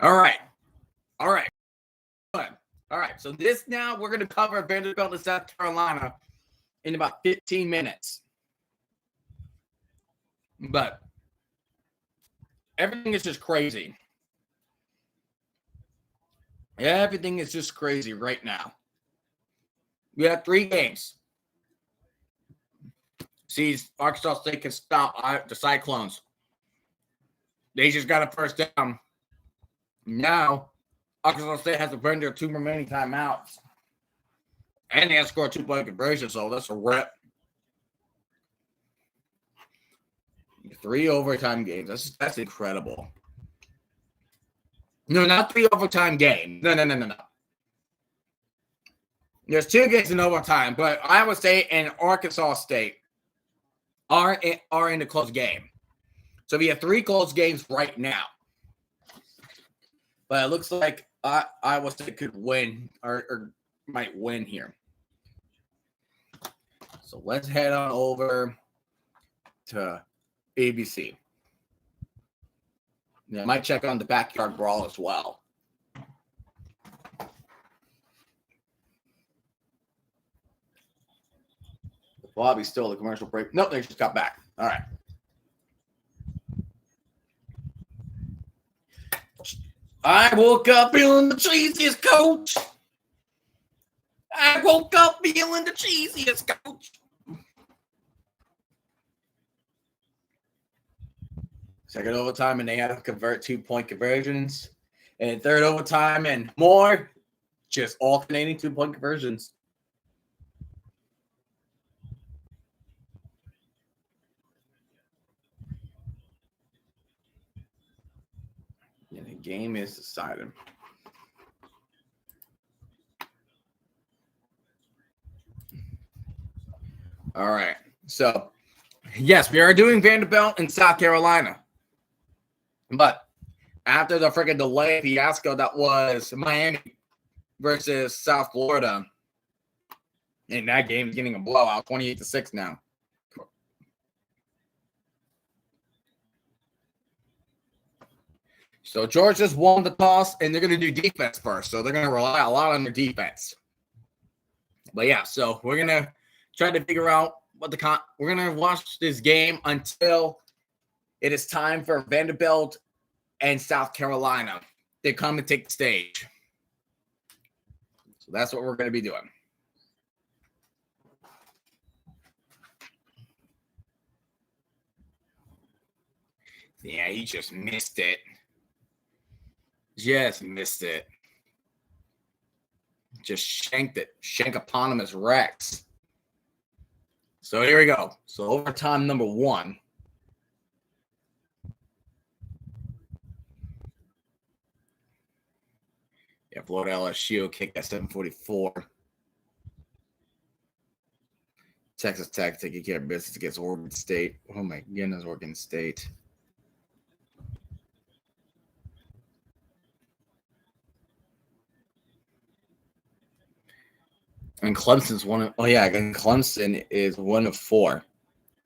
All right. All right. All right. So this now we're going to cover Vanderbilt and South Carolina in about 15 minutes. But everything is just crazy. Everything is just crazy right now. We have 3 games. Sees Arkansas State can stop the Cyclones. They just got a first down. Now, Arkansas State has to burn their 2 remaining timeouts. And they have scored 2-point conversion, so that's a rep. 3 overtime games. That's incredible. No, not 3 overtime games. No. There's 2 games in overtime, but Iowa State and Arkansas State are in a close game. So we have 3 close games right now. But it looks like Iowa State could win or might win here. So let's head on over to ABC. Yeah, I might check on the backyard brawl as well. Bobby's still the commercial break. Nope, they just got back. All right. I woke up feeling the cheesiest, coach. I woke up feeling the cheesiest, coach. Second overtime, and they had to convert 2-point conversions. And third overtime and more, just alternating 2-point conversions. And the game is decided. All right. So, yes, we are doing Vanderbilt in South Carolina. But after the freaking delay fiasco that was Miami versus South Florida, and that game's getting a blowout, 28-6 now. So Georgia's won the toss, and they're going to do defense first. So they're going to rely a lot on their defense. But yeah, so we're going to try to figure out what we're going to watch this game until it is time for Vanderbilt and South Carolina to come and take the stage. So that's what we're going to be doing. Yeah, he just missed it. Just missed it. Just shanked it. Shankopotamus Rex. So here we go. So overtime number 1. Yeah, Florida LSU kick at 7:44. Texas Tech taking care of business against Oregon State. Oh my goodness, Oregon State. And Clemson's Clemson is 1 of 4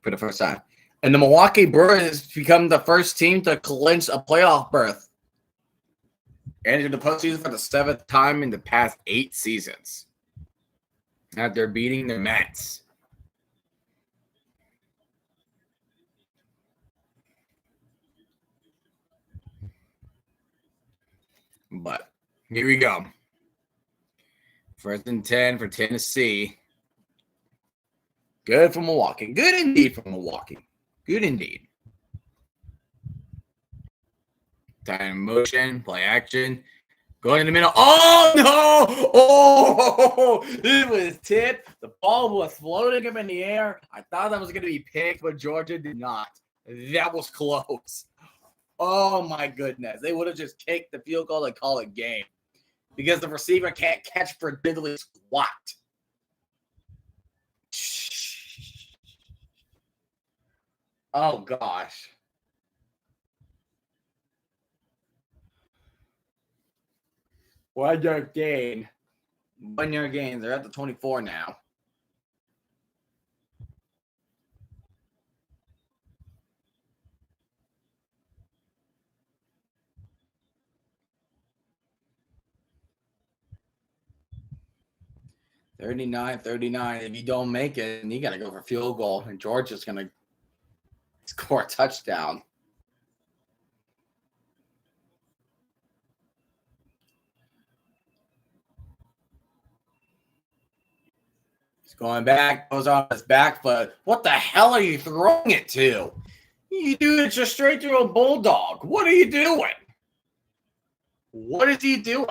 for the first time. And the Milwaukee Brewers become the first team to clinch a playoff berth. Entered the postseason for the 7th time in the past 8 seasons. After beating the Mets. But here we go. 1st and 10 for Tennessee. Good for Milwaukee. Good indeed for Milwaukee. Good indeed. Time motion, play action. Going in the middle. Oh, no! Oh, it was tipped. The ball was floating up in the air. I thought that was going to be picked, but Georgia did not. That was close. Oh, my goodness. They would have just kicked the field goal and call it game. Because the receiver can't catch for diddly squat. Oh, gosh. One-yard gain. 1-yard gains. They're at the 24 now. 39-39. If you don't make it, then you got to go for field goal, and Georgia's going to score a touchdown. He's going back, goes on his back foot. What the hell are you throwing it to? You do it just straight to a bulldog. What are you doing? What is he doing?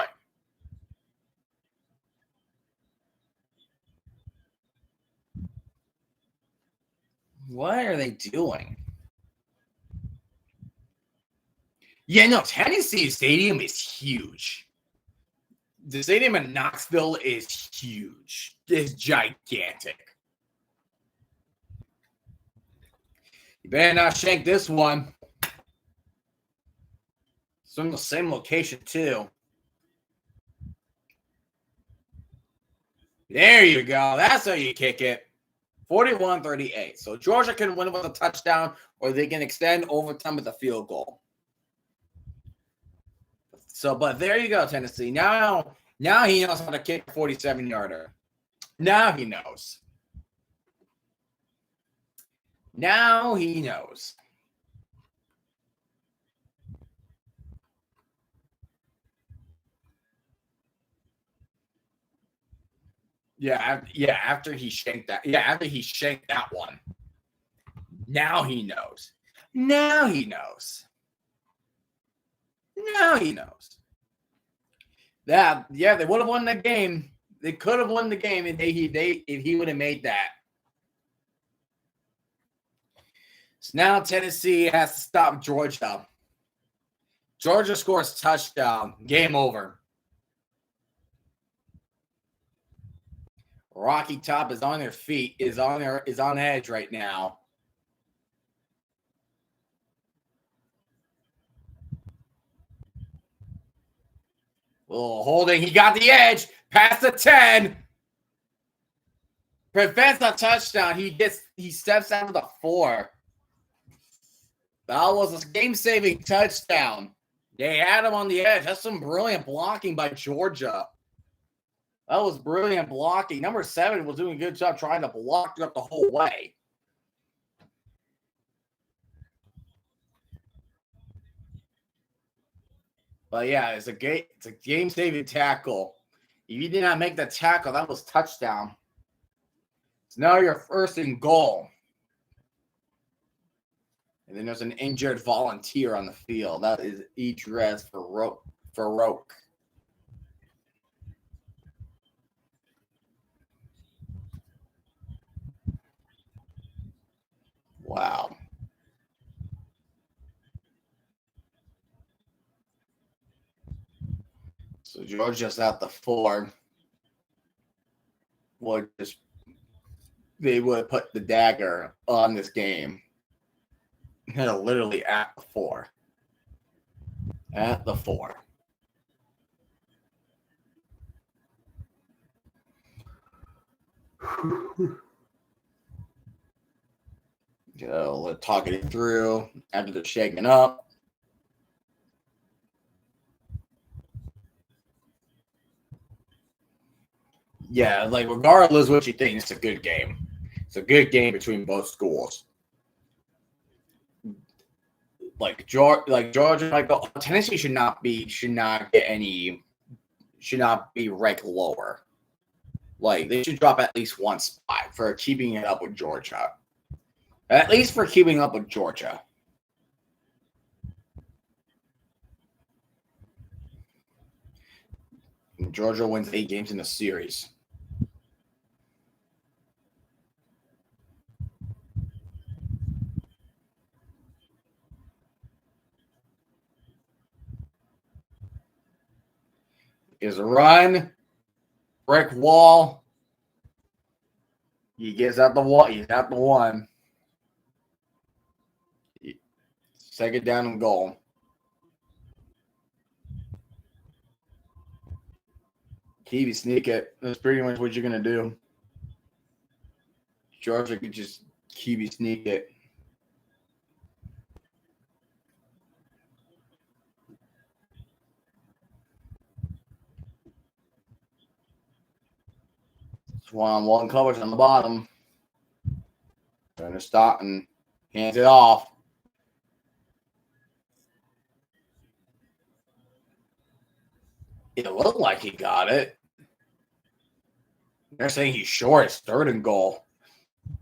What are they doing? Yeah, no, Tennessee Stadium is huge. The stadium in Knoxville is huge. It's gigantic. You better not shank this one. It's from the same location, too. There you go. That's how you kick it. 41-38. So Georgia can win with a touchdown, or they can extend overtime with a field goal. So, but there you go, Tennessee. Now he knows how to kick a 47-yarder. Now he knows. Now he knows. After he shanked that. Yeah, after he shanked that one. Now he knows. Now he knows. Now he knows. They would have won the game. They could have won the game if he would have made that. So now Tennessee has to stop Georgia. Georgia scores touchdown. Game over. Rocky Top is on their feet, is on edge right now. Oh, holding. He got the edge. Past the 10. Prevents a touchdown. He steps out of the 4. That was a game-saving touchdown. They had him on the edge. That's some brilliant blocking by Georgia. That was brilliant blocking. Number 7 was doing a good job trying to block it up the whole way. But yeah, it's a game-saving tackle. If you did not make the tackle, that was touchdown. So now you're first and goal. And then there's an injured volunteer on the field. That is Idris Farouk. Wow. So Georgia's at the 4. They would put the dagger on this game. Literally at the 4. At the 4. Let's talk it through after they're shaking up. Yeah, regardless what you think, it's a good game. It's a good game between both schools. Georgia, Tennessee should not be ranked lower. They should drop at least one spot for keeping it up with Georgia. At least for keeping up with Georgia. Georgia wins 8 games in the series. Is a run, brick wall. He gets out the wall. He's at the 1. Second down and goal. Keep sneak it. That's pretty much what you're gonna do. Georgia could just keep sneak it. 1-on-1 coverage on the bottom. Trying to stop and hands it off. It looked like he got it. They're saying he's short. It's 3rd and goal.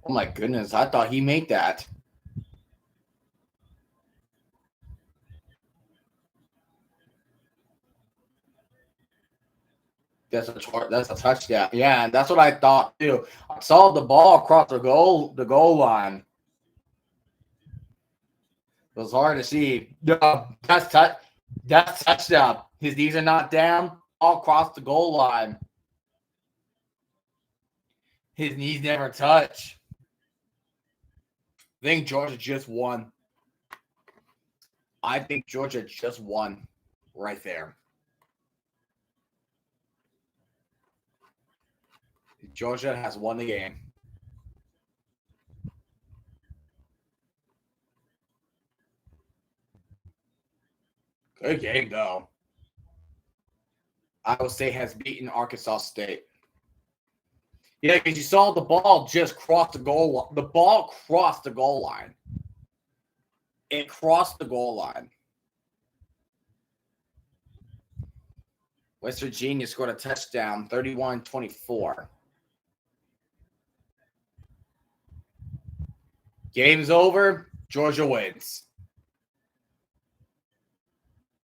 Oh my goodness! I thought he made that. That's a touchdown. Yeah, that's what I thought too. I saw the ball across the goal line. It was hard to see. That's touchdown. His knees are not down. All across the goal line. His knees never touch. I think Georgia just won. I think Georgia just won right there. Georgia has won the game. Good game, though. Iowa State has beaten Arkansas State. Yeah, because you saw the ball just cross the goal line. The ball crossed the goal line. It crossed the goal line. West Virginia scored a touchdown, 31-24. Game's over. Georgia wins.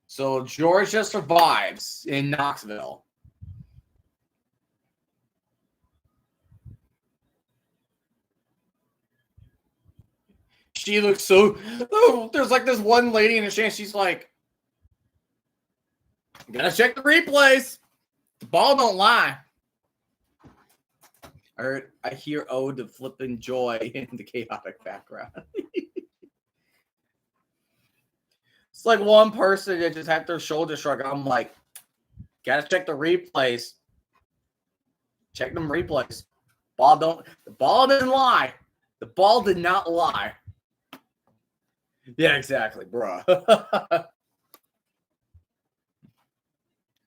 So Georgia survives in Knoxville. She looks so. Oh, there's like this one lady in the stand. She's like, "Gotta check the replays. The ball don't lie." I hear "Ode to Flippin' Joy" in the chaotic background. It's like one person that just had their shoulder shrug. I'm like, gotta check the replays. Check them replays. The ball didn't lie. The ball did not lie. Yeah, exactly, bro.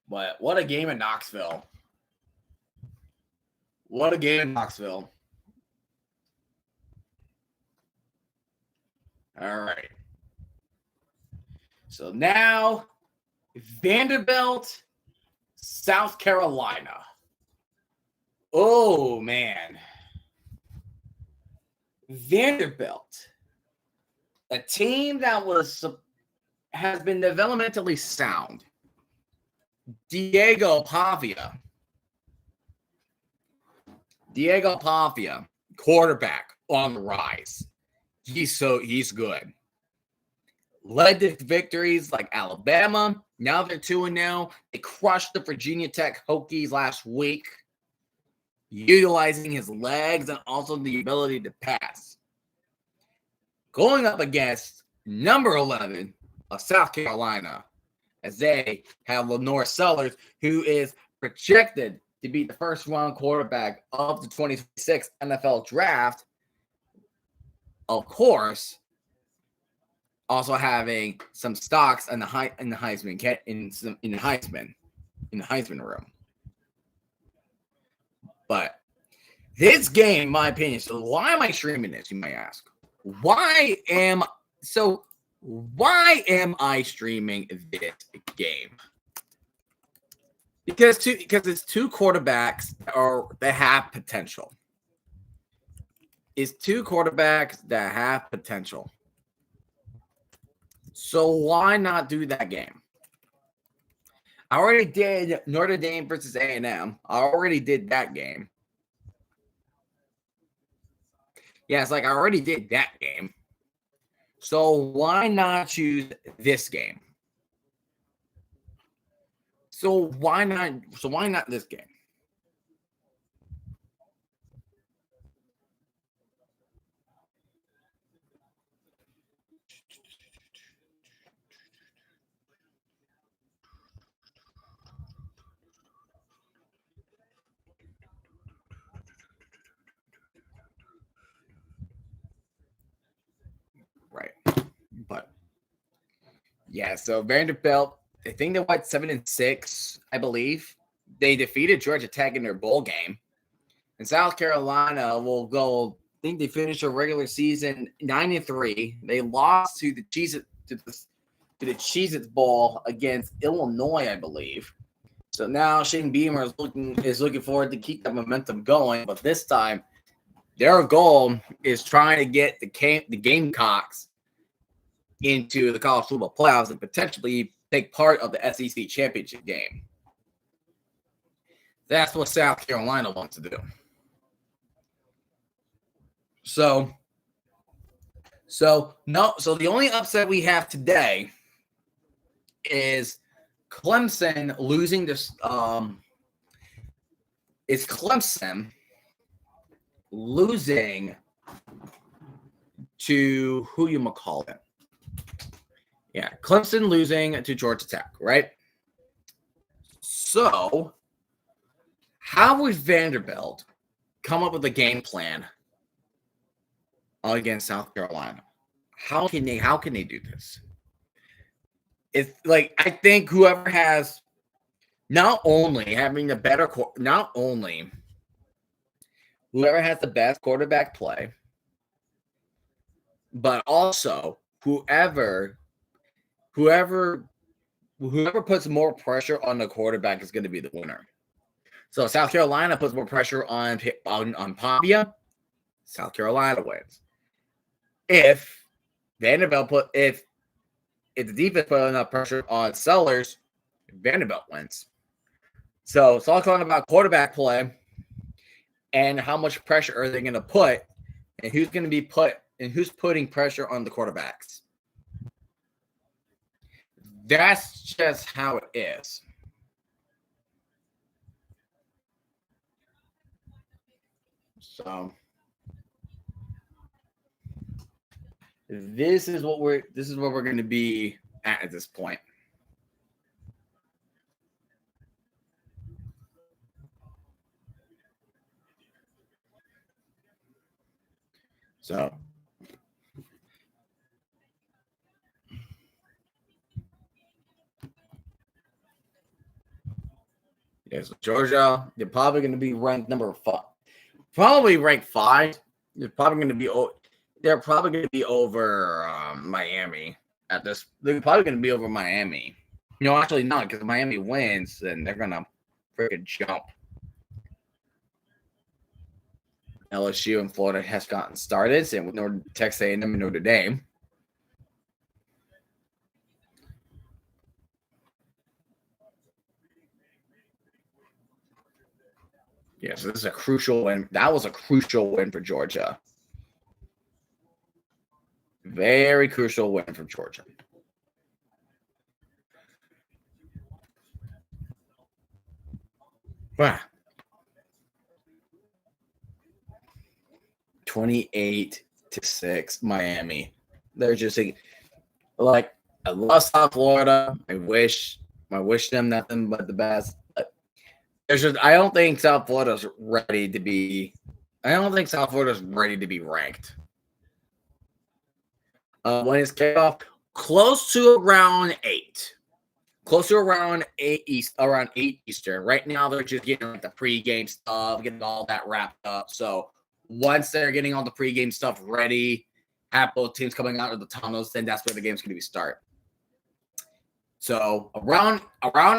But what a game in Knoxville. What a game in Knoxville. All right. So now, Vanderbilt, South Carolina. Oh, man. Vanderbilt, a team that has been developmentally sound. Diego Pavia, quarterback on the rise. He's good. Led to victories like Alabama. Now they're 2-0. They crushed the Virginia Tech Hokies last week, utilizing his legs and also the ability to pass. Going up against number 11 of South Carolina, as they have LaNorris Sellers, who is projected to be the first-round quarterback of the 2026 NFL Draft. Of course, also having some stocks in the Heisman room. But this game, in my opinion, so why am I streaming this, you might ask? Why am I streaming this game? Because it's two quarterbacks that have potential. It's two quarterbacks that have potential. So why not do that game? I already did Notre Dame versus A&M. I already did that game. Yeah, it's like I already did that game. So why not choose this game? So why not this game? Right. But yeah, so Vanderbilt, I think they went 7-6, I believe. They defeated Georgia Tech in their bowl game. And South Carolina will go. I think they finished their regular season 9-3. They lost to the Cheez-Its Bowl against Illinois, I believe. So now Shane Beamer is looking forward to keep that momentum going, but this time their goal is trying to get the Gamecocks into the college football playoffs and potentially take part of the SEC championship game. That's what South Carolina wants to do. So the only upset we have today is Clemson losing this. It's Clemson losing to who you might call it. Yeah, Clemson losing to Georgia Tech, right? So, how would Vanderbilt come up with a game plan against South Carolina? How can they do this? It's like, I think whoever has not only having the better, not only whoever has the best quarterback play, but also whoever puts more pressure on the quarterback is going to be the winner. So South Carolina puts more pressure on Pavia, South Carolina wins. If Vanderbilt if the defense put enough pressure on Sellers, Vanderbilt wins. So it's all talking about quarterback play and how much pressure are they going to put, and who's going to be who's putting pressure on the quarterbacks. That's just how it is. So this is what we're going to be at this point. So yes, Georgia, they're probably going to be ranked number 5. Probably ranked 5. They're probably going to be over Miami at this. They're probably going to be over Miami. No, actually not, because Miami wins, and they're going to freaking jump. LSU and Florida has gotten started, same with Texas A&M and Notre Dame. Yeah, so this is a crucial win. That was a crucial win for Georgia. Very crucial win for Georgia. Wow. 28-6, Miami. They're just like, I love South Florida. I wish them nothing but the best. I don't think South Florida's ready to be. I don't think South Florida's ready to be ranked. When it's kicked off, close to around 8. Close to around 8 Eastern. Right now, they're just getting like the pregame stuff, getting all that wrapped up. So once they're getting all the pregame stuff ready, have both teams coming out of the tunnels, then that's where the game's going to be start. So around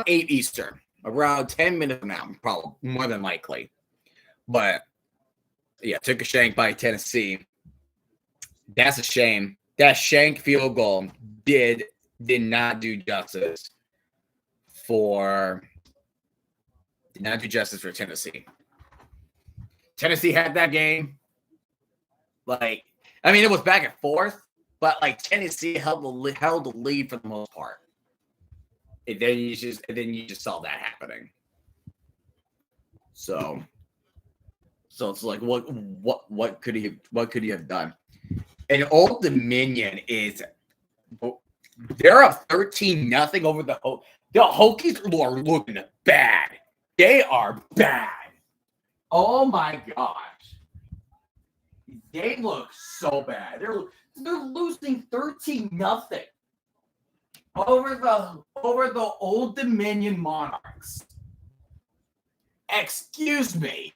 8 Eastern, around 10 minutes from now, probably more than likely. But yeah, took a shank by Tennessee. That's a shame. That shank field goal did not do justice for Tennessee. Tennessee had that game. Like, I mean, it was back and forth, but like Tennessee held the lead for the most part. And then you just saw that happening. So it's like, what could he have done? And Old Dominion they're up 13-0 over the Hokies. The Hokies are looking bad. They are bad. Oh my gosh. They look so bad. They're losing 13-0 over the Old Dominion Monarchs. Excuse me.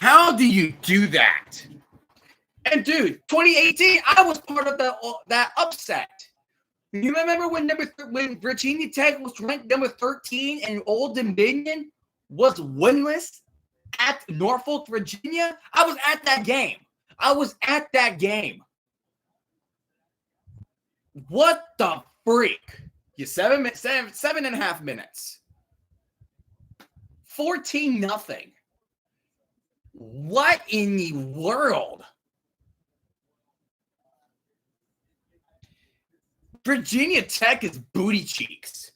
How do you do that? And dude, 2018, I was part of that upset. You remember when Virginia Tech was ranked number 13 and Old Dominion was winless at Norfolk, Virginia? I was at that game. What the freak? You 7.5 minutes. 14-0. What in the world? Virginia Tech is booty cheeks.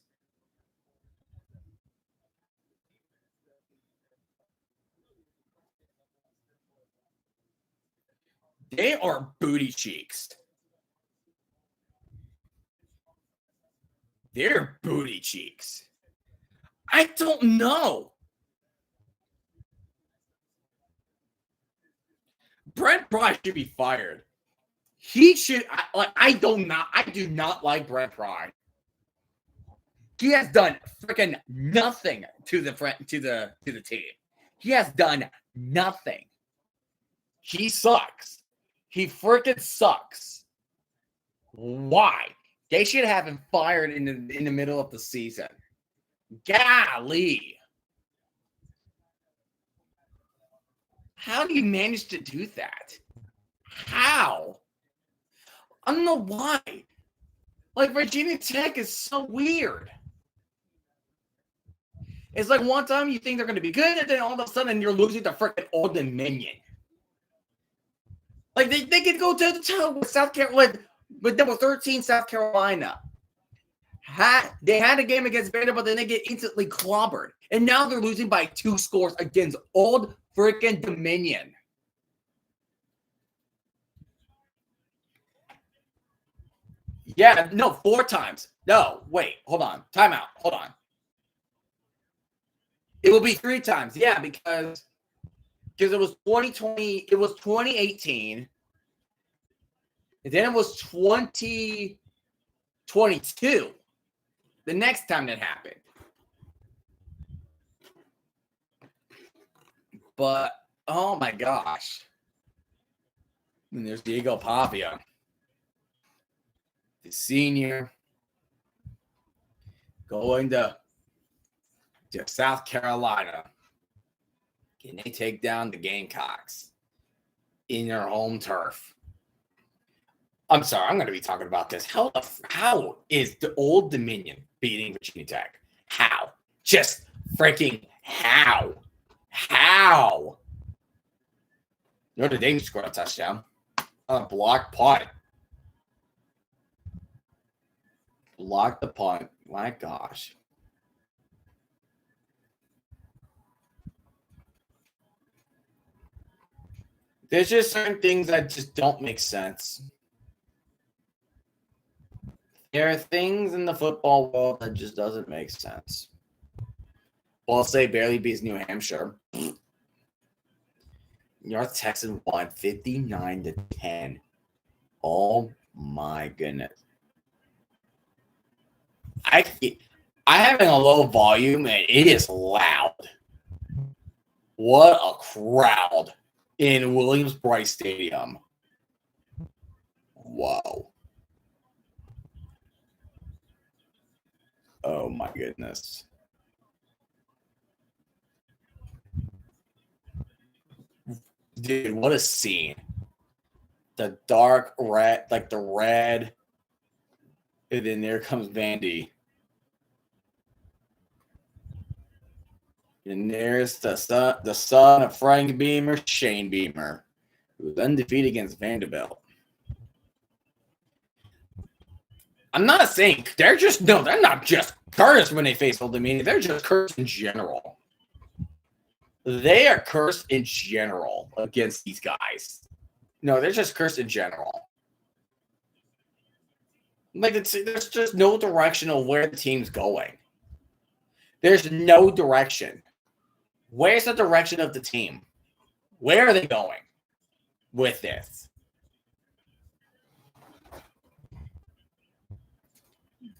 They are booty cheeks. They're booty cheeks. I don't know. Brent Pry should be fired. He should. I do not like Brent Pry. He has done freaking nothing to the team. He has done nothing. He sucks. He freaking sucks. Why? They should have him fired in the middle of the season. Golly. How do you manage to do that? How? I don't know why. Like, Virginia Tech is so weird. It's like one time you think they're going to be good, and then all of a sudden you're losing to freaking Old Dominion. Like, they could go toe-to-toe with South Carolina, with number 13 South Carolina. They had a game against Vanderbilt, but then they get instantly clobbered. And now they're losing by 2 scores against Old freaking Dominion. Yeah, no, 4 times. No, wait, hold on. Timeout. Hold on. It will be 3 times. Yeah, because it was 2020, it was 2018, and then it was 2022. The next time that happened. But oh my gosh. And there's Diego Pavia, the senior, going to South Carolina. Can they take down the Gamecocks in their home turf? I'm sorry, I'm going to be talking about this. How is the Old Dominion beating Virginia Tech? How? Just freaking how? How? Notre Dame scored a touchdown on a blocked punt. Blocked the punt. My gosh. There's just certain things that just don't make sense. There are things in the football world that just doesn't make sense. Ball State barely beats New Hampshire. North Texas won 59-10. Oh my goodness. I'm having a low volume and it is loud. What a crowd in Williams-Brice Stadium. Wow. Oh my goodness. Dude, what a scene. The dark red, like the red. And then there comes Vandy. And there's the son of Frank Beamer, Shane Beamer, who was undefeated against Vanderbilt. I'm not saying they're not just cursed when they face Old Dominion. They're just cursed in general. They are cursed in general against these guys. No, they're just cursed in general. Like, there's just no direction of where the team's going. There's no direction. Where's the direction of the team? Where are they going with this?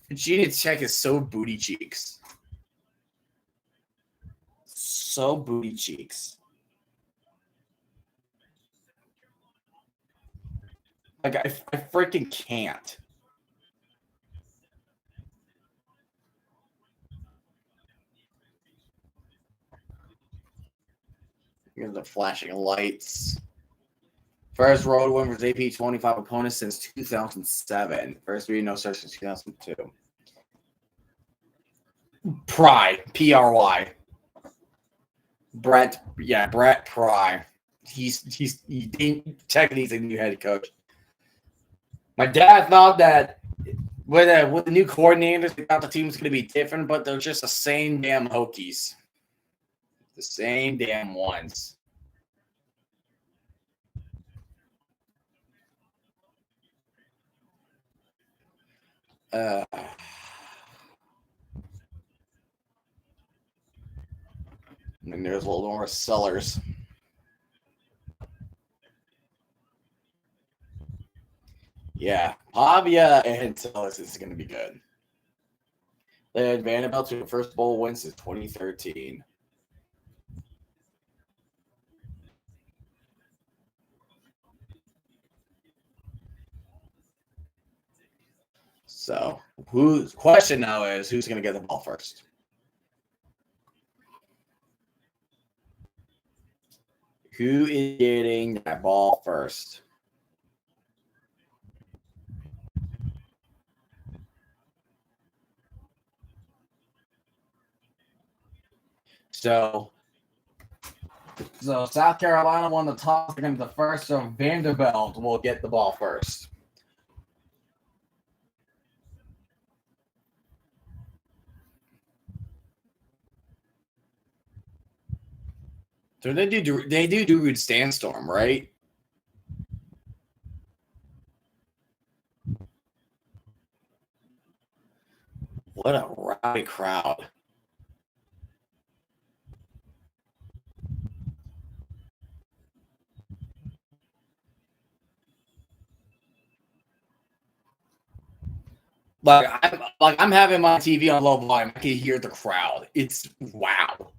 Virginia Tech is so booty cheeks. So booty cheeks. Like, I freaking can't. Here's the flashing lights. First road win for AP 25 opponents since 2007. First 3-0 start since 2002. Pry. P-R-Y. Brett Pry. Technically he's a new head coach. My dad thought that with the new coordinators, they thought the team was going to be different, but they're just the same damn Hokies. The same damn ones. And there's LaNorris Sellers. Yeah, Pavia and Sellers is going to be good. They had Vanderbilt to the first bowl win since 2013. So, question now is who's going to get the ball first? Who is getting that ball first? So South Carolina won the toss. They're going to be the first, so Vanderbilt will get the ball first. So they do Sandstorm, right? What a rowdy crowd. I'm having my TV on low volume. I can hear the crowd. It's wow.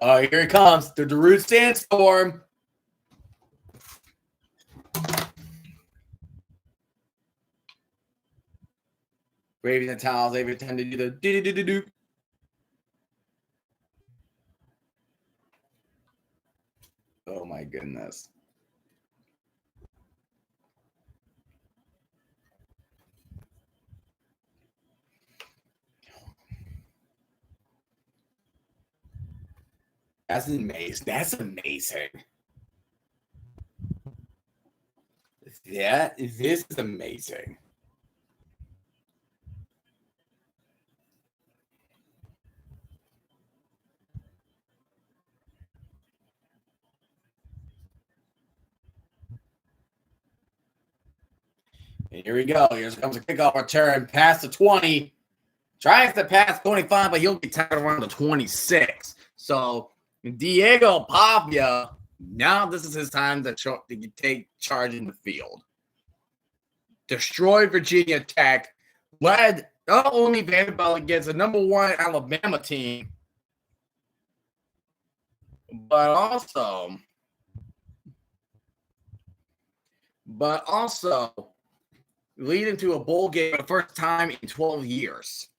Here it comes. The Darude Sandstorm. Waving the towels every time they do the do-do-do-do-do. Oh my goodness. That's amazing. That's amazing. Yeah, this is amazing. And here we go. Here comes a kickoff return past the 20. Tries to pass 25, but he'll be tackled around the 26. So Diego Pavia, now this is his time to take charge in the field. Destroyed Virginia Tech, led not only Vanderbilt against the number 1 Alabama team, but also leading to a bowl game for the first time in 12 years.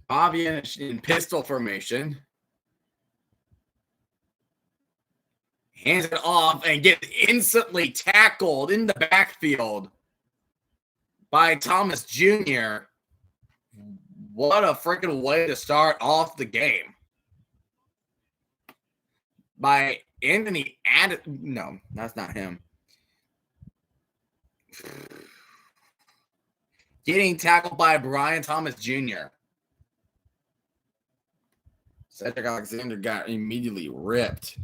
Pavia in pistol formation. Hands it off and gets instantly tackled in the backfield by Thomas Jr. What a freaking way to start off the game. By Anthony no, that's not him. Getting tackled by Brian Thomas Jr. Cedric Alexander got immediately ripped.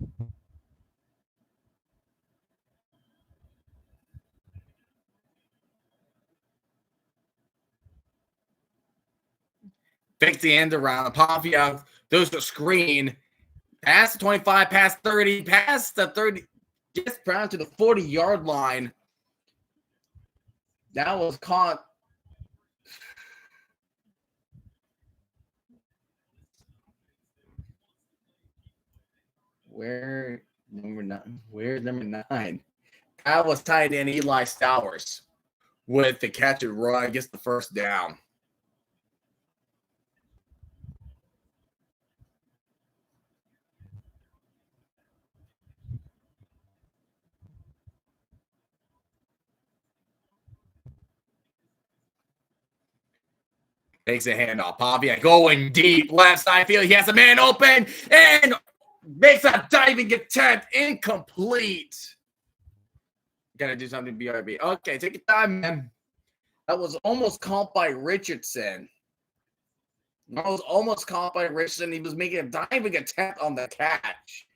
Fix the end around. Pavia goes to screen. Past the 25, past 30, past the 30, gets down to the 40-yard line. That was caught. Where's number 9? That was tight end Eli Stowers with the catch and run. I guess the first down. Takes a handoff. Pavia going deep left side field. He has a man open and makes a diving attempt. Incomplete. Gotta do something BRB. Okay, take your time, man. That was almost caught by Richardson. That was almost caught by Richardson. He was making a diving attempt on the catch.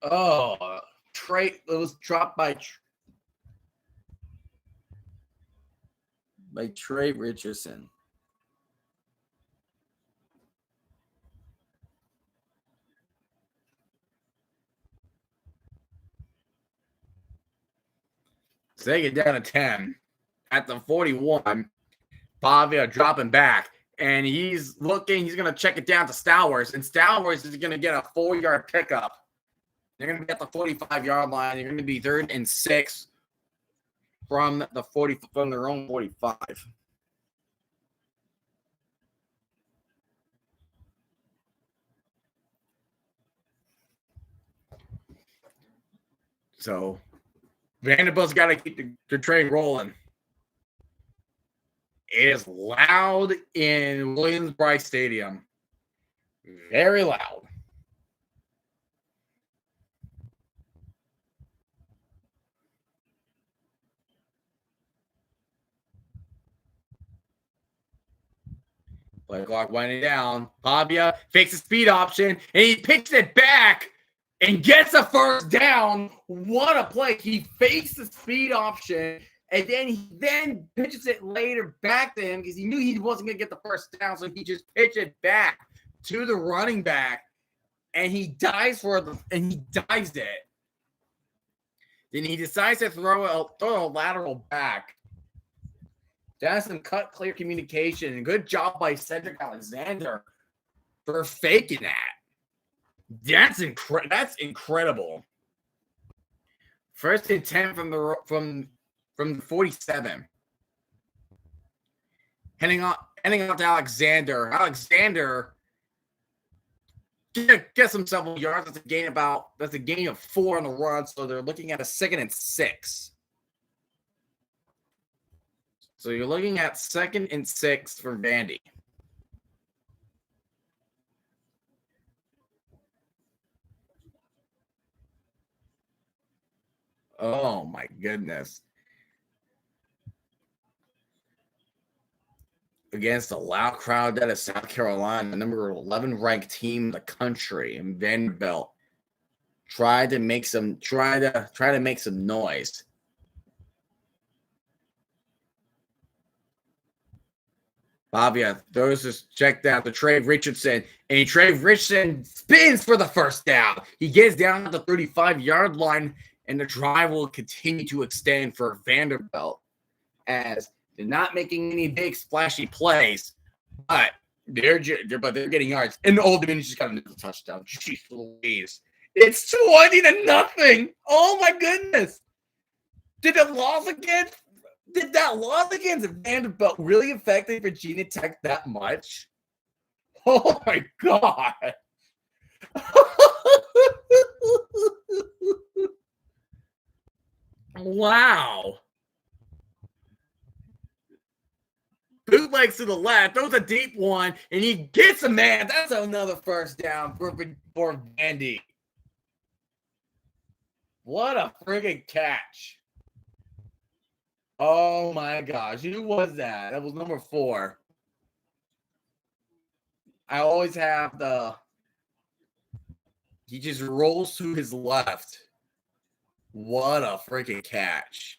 Oh, Trey. It was dropped by Trey Richardson. Take it down to 10. At the 41, Pavia dropping back. And he's looking. He's going to check it down to Stowers. And Stowers is going to get a 4-yard pickup. They're going to be at the 45-yard line. They're going to be 3rd and 6 from their own 45. So Vanderbilt's got to keep the train rolling. It is loud in Williams-Brice Stadium. Very loud. Play clock winding down. Pavia fakes a speed option, and he picks it back and gets a first down. What a play. He fakes the speed option, and then he pitches it later back to him because he knew he wasn't going to get the first down, so he just pitched it back to the running back, and he dives it. Then he decides to throw a lateral back. That's some cut clear communication, and good job by Cedric Alexander for faking that. That's incredible. 1st and 10 from the 47. Heading out to Alexander. Alexander gets himself a yard. That's a gain of 4 on the run. So they're looking at a 2nd and 6. So you're looking at 2nd and 6 for Vandy. Oh my goodness. Against a loud crowd that is South Carolina, the number 11 ranked team in the country, in Vanderbilt. Try to make some noise. Pavia throws this check down to Trey Richardson, and Trey Richardson spins for the first down. He gets down at the 35-yard line, and the drive will continue to extend for Vanderbilt as they're not making any big splashy plays, but they're getting yards. And the Old Dominion just got another touchdown. Jeez Louise. It's 20-0. Oh my goodness. Did that loss against Vanderbilt really affect Virginia Tech that much? Oh my God. Wow. Bootlegs to the left, throws a deep one, and he gets a man. That's another first down for Vandy. What a friggin' catch. Oh my gosh. Who was that? That was number 4. I always have he just rolls to his left. What a freaking catch.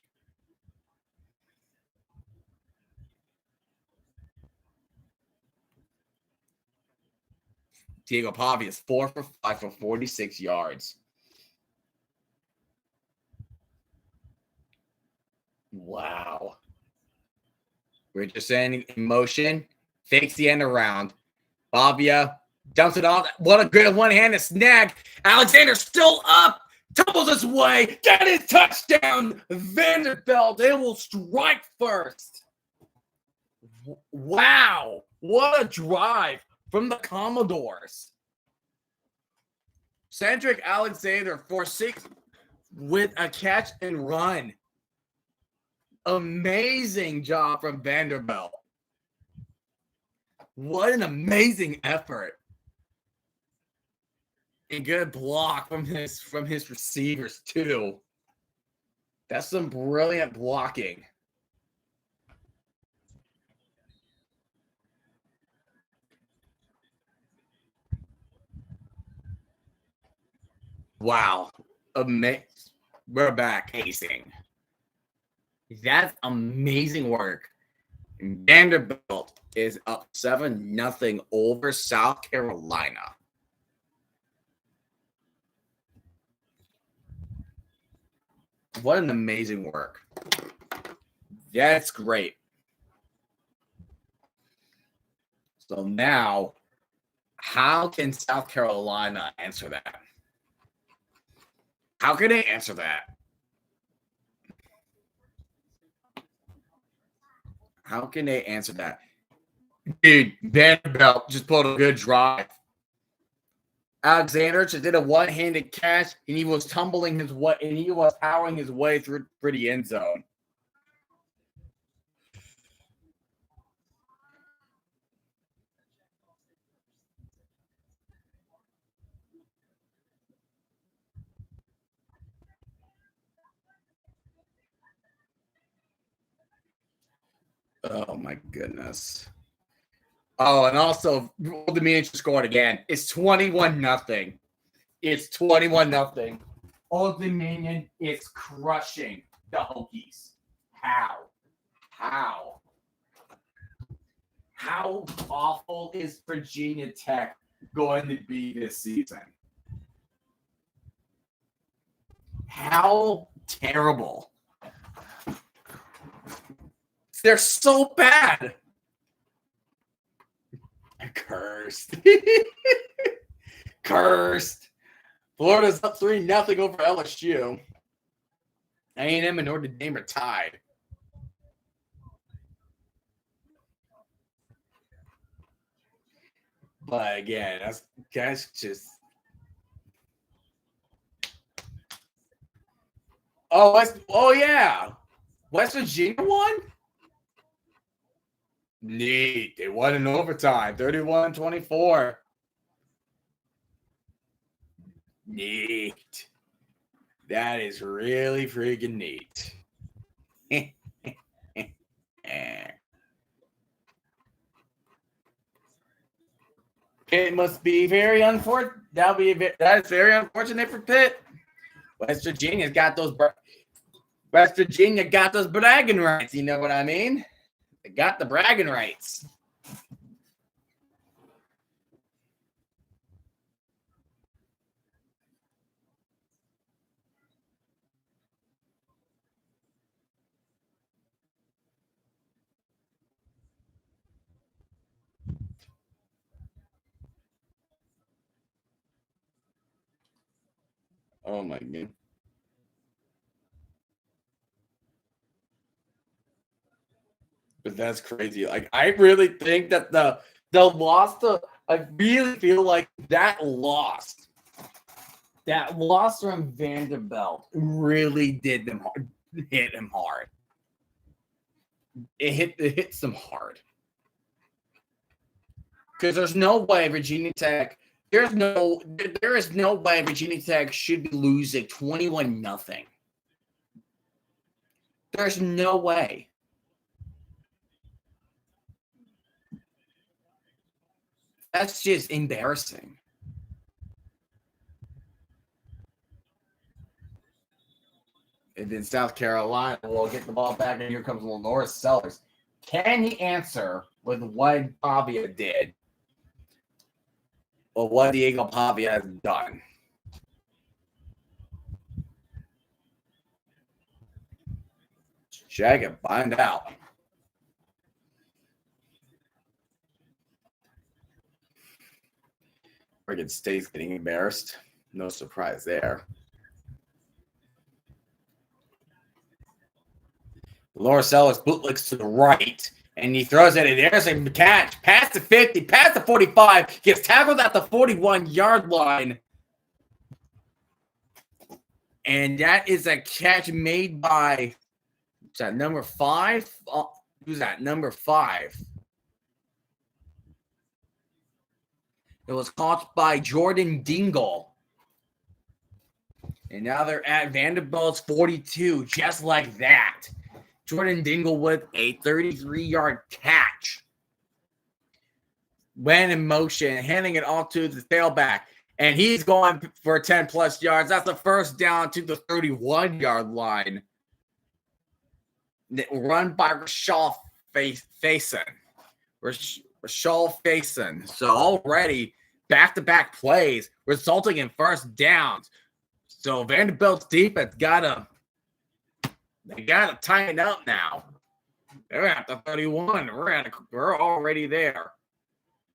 Diego Pavia is 4 for 5 for 46 yards. Wow. Richardson in motion, fakes the end around. Pavia Dumps it off. What a good one-handed snag. Alexander still up. Tumbles his way. Get his touchdown. Vanderbilt. They will strike first. Wow. What a drive from the Commodores. Cedric Alexander for 6 with a catch and run. Amazing job from Vanderbilt. What an amazing effort. A good block from his receivers too. That's some brilliant blocking. Wow. Amazing. We're back casing. That's amazing work. Vanderbilt is up 7-0 over South Carolina. What an amazing work. That's great. So now, how can South Carolina answer that? How can they answer that? How can they answer that? Dude, Vanderbilt just pulled a good drive. Alexander just did a one-handed catch, and he was tumbling his way, and he was powering his way through for the end zone. Oh my goodness. Oh, and also Old Dominion scored again. It's 21-0. It's 21-0. Old Dominion is crushing the Hokies. How? How awful is Virginia Tech going to be this season? How terrible. They're so bad. Cursed. Cursed. Florida's up 3-0 over LSU. A&M and Notre Dame are tied. But again, that's just. Oh yeah. West Virginia won? Neat. They won in overtime, 31-24. Neat. That is really freaking neat. It must be very unfortunate. That is very unfortunate for Pitt. West Virginia got those bragging rights. You know what I mean? They got the bragging rights. Oh my God. But that's crazy. Like, I really think that the loss to, I really feel like that loss from Vanderbilt really did them hard, hit him hard. It hits them hard. Because there's no way Virginia Tech, there is no way Virginia Tech should be losing 21-0. There's no way. That's just embarrassing. And then South Carolina will get the ball back, and here comes LaNorris Sellers. Can he answer with what Pavia did? Or what Diego Pavia has done? Check it, find out. Oregon State's getting embarrassed. No surprise there. LaNorris Sellers bootlegs to the right, and he throws it in there. There's a catch. Past the 50, past the 45. Gets tackled at the 41-yard line. And that is a catch made by, who's that, number 5? Who's that, number 5? It was caught by Jordan Dingle. And now they're at Vanderbilt's 42, just like that. Jordan Dingle with a 33-yard catch. Went in motion, handing it off to the tailback. And he's going for 10-plus yards. That's the first down to the 31-yard line. Run by Rashal Faison. Rashal Faison. So already back-to-back plays resulting in first downs. So Vanderbilt's defense gotta tighten up now. They're at the 31. We're already there.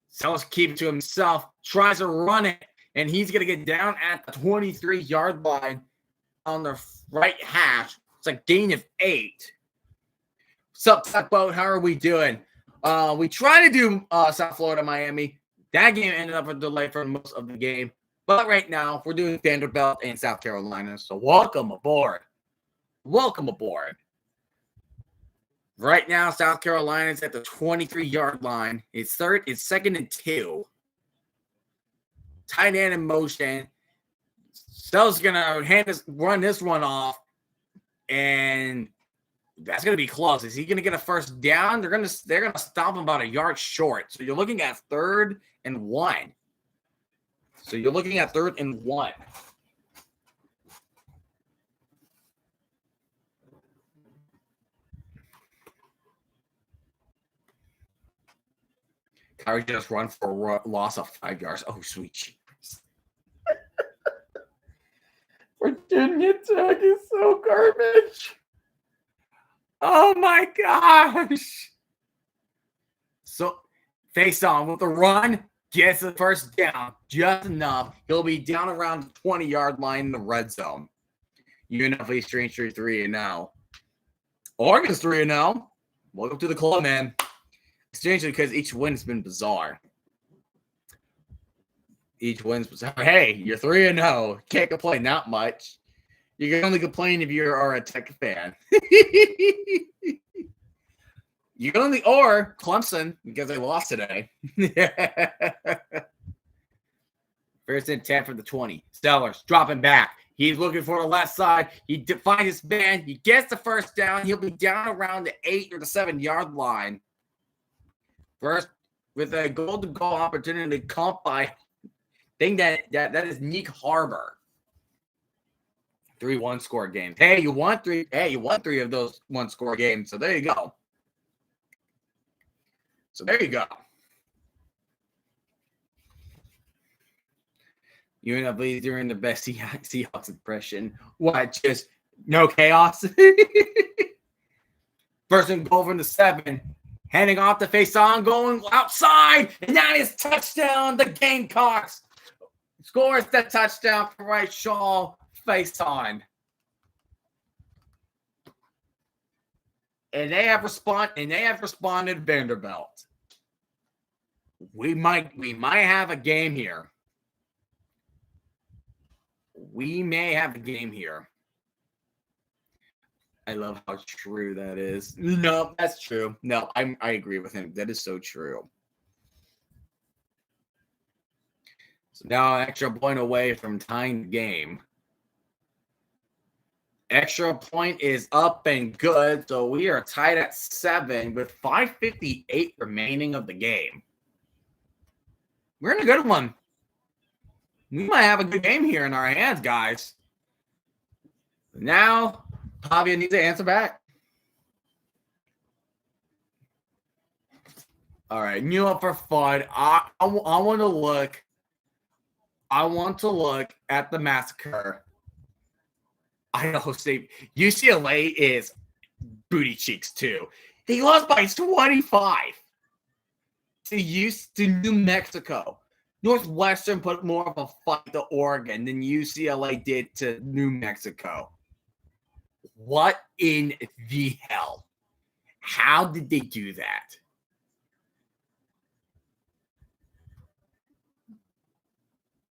Sellers keeps it to himself, tries to run it, and he's gonna get down at the 23-yard line on the right hash. It's a gain of 8. What's up, Tugboat? How are we doing? We try to do South Florida, Miami. That game ended up a delay for most of the game. But right now, we're doing Vanderbilt and South Carolina. So welcome aboard. Welcome aboard. Right now, South Carolina's at the 23-yard line. It's second and 2. Tight end in motion. Sellers gonna run this one off, and that's gonna be close. Is he gonna get a first down? They're gonna stop him about a yard short. So you're looking at 3rd and 1. So you're looking at 3rd and 1. Kyrie just run for a loss of 5 yards. Oh, sweet cheese. Virginia Tech is so garbage. Oh, my gosh. So, face on with the run. Gets the first down. Just enough. He'll be down around the 20-yard line in the red zone. UNLV Strange 3-0. Oregon's 3-0. Welcome to the club, man. Strangely, because each win's been bizarre. Each win's bizarre. Hey, you're 3-0. Can't complain that much. You can only complain if you are a Tech fan. You can only, or Clemson, because they lost today. First and 10 from the 20. Sellers dropping back. He's looking for the left side. He finds his man. He gets the first down. He'll be down around the 8 or the 7-yard line. First, with a goal-to-goal opportunity caught by, I think that is Nick Harbor. 3 one-score games. Hey, you won 3. Hey, you won 3 of those one-score games. So there you go. UNLV doing the best Seahawks impression. What? Just no chaos? First and goal from the 7. Handing off the face on, going outside, and that is touchdown. The Gamecocks scores the touchdown for Rashal Faison. And they have responded Vanderbilt. We might have a game here. We may have a game here. I love how true that is. No, that's true. No, I agree with him. That is so true. So now an extra point away from tying the game. Extra point is up and good. So we are tied at 7 with 5:58 remaining of the game. We're in a good one. We might have a good game here in our hands, guys. Now, Pavia needs to answer back. All right, for fun. I want to look. I want to look at the massacre. I know, Steve. UCLA is booty cheeks too. They lost by 25 to New Mexico. Northwestern put more of a fight to Oregon than UCLA did to New Mexico. What in the hell? How did they do that?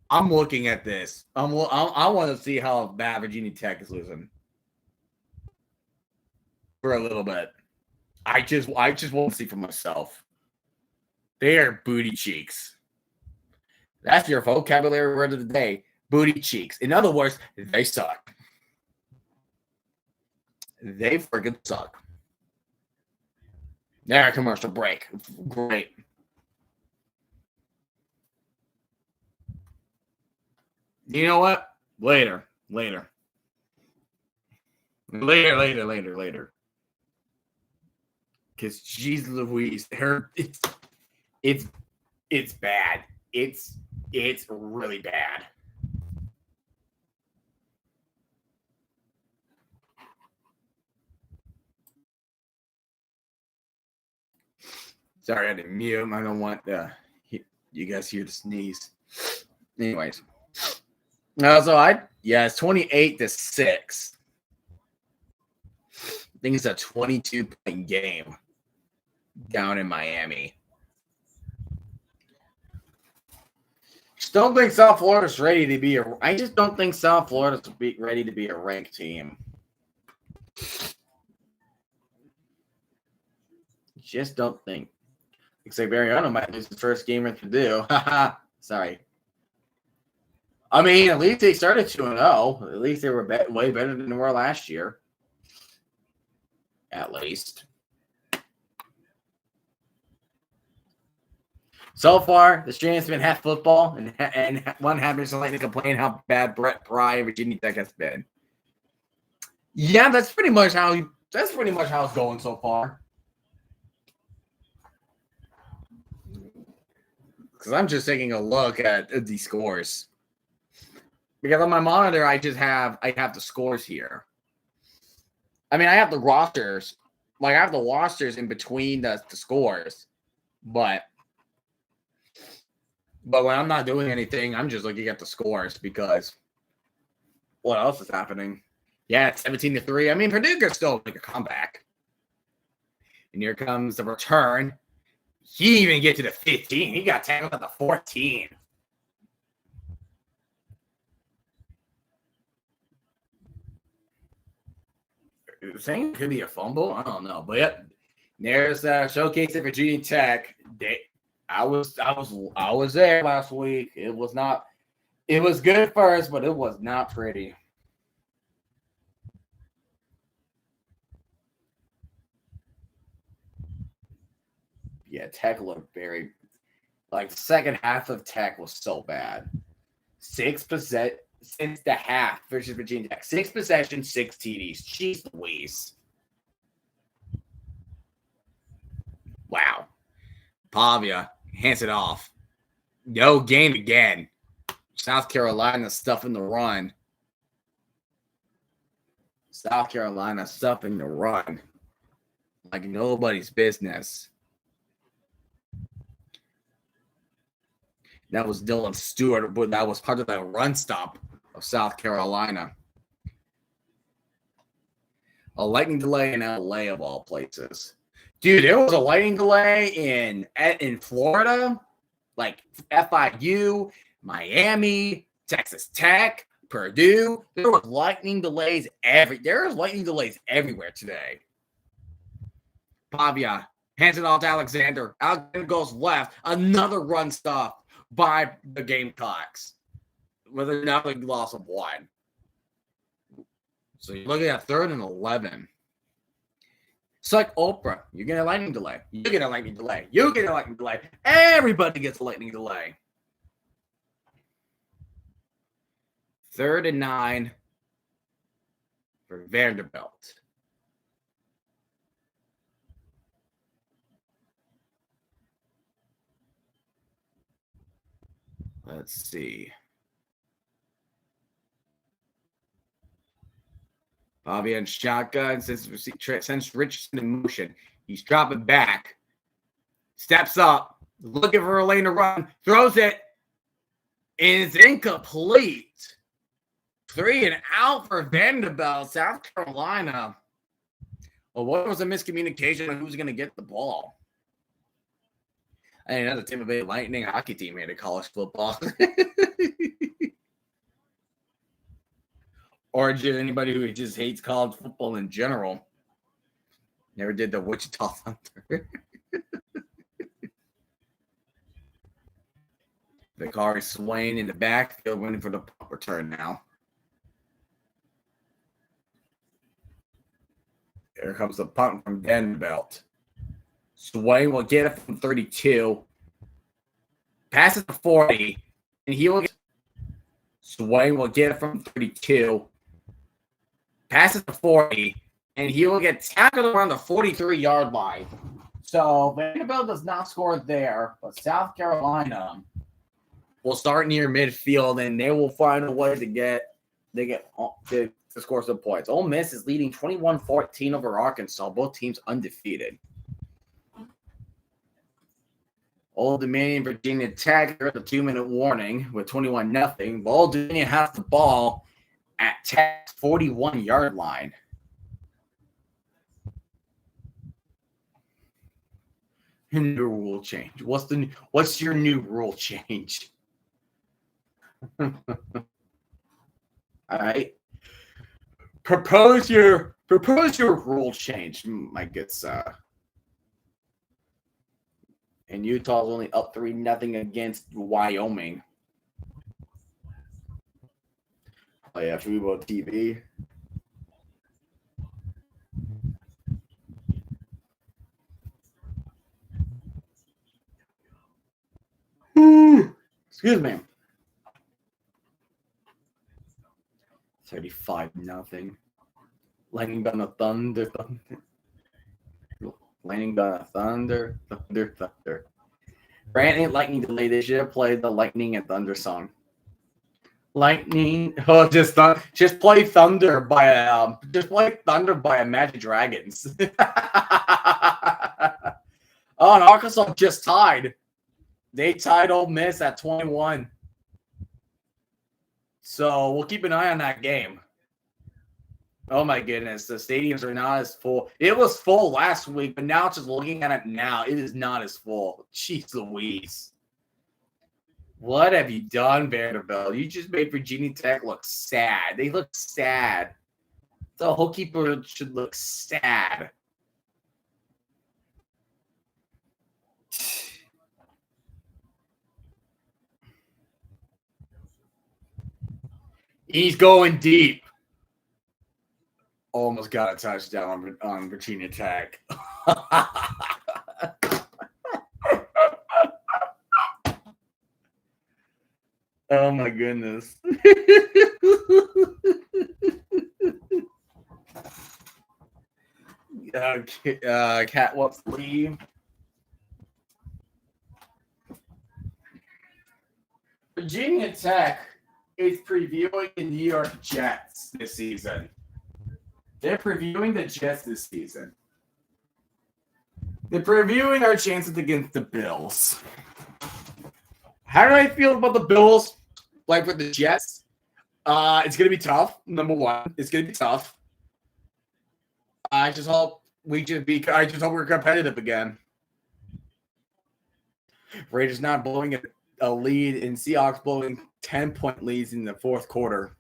I'm looking at this. I want to see how bad Virginia Tech is losing for a little bit. I just want to see for myself. They are booty cheeks. That's your vocabulary word of the day. Booty cheeks. In other words, they suck. They freaking suck. There, commercial break. Great. You know what? Later. Because geez Louise, it's bad. It's really bad. Sorry, I didn't mute him. I don't want you guys hear the sneeze. Anyways. It's 28-6. I think it's a 22-point game down in Miami. Just don't think South Florida's ready to be I just don't think South Florida's ready to be a ranked team. Just don't think. Except Mariano might lose his first game at Purdue. Sorry. I mean, at least they started 2-0. At least they were way better than they were last year. At least. So far, the stream has been half football and one half is like to complain how bad Brett Pry Virginia Tech has been. Yeah, that's pretty much how it's going so far. Because I'm just taking a look at the scores. Because on my monitor, I have the scores here. I mean, I have the rosters. Like, I have the rosters in between the scores. But when I'm not doing anything, I'm just looking at the scores because what else is happening? Yeah, it's 17-3. I mean, Purdue could still make a comeback. And here comes the return. He didn't even get to the 15. He got tackled at the 14. Saying it could be a fumble. I don't know, but yep. There's showcase at Virginia Tech. I was there last week. It was not. It was good at first, but it was not pretty. Yeah, Tech looked very. Like the second half of Tech was so bad. 6% since the half versus Virginia Tech. 6 possessions, 6 TDs. Jeez Louise. Wow. Pavia hands it off. No game again. South Carolina stuffing the run. South Carolina stuffing the run. Like nobody's business. That was Dylan Stewart, but that was part of the run stop of South Carolina. A lightning delay in LA of all places. Dude, there was a lightning delay in Florida, like FIU, Miami, Texas Tech, Purdue. There was lightning delays everywhere today. Pavia hands it off to Alexander. Alexander goes left. Another run stop by the Gamecocks with another loss of 1. So you're looking at 3rd and 11. It's like Oprah. You get a lightning delay. You get a lightning delay. You get a lightning delay. Everybody gets a lightning delay. 3rd and 9 for Vanderbilt. Let's see. Pavia and shotgun sends Richardson in motion. He's dropping back. Steps up. Looking for a lane to run. Throws it. And it's incomplete. 3 and out for Vanderbilt, South Carolina. Well, what was a miscommunication on who's going to get the ball? I mean, that's a Tampa Bay Lightning hockey team here to college football. Or just anybody who just hates college football in general. Never did the Wichita Thunder. The car is swaying in the backfield, waiting for the punt return now. Here comes the punt from Vanderbilt. Swain will get it from 32. Passes to 40. And he will get Swain will get it from 32. Passes to 40. And he will get tackled around the 43-yard line. So Vanderbilt does not score there, but South Carolina will start near midfield, and they will find a way to score some points. Ole Miss is leading 21-14 over Arkansas. Both teams undefeated. Old Dominion, Virginia Tech are at the 2-minute warning with 21-0. Old Dominion has the ball at Tech's 41-yard line. New rule change. What's your new rule change? All right. Propose your rule change, my good sir. And Utah's only up 3-0 against Wyoming. Oh yeah, Fubo TV. Excuse me. 35-0. Lightning down the thunder. Lightning down the thunder. Granted, lightning delay. They should have played the Lightning and Thunder song. Lightning. Oh, just play Thunder by Imagine Dragons. Oh, and Arkansas just tied. They tied Ole Miss at 21. So we'll keep an eye on that game. Oh my goodness, the stadiums are not as full. It was full last week, but now just looking at it now, it is not as full. Jeez Louise. What have you done, Vanderbilt? You just made Virginia Tech look sad. They look sad. The goalkeeper should look sad. He's going deep. Almost got a touchdown on Virginia Tech. Oh my goodness. Cat wants to leave. Virginia Tech is previewing the New York Jets this season. They're previewing the Jets this season. They're previewing our chances against the Bills. How do I feel about the Bills? Like with the Jets? It's going to be tough, number one. It's going to be tough. I just hope we're competitive again. Raiders not blowing a lead, and Seahawks blowing 10-point leads in the fourth quarter.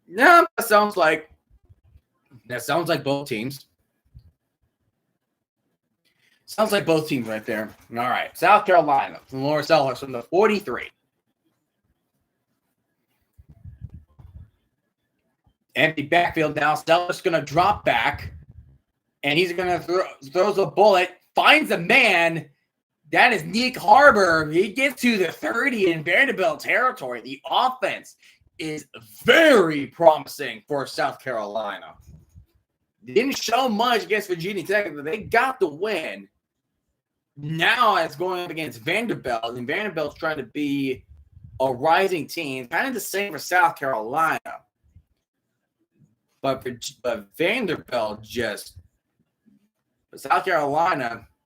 Yeah, that sounds like both teams. Sounds like both teams right there. All right. South Carolina, LaNorris Sellers from the 43. Empty backfield now. Sellers going to drop back, and he's going to throws a bullet, finds a man. That is Nick Harbor. He gets to the 30 in Vanderbilt territory. The offense is very promising for South Carolina. They didn't show much against Virginia Tech, but they got the win. Now it's going up against Vanderbilt, and Vanderbilt's trying to be a rising team. Kind of the same for South Carolina. But Vanderbilt just – South Carolina –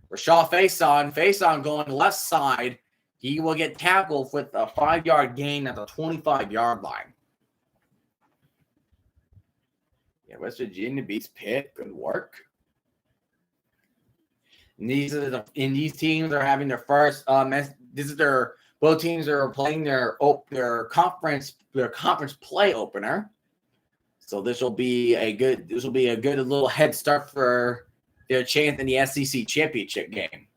Rashad Faison going left side. He will get tackled with a 5-yard gain at the 25-yard line. Yeah, West Virginia beats Pitt. Good work. And these teams are having their first. Both teams are playing their conference play opener. So this will be a good little head start for their chance in the SEC championship game.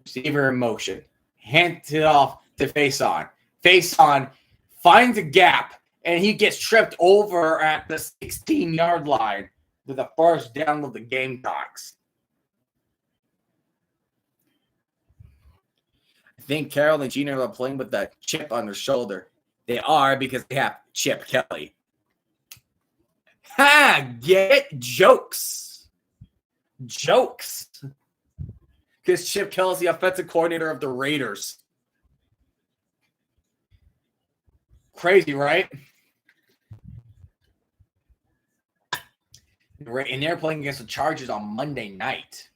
Receiver in motion, hands it off to Face On. Face On finds a gap, and he gets tripped over at the 16-yard line to the first down of the Gamecocks. I think Carroll and Gino are playing with that chip on their shoulder. They are, because they have Chip Kelly. Ha! Get jokes. Jokes. Because Chip Kelly's the offensive coordinator of the Raiders. Crazy, right? And they're playing against the Chargers on Monday night.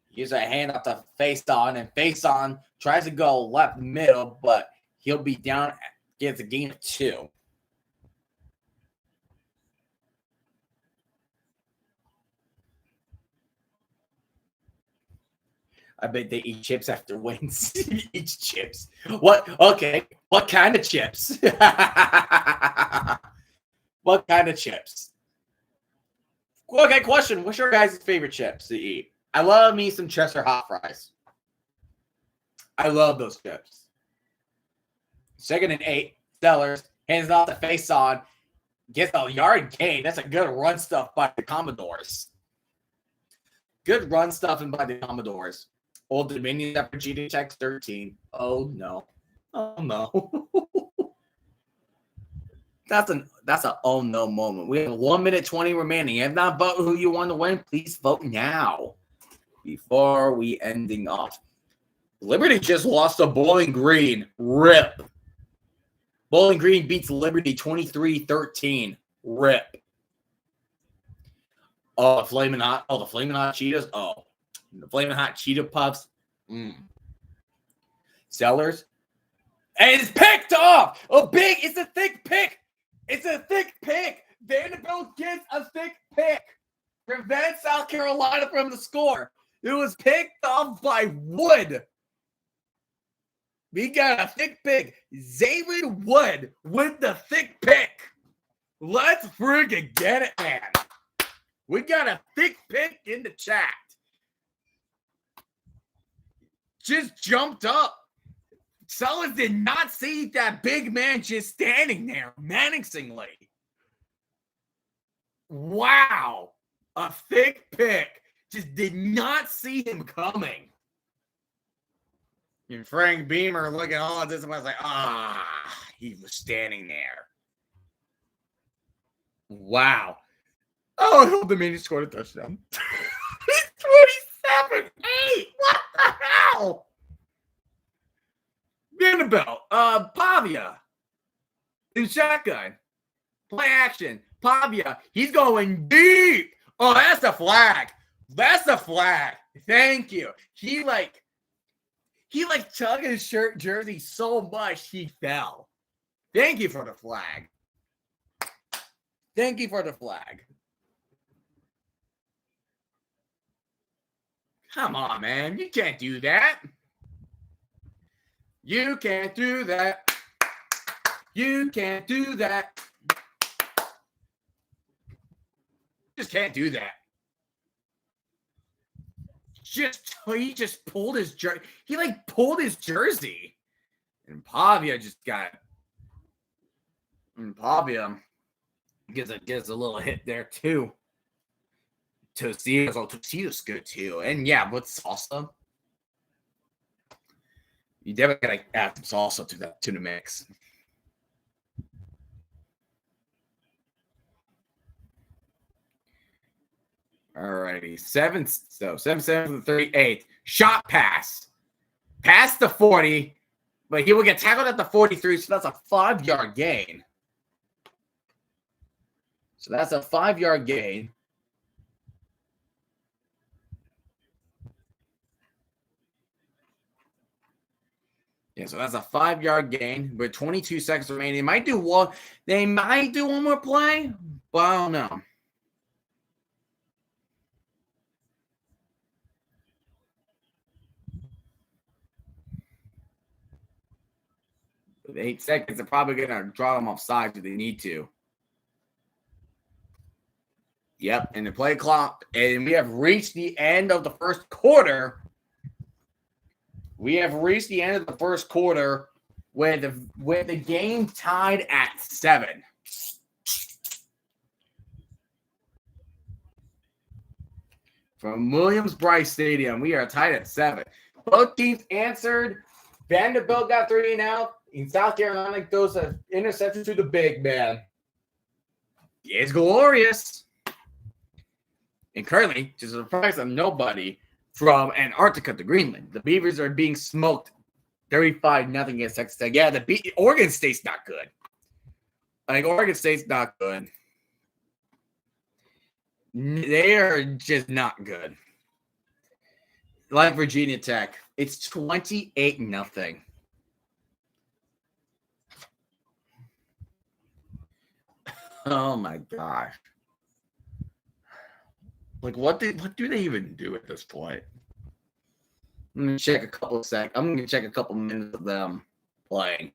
Here's a handoff to Face On, and Face On tries to go left middle, but he'll be down, gets a gain of 2. I bet they eat chips after wins. Eats chips. What? Okay. What kind of chips? What kind of chips? Okay, question. What's your guys' favorite chips to eat? I love me some Chester hot fries. I love those chips. 2nd and 8. Sellers hands it off to Face On. Gets a yard gain. That's a good run stuff by the Commodores. Good run stuffing by the Commodores. Old Dominion after cheating checks 13. Oh no. Oh no. That's an oh no moment. We have 1 minute 20 remaining. If not vote who you want to win, please vote now. Before we ending off. Liberty just lost to Bowling Green. RIP. Bowling Green beats Liberty 23-13. RIP. Oh, the Flamin' Hot. Oh, the Flamin' Hot Cheetos. Oh. The Flamin' Hot Cheeto Puffs. Sellers. And it's picked off. It's a thick pick. It's a thick pick. Vanderbilt gets a thick pick. Prevents South Carolina from the score. It was picked off by Wood. We got a thick pick. Zaylen Wood with the thick pick. Let's friggin' get it, man. We got a thick pick in the chat. Just jumped up. Sellers did not see that big man just standing there menacingly. Wow. A thick pick. Just did not see him coming. And Frank Beamer looking at all of this and was like, he was standing there. Wow. Oh, the man scored a touchdown. He's 27-8. What the hell? Vanderbilt. Pavia. In shotgun. Play action. Pavia. He's going deep. Oh, that's a flag. That's a flag. Thank you. He tugged his jersey so much he fell. Thank you for the flag. Thank you for the flag. Come on, man. You can't do that. You can't do that. You can't do that. Just can't do that. He just pulled his jersey. He pulled his jersey. And Pavia just got. And Pavia gets a little hit there too. Tostito's good too. And yeah, with salsa. You definitely gotta add some salsa to the mix. Alrighty. 7-7-38. Shot pass. Past the 40, but he will get tackled at the 43, so that's a 5-yard gain. So that's a 5-yard gain. Yeah, so that's a 5-yard gain with 22 seconds remaining. They might do one more play, but I don't know. With 8 seconds, they're probably going to draw them off sides if they need to. Yep, and the play clock, and we have reached the end of the first quarter. With the game tied at 7. From Williams-Brice Stadium, we are tied at 7. Both teams answered. Vanderbilt got 3 and out. In South Carolina goes an interception to the big man. It's glorious. And currently, to the surprise of nobody, from Antarctica to Greenland, the Beavers are being smoked 35-0 against Texas Tech. Yeah, Oregon State's not good. Oregon State's not good. They are just not good. Like Virginia Tech, it's 28-0. Oh my gosh. What do they even do at this point? I'm gonna check a couple minutes of them playing.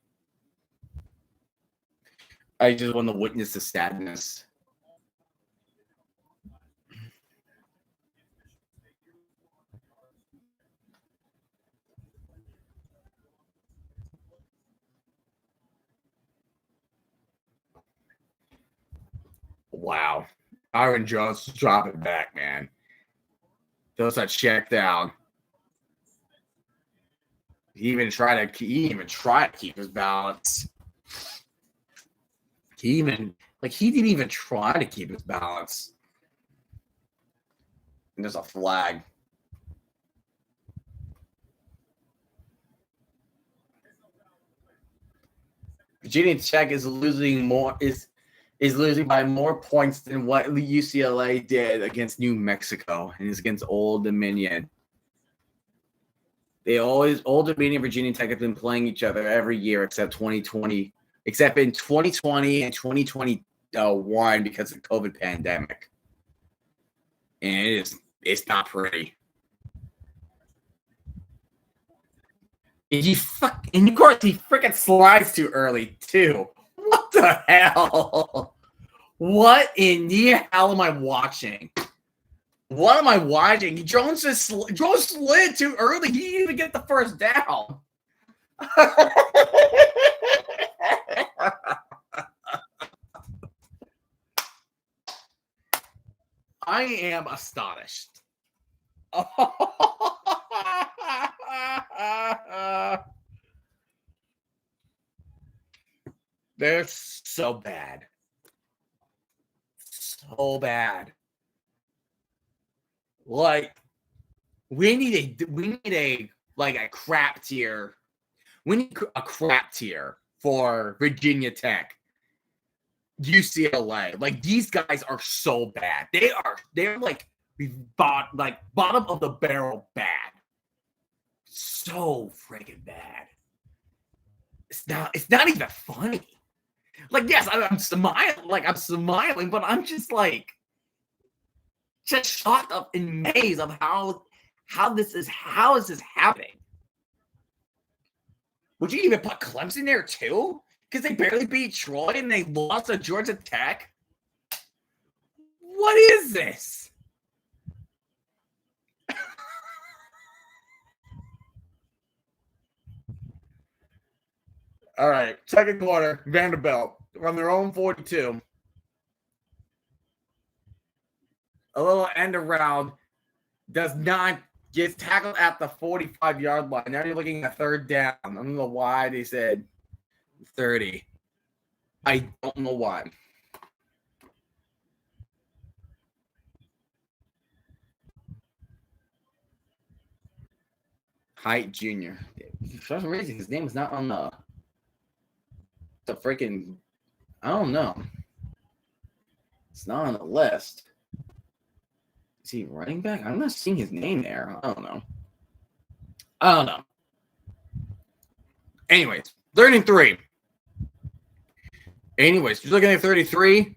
I just want to witness the sadness. Wow. Aaron Jones dropping back, man. Those are checked down. He even tried to keep his balance. He didn't even try to keep his balance. And there's a flag. Virginia Tech is losing by more points than what UCLA did against New Mexico and is against Old Dominion. Old Dominion and Virginia Tech have been playing each other every year except in 2020 and 2021 because of the COVID pandemic. And it's not pretty. And of course he freaking slides too early too. What the hell? What in the hell am I watching? What am I watching? Jones slid too early. He didn't even get the first down. I am astonished. They're so bad. So bad. We need a crap tier. We need a crap tier for Virginia Tech, UCLA. These guys are so bad. They're bottom of the barrel bad. So freaking bad. It's not even funny. Yes, I'm smiling, but I'm just shocked up in maze of how is this happening? Would you even put Clemson there too? Because they barely beat Troy and they lost to Georgia Tech. What is this? All right, second quarter, Vanderbilt on their own 42. A little end around, does not get tackled at the 45-yard line. Now you're looking at third down. I don't know why they said 30. I don't know why. Height Jr. For some reason, his name is not on the freaking, I don't know. It's not on the list. Is he running back? I'm not seeing his name there. I don't know. Anyways, 33. Anyways, you're looking at 33.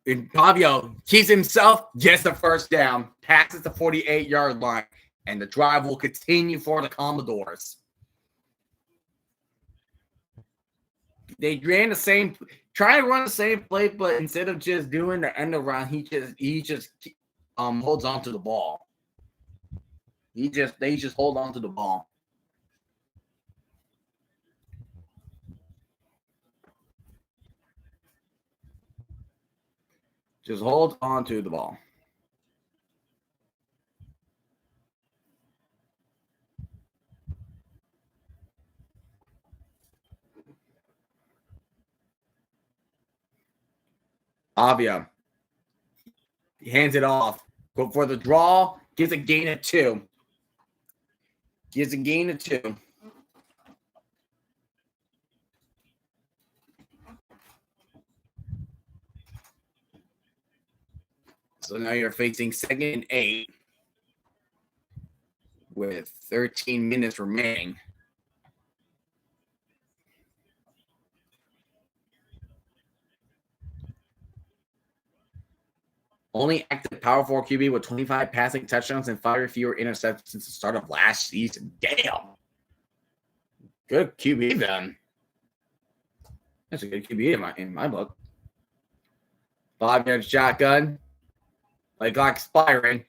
And Pavia keeps himself, gets the first down, passes the 48-yard line, and the drive will continue for the Commodores. They ran the same, trying to run the same play, but instead of just doing the end around, he just holds on to the ball. They just hold on to the ball. Just hold on to the ball. Pavia hands it off. Go for the draw. Gives a gain of 2. Gives a gain of 2. So now you're facing 2nd and 8 with 13 minutes remaining. Only active Power 4 QB with 25 passing touchdowns and 5 or fewer interceptions since the start of last season. Damn. Good QB then. That's a good QB in my book. 5-yard shotgun. Like expiring.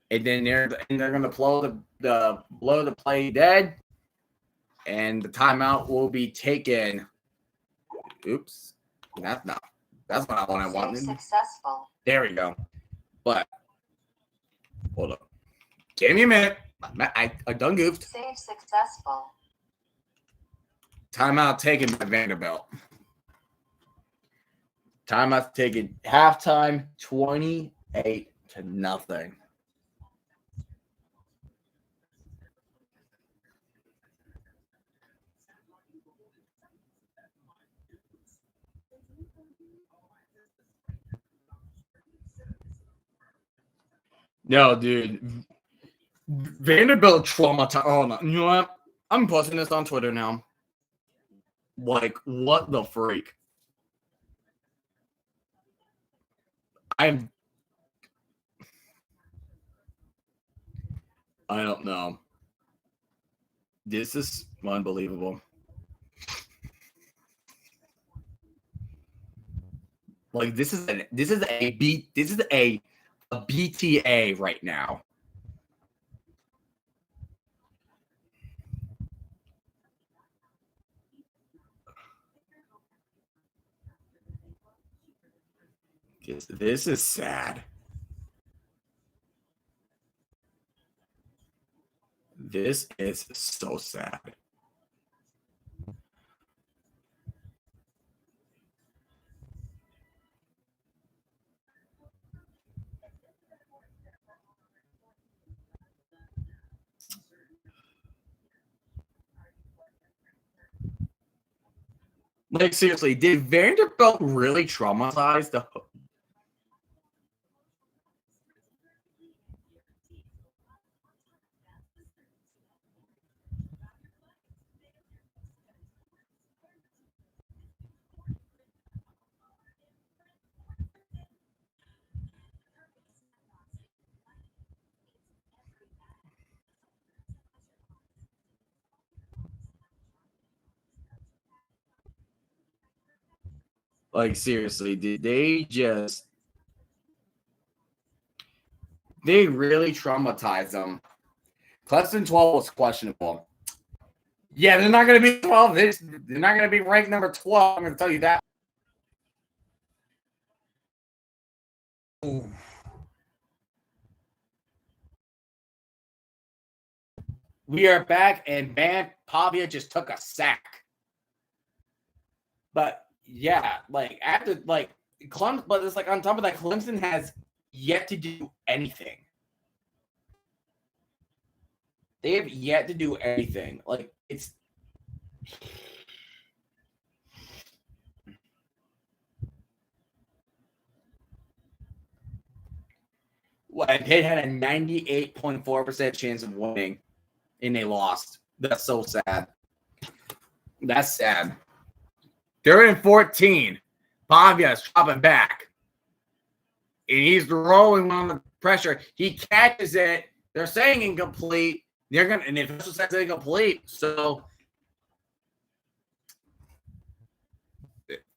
And then they're going to blow the play dead. And the timeout will be taken. Oops. That's not what I wanted. Successful. There we go. But hold up. Give me a minute. I done goofed. Save successful. Timeout taken by Vanderbilt. Timeout taken. Halftime 28-0. No, dude. Vanderbilt traumatized. Oh, no. You know what? I'm posting this on Twitter now. Like, what the freak? I don't know. This is unbelievable. Like, this is a BTA right now. This is sad. This is so sad. Like, seriously, did Vanderbilt really traumatize the... Like, seriously, did they just... They really traumatized them. Clemson 12 was questionable. Yeah, they're not going to be 12. They're not going to be ranked number 12. I'm going to tell you that. Ooh. We are back, and Pavia just took a sack. But yeah, like after but it's like on top of that, Clemson has yet to do anything. They have yet to do anything. Like it's Pitt had a 98.4% chance of winning, and they lost. That's so sad. That's sad. 3rd and 14. Pavia's dropping back. And he's rolling on the pressure. He catches it. They're saying incomplete. And the official says incomplete. So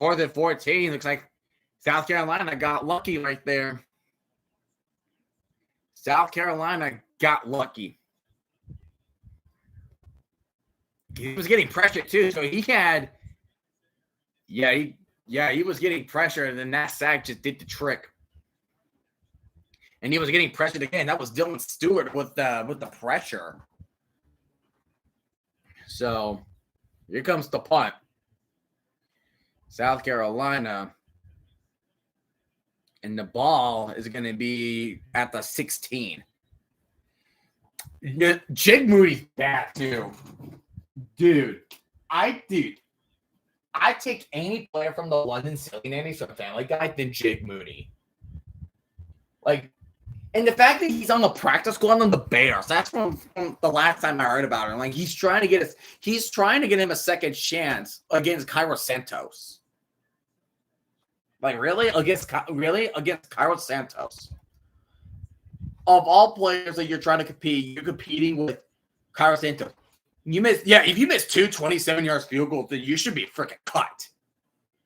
4th and 14. Looks like South Carolina got lucky right there. South Carolina got lucky. He was getting pressure too. So he had, he was getting pressure, and then that sack just did the trick. And he was getting pressured again. That was Dylan Stewart with the pressure. So here comes the punt. South Carolina. And the ball is going to be at the 16. Jake Moody's back, too. Dude, I take any player from the London Silly Nannies or Family Guy than Jake Moody. Like, and the fact that he's on the practice squad on the Bears, that's from the last time I heard about him. Like, he's trying to get him a second chance against Cairo Santos. Like, really? Against Cairo Santos. Of all players that you're trying to compete, you're competing with Cairo Santos. If you miss 2 27-yard field goals, then you should be freaking cut.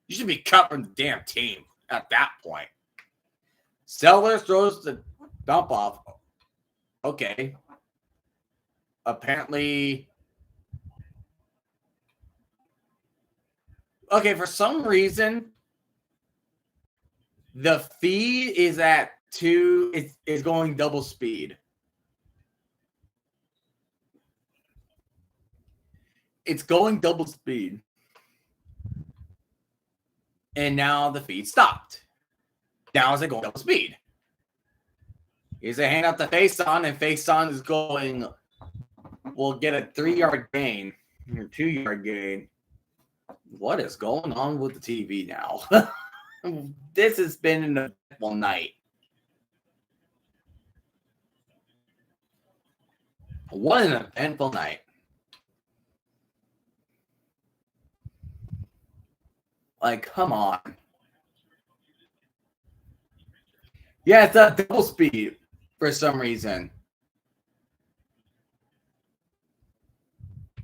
You should be cut from the damn team at that point. Sellers throws the dump off. Okay. Apparently. Okay, for some reason, the feed is at 2. It's going double speed. It's going double speed. And now the feed stopped. Now is it going double speed? Here's a hand out to Faison, and Faison is going, will get a 3-yard gain or 2-yard gain. What is going on with the TV now? This has been an eventful night. What an eventful night. Like, come on. Yeah, it's a double speed for some reason.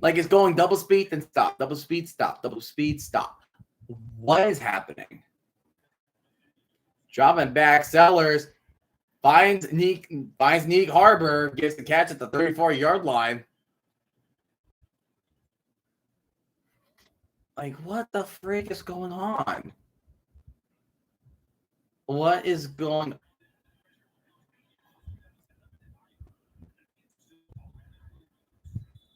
Like, it's going double speed, then stop. Double speed, stop. Double speed, stop. What is happening? Dropping back, Sellers finds Neek Harbor, gets the catch at the 34-yard line. Like, what the frick is going on? What is going on?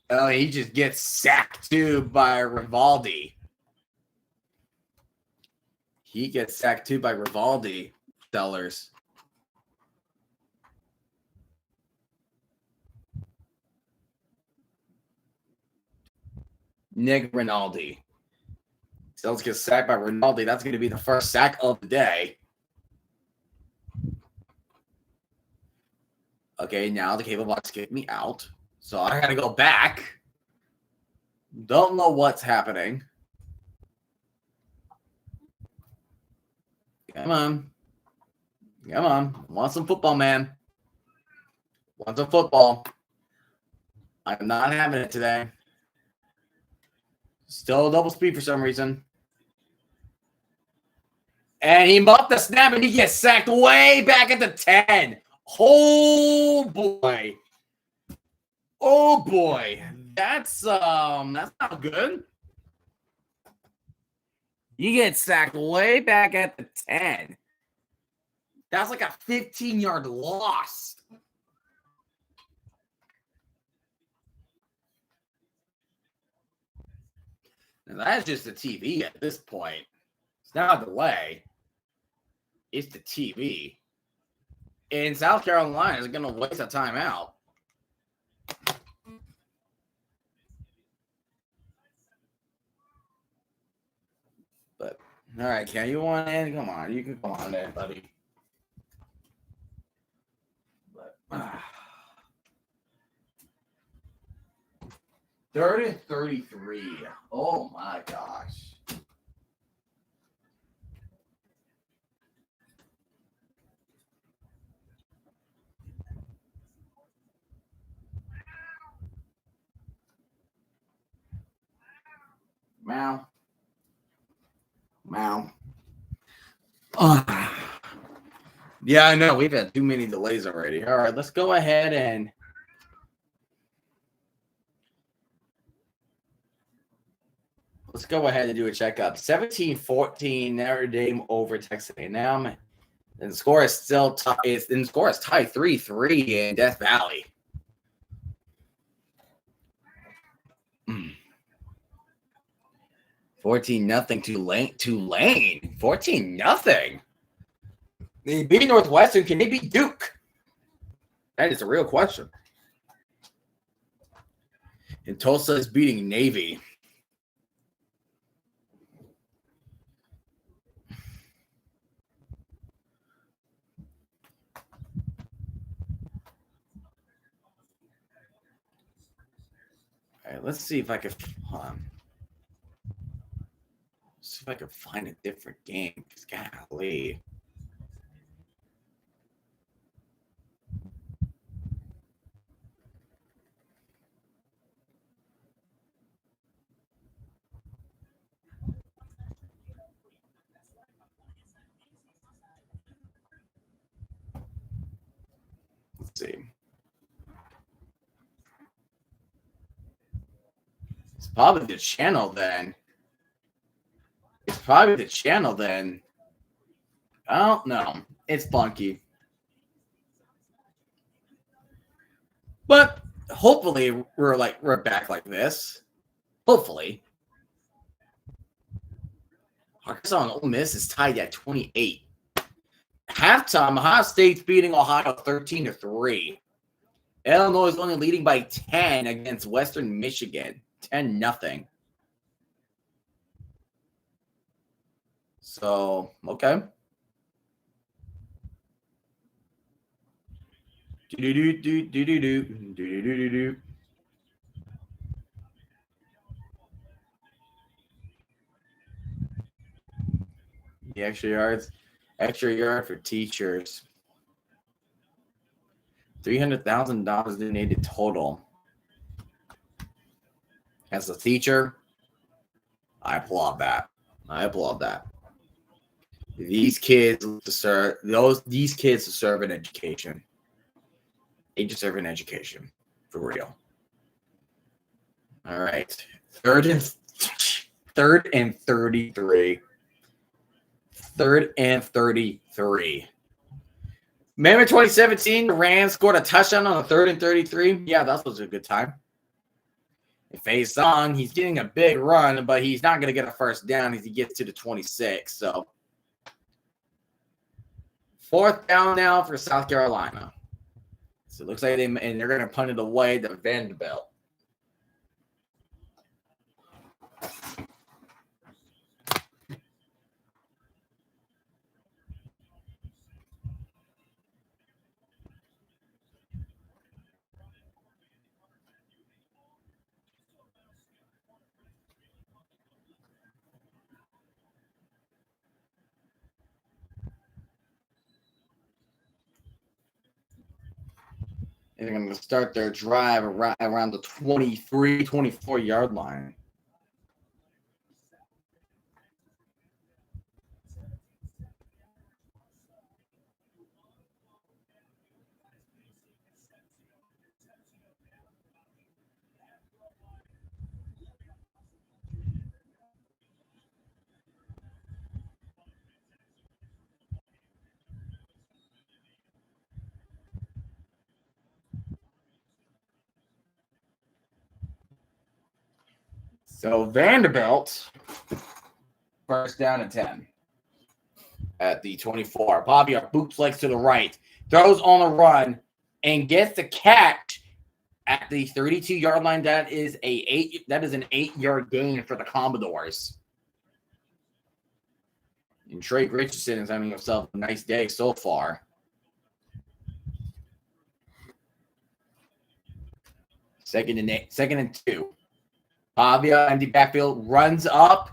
Oh, he just gets sacked too by Rivaldi. He gets sacked too by Rivaldi. Sellers. Nick Rinaldi. Sellers gets sacked by Rinaldi. That's going to be the first sack of the day. Okay, now the cable box kicked me out. So I got to go back. Don't know what's happening. Come on. Come on. Want some football, man. Want some football. I'm not having it today. Still double speed for some reason. And he muffed the snap and he gets sacked way back at the 10. Oh boy. Oh boy. That's not good. You get sacked way back at the 10. That's like a 15-yard loss. And that's just the TV at this point. It's not a delay. It's the TV. And South Carolina is going to waste a timeout. But, all right, Ken, you want in? Come on. You can come on in, buddy. But, 3rd and 33. Oh my gosh. Meow. Meow. Yeah, I know. We've had too many delays already. All right, let's go ahead and do a checkup. 17-14 Notre Dame over Texas A&M. And the score is still tied. The score is tied 3-3 in Death Valley. 14-0 Tulane. 14-0. They beat Northwestern. Can they beat Duke? That is a real question. And Tulsa is beating Navy. All right, let's see if I can see if I can find a different game. Golly. Let's see. It's probably the channel then. I don't know. It's funky. But hopefully we're back like this. Hopefully. Arkansas and Ole Miss is tied at 28. Halftime, Ohio State's beating Ohio 13-3. Illinois is only leading by 10 against Western Michigan. 10-0. So, okay. The extra yard for teachers. $300,000 donated total. As a teacher, I applaud that. These kids deserve an education. They deserve an education. For real. All right. Third and 33. 3rd and 33. Remember 2017, the Rams scored a touchdown on a 3rd and 33? Yeah, that was a good time. Face on, he's getting a big run, but he's not going to get a first down as he gets to the 26. So, 4th down now for South Carolina. So it looks like they're going to punt it away to Vanderbilt. And they're going to start their drive around the 23, 24-yard line. So Vanderbilt, 1st down and 10 at the 24. Pavia bootlegs to the right, throws on the run, and gets the catch at the 32-yard line. That is an 8-yard gain for the Commodores. And Trey Richardson is having himself a nice day so far. Second and 2. Pavia in the backfield runs up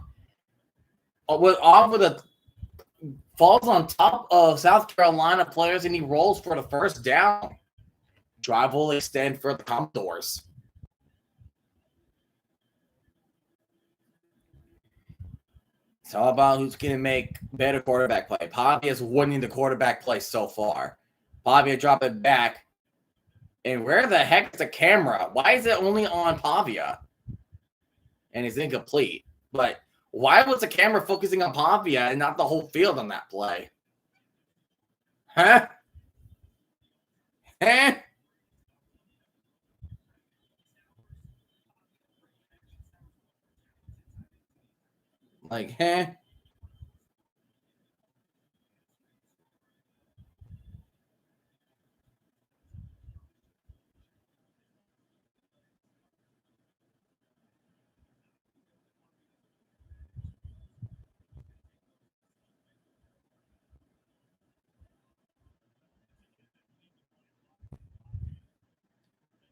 falls on top of South Carolina players, and he rolls for the first down. Drive will extend for the Commodores. It's all about who's going to make better quarterback play. Pavia is winning the quarterback play so far. Pavia drop it back. And where the heck is the camera? Why is it only on Pavia? And it's incomplete. But why was the camera focusing on Pavia and not the whole field on that play? Huh? Huh? Like, huh?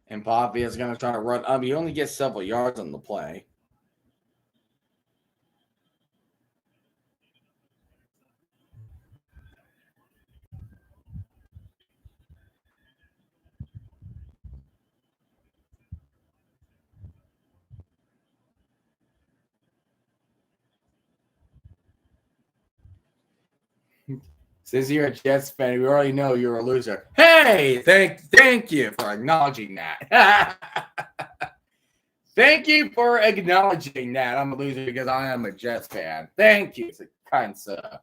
And Pavia is going to try to run. He only gets several yards on the play. Since you're a Jets fan, we already know you're a loser. Hey, thank you for acknowledging that. Thank you for acknowledging that I'm a loser because I am a Jets fan. Thank you. It's a kind of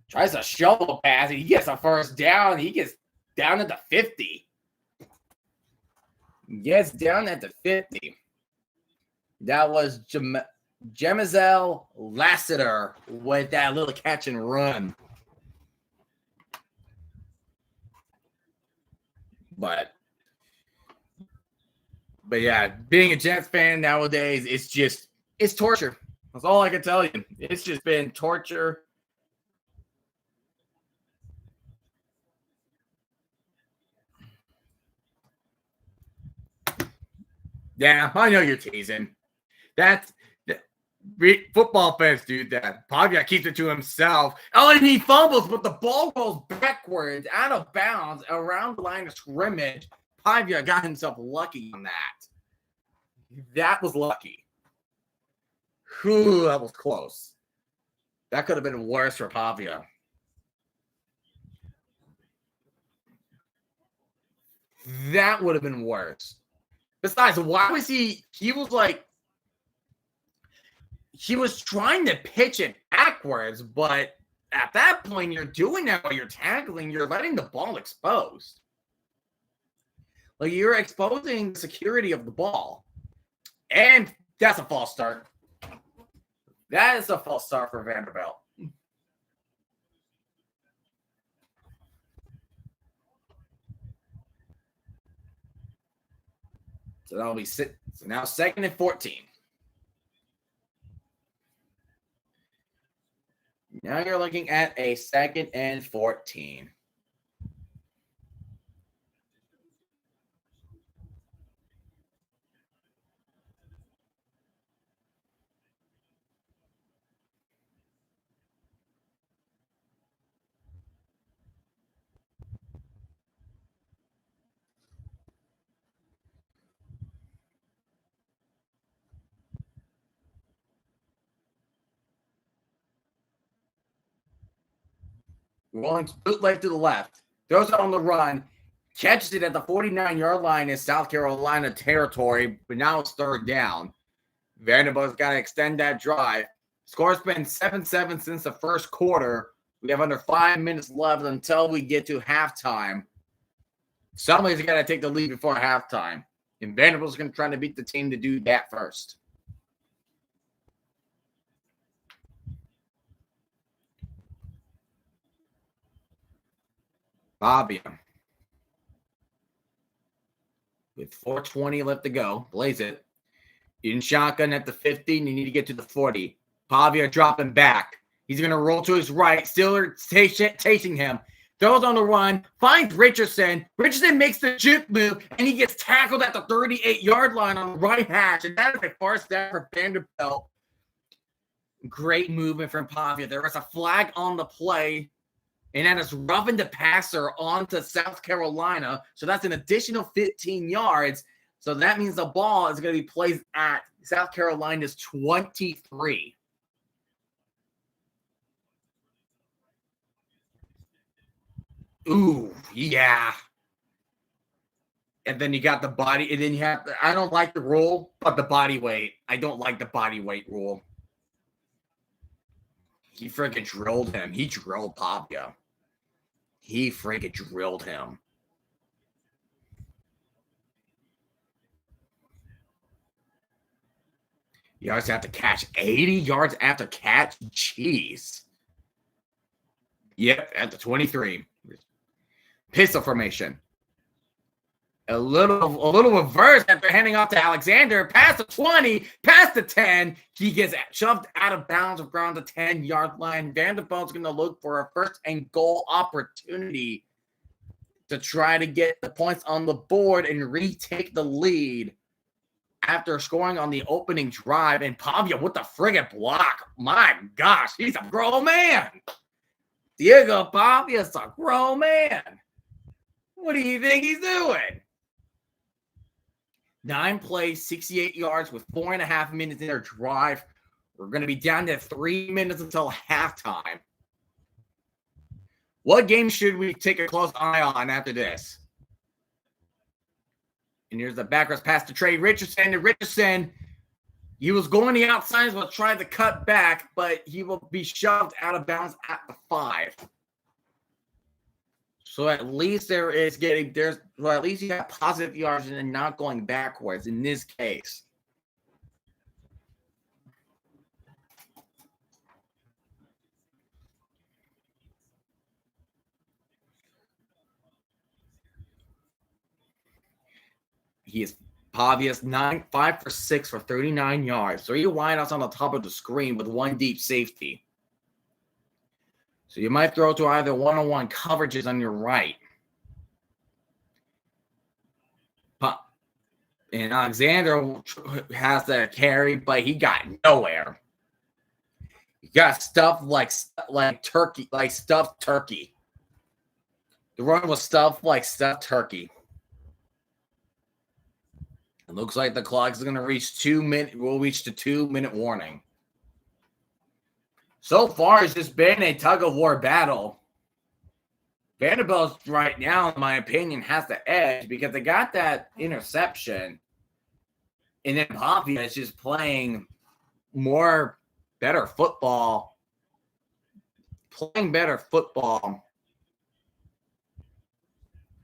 tries to shovel pass. He gets a first down. He gets down at the 50. Gets down at the 50. That was Jemizel Lassiter with that little catch and run. But yeah, being a Jets fan nowadays, it's torture. That's all I can tell you. It's just been torture. Yeah, I know you're teasing. Football fans do that. Pavia keeps it to himself. Oh, and he fumbles, but the ball goes backwards, out of bounds, around the line of scrimmage. Pavia got himself lucky on that. That was lucky. Whew, that was close. That could have been worse for Pavia. That would have been worse. Besides, why was he was trying to pitch it backwards, but at that point, you're doing that while you're tackling. You're letting the ball exposed. Like, you're exposing the security of the ball. And that's a false start. That is a false start for Vanderbilt. So that'll be so now 2nd and 14. Now you're looking at a 2nd and 14. Rolling bootleg to the left. Throws it on the run. Catches it at the 49-yard line in South Carolina territory, but now it's 3rd down. Vanderbilt's got to extend that drive. Score's been 7-7 since the first quarter. We have under 5 minutes left until we get to halftime. Somebody's got to take the lead before halftime. And Vanderbilt's going to try to beat the team to do that first. Pavia. With 4:20 left to go. Blaze it. In shotgun at the 50, and you need to get to the 40. Pavia dropping back. He's going to roll to his right. Stiller chasing him. throws on the run, finds Richardson. Richardson makes the juke move, and he gets tackled at the 38-yard line on the right hash. And that is a first down for Vanderbilt. Great movement from Pavia. There was a flag on the play, and that is roughing the passer onto South Carolina. So that's an additional 15 yards. So that means the ball is going to be placed at South Carolina's 23. Ooh, yeah. And then you got the body, and then you have, I don't like the rule, but the body weight. I don't like the body weight rule. He freaking drilled him. He drilled Pavia. He freaking drilled him. Yards after catch. 80 yards after catch. Jeez. Yep, at the 23. Pistol formation. A little reverse after handing off to Alexander. Past the 20, past the 10. He gets shoved out of bounds around the 10-yard line. Vanderbilt's going to look for a first and goal opportunity to try to get the points on the board and retake the lead after scoring on the opening drive. And Pavia with the friggin' block. My gosh, he's a grown man. Diego Pavia's a grown man. What do you think he's doing? 9 plays, 68 yards with 4.5 minutes in their drive. We're going to be down to 3 minutes until halftime. What game should we take a close eye on after this? And here's the backwards pass to Trey Richardson. And Richardson, he was going the outside, but tried to cut back, but he will be shoved out of bounds at the 5. So at least at least you got positive yards and not going backwards in this case. He is Pavia's 5 for 6 for 39 yards. 3 wideouts on the top of the screen with 1 deep safety. So you might throw to either one-on-one coverages on your right. And Alexander has that carry, but he got nowhere. He got stuffed like turkey, like stuffed turkey. The run was stuffed like stuffed turkey. It looks like the clock is going to reach 2 minutes. We'll reach the 2-minute warning. So far, it's just been a tug-of-war battle. Vanderbilt right now, in my opinion, has the edge because they got that interception. And then Pavia is just playing better football. Playing better football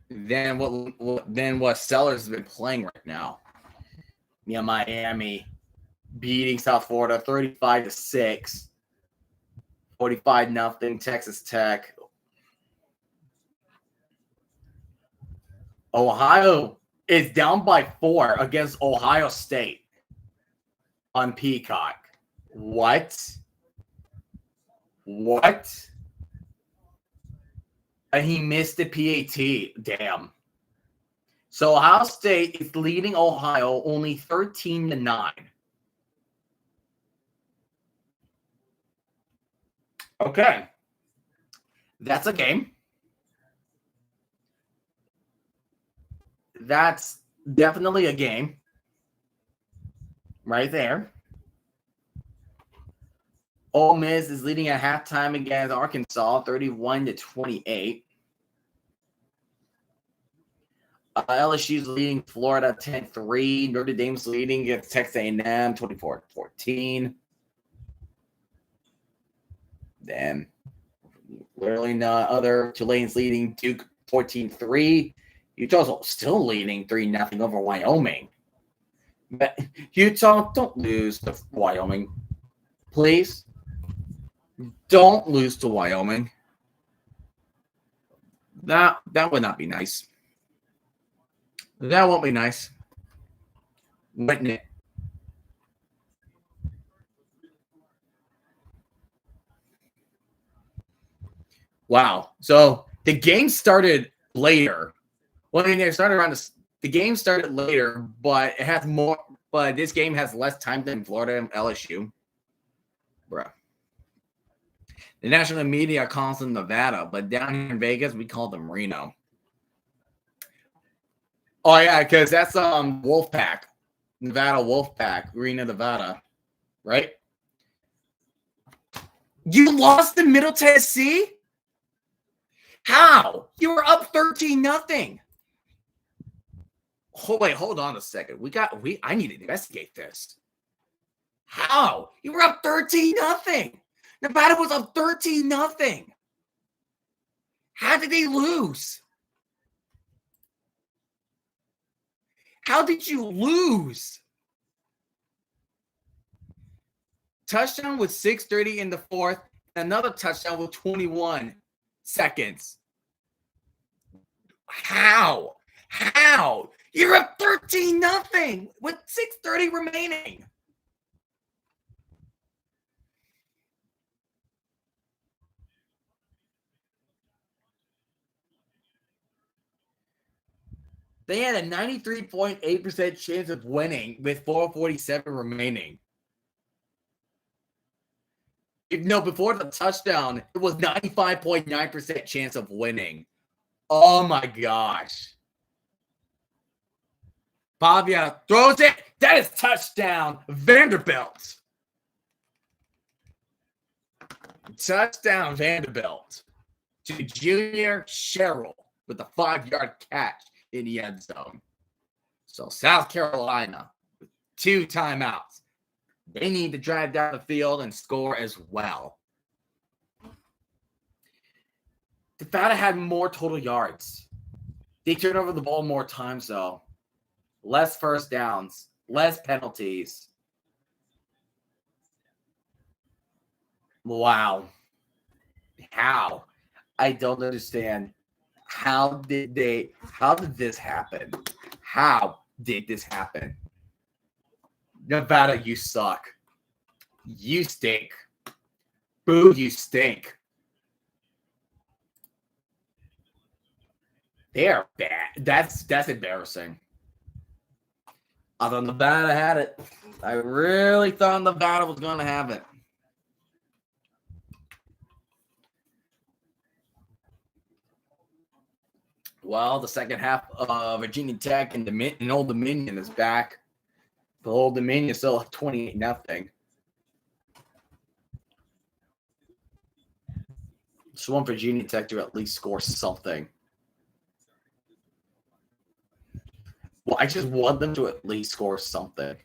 than what Sellers has been playing right now. Yeah, Miami beating South Florida 35-6. 45-0, Texas Tech. Ohio is down by 4 against Ohio State on Peacock. What? And he missed the PAT. Damn. So Ohio State is leading Ohio only 13-9. Okay. That's a game. That's definitely a game. Right there. Ole Miss is leading at halftime against Arkansas, 31-28. LSU's leading Florida 10-3. Notre Dame's leading against Texas A&M 24-14. Then, literally not other. Tulane's leading Duke 14-3. Utah's still leading 3-0 over Wyoming. But Utah, don't lose to Wyoming. Please. Don't lose to Wyoming. That would not be nice. That won't be nice. Wouldn't it? Wow. So The game started later. Well, I mean, it started around the game started later, but it has more. But this game has less time than Florida and LSU. Bruh. The national media calls them Nevada, but down here in Vegas, we call them Reno. Oh yeah, because that's Wolfpack, Nevada Wolfpack, Reno, Nevada, right? You lost to Middle Tennessee? How? You were up 13-0. Hold on a second. I need to investigate this. How? You were up 13-0. Nevada was up 13-0. How did they lose? How did you lose? Touchdown with 6:30 in the fourth, another touchdown with 21 seconds. How? You're up 13-0 with 6:30 remaining. They had a 93.8% chance of winning with 4:47 remaining. Before the touchdown, it was 95.9% chance of winning. Oh my gosh. Pavia throws it. That is touchdown, Vanderbilt. Touchdown, Vanderbilt to Junior Sherrill with a 5-yard catch in the end zone. So South Carolina with 2 timeouts. They need to drive down the field and score as well. Nevada had more total yards. They turned over the ball more times, though. Less first downs, less penalties. Wow. How? I don't understand. How did this happen? How did this happen? Nevada, you suck. You stink. Boo, you stink. They are bad. That's embarrassing. I thought Nevada had it. I really thought Nevada was going to have it. Well, the second half of Virginia Tech and Old Dominion is back. The Old Dominion is still 28-0. Just want Virginia Tech to at least score something. Well, I just want them to at least score something.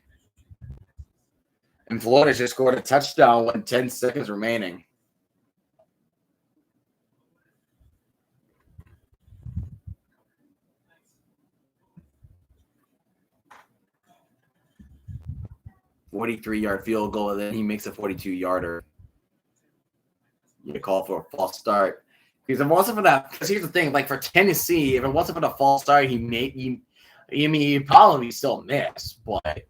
And Florida just scored a touchdown with 10 seconds remaining. $43-yard field goal, and then he makes a 42-yarder. You call for a false start. Because it wasn't for that. Because here's the thing, like for Tennessee, if it wasn't for the false start, he'd probably still miss, but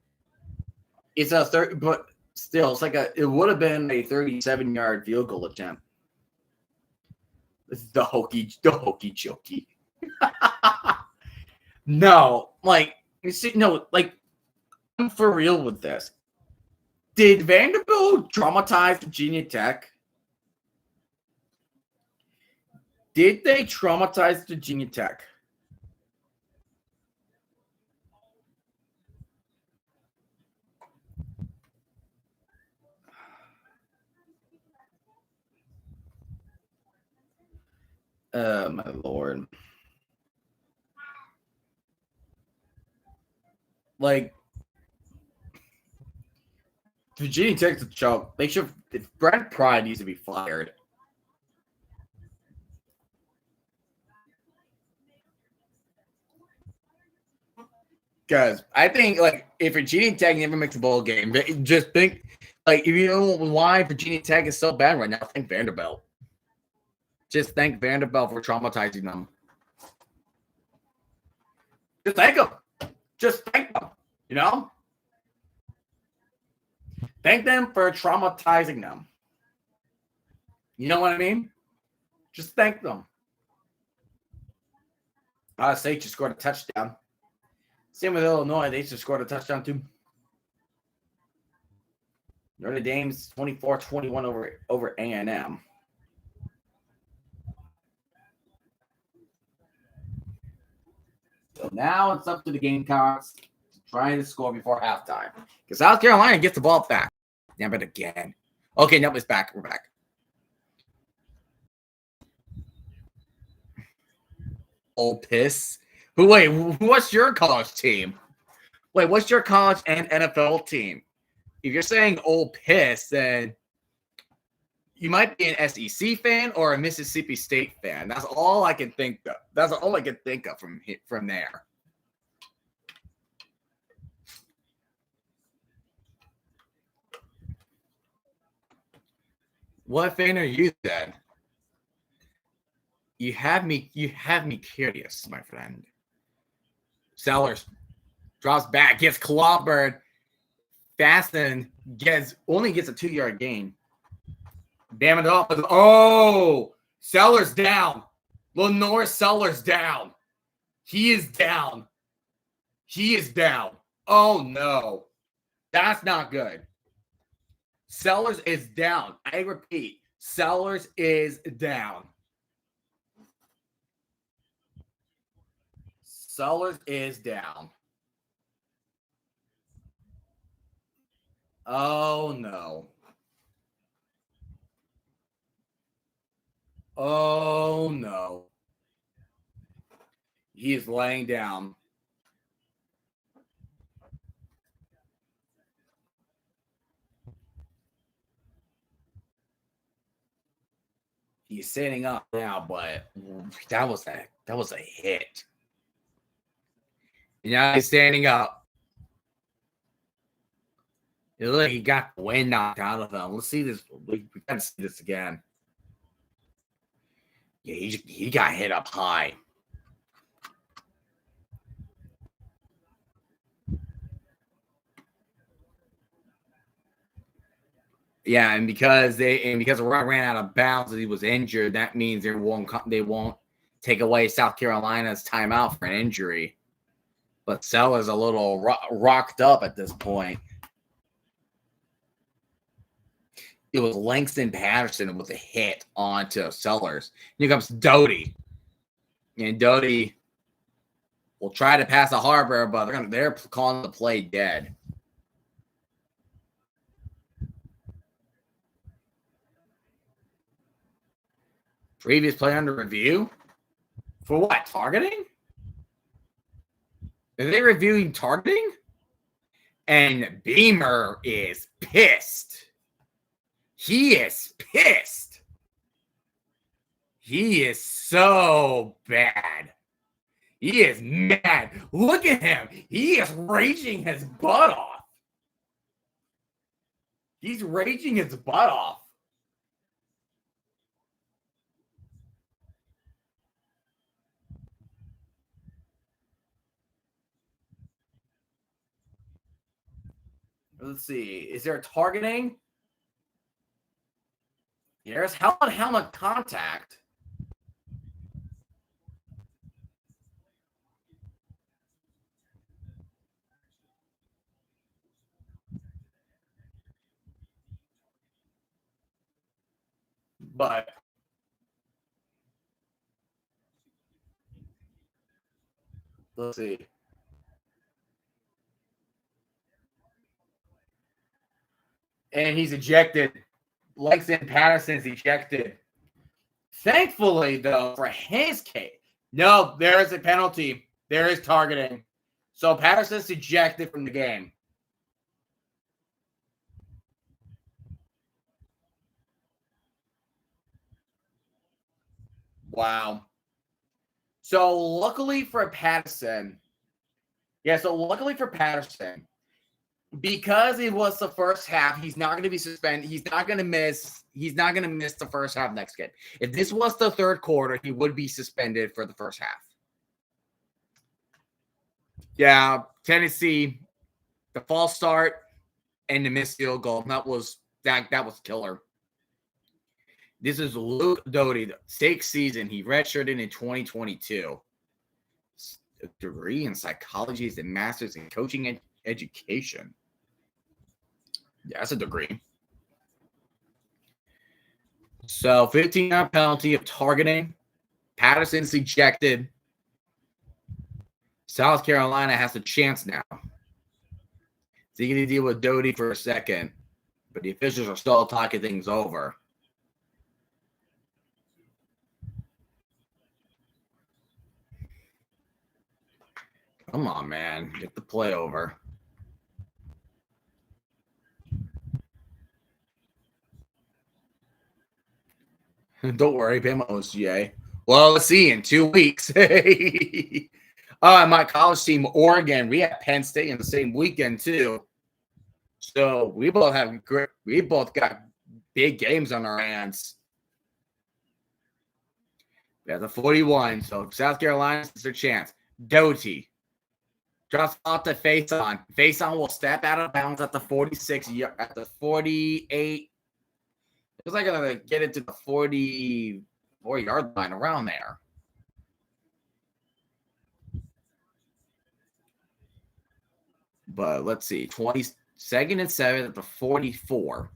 it's a third. But still, it would have been a 37-yard field goal attempt. This is the hokey jokey. No, I'm for real with this. Did Vanderbilt traumatize Virginia Tech? Did they traumatize Virginia Tech? Oh, my Lord. Virginia Tech's a joke. Brent Pry needs to be fired. Guys, I think if Virginia Tech never makes a bowl game, just think if you know why Virginia Tech is so bad right now, think Vanderbilt. Just thank Vanderbilt for traumatizing them. Just thank them. Just thank them. You know? Thank them for traumatizing them. You know what I mean? Just thank them. State just scored a touchdown. Same with Illinois. They just scored a touchdown, too. Notre Dame's 24-21 over A&M. So now it's up to the Gamecocks trying to score before halftime. Because South Carolina gets the ball back. Damn it again. Okay, no, it's back. We're back. Old Piss. Wait, what's your college team? Wait, what's your college and NFL team? If you're saying Old Piss, then you might be an SEC fan or a Mississippi State fan. That's all I can think of. That's all I can think of from there. What fan are you then? You have me curious, my friend. Sellers drops back, gets clobbered. Fasten only gets a 2-yard gain. Damn it up. Oh, Sellers down. LaNorris Sellers down. He is down. He is down. Oh, no. That's not good. Sellers is down. I repeat, Sellers is down. Sellers is down. Oh, no. Oh, no. He is laying down. He's sitting up now, but that was a hit. Now he's standing up. Look, he got the wind knocked out of him. Let's see this. We gotta see this again. Yeah, he got hit up high. Yeah, and because ran out of bounds and he was injured, that means they won't take away South Carolina's timeout for an injury. But Sellers a little rocked up at this point. It was Langston Patterson with a hit onto Sellers. Here comes Doty. And Doty will try to pass a Harbor, but they're calling the play dead. Previous play under review? For what? Targeting? Are they reviewing targeting? And Beamer is pissed. He is pissed. He is so bad. He is mad. Look at him. He is raging his butt off. He's raging his butt off. Let's see. Is there targeting? There's helmet contact. But let's see. And he's ejected. Langston Patterson's ejected. Thankfully, though, for his case, no, there is a penalty. There is targeting. So Patterson's ejected from the game. Wow. So luckily for Patterson, because it was the first half, he's not going to be suspended. He's not going to miss the first half next game. If this was the third quarter, he would be suspended for the first half. Yeah, Tennessee, the false start and the missed field goal. That was killer. This is Luke Doty, the sixth season. He redshirted in 2022. a degree in psychology and master's in coaching education. Yeah, that's a degree. So 15-yard penalty of targeting. Patterson's ejected. South Carolina has a chance now. So you can deal with Doty for a second, but the officials are still talking things over. Come on, man. Get the play over. Don't worry, Bama OCA. Well, let's see in 2 weeks. My college team, Oregon, we have Penn State in the same weekend too. So we both got big games on our hands. We have the 41. So South Carolina is their chance. Doty. Just off the face on. Face on will step out of bounds at the 46, at the 48. It's like going to get into the 44-yard line around there. But let's see. 22nd and 7 at the 44.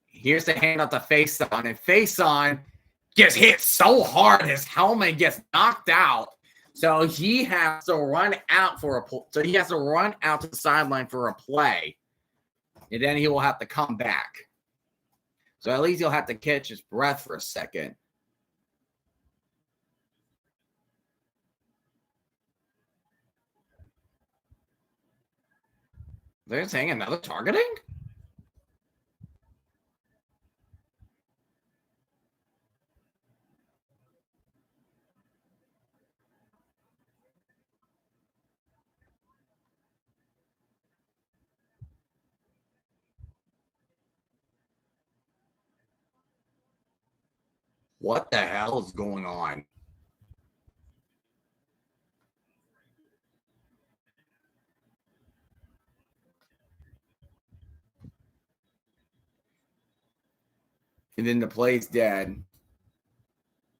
Here's the hand at the face on. And face on gets hit so hard his helmet gets knocked out. So he has to run out to the sideline for a play. And then he will have to come back. So at least he'll have to catch his breath for a second. They're saying another targeting? What the hell is going on? And then the play's dead.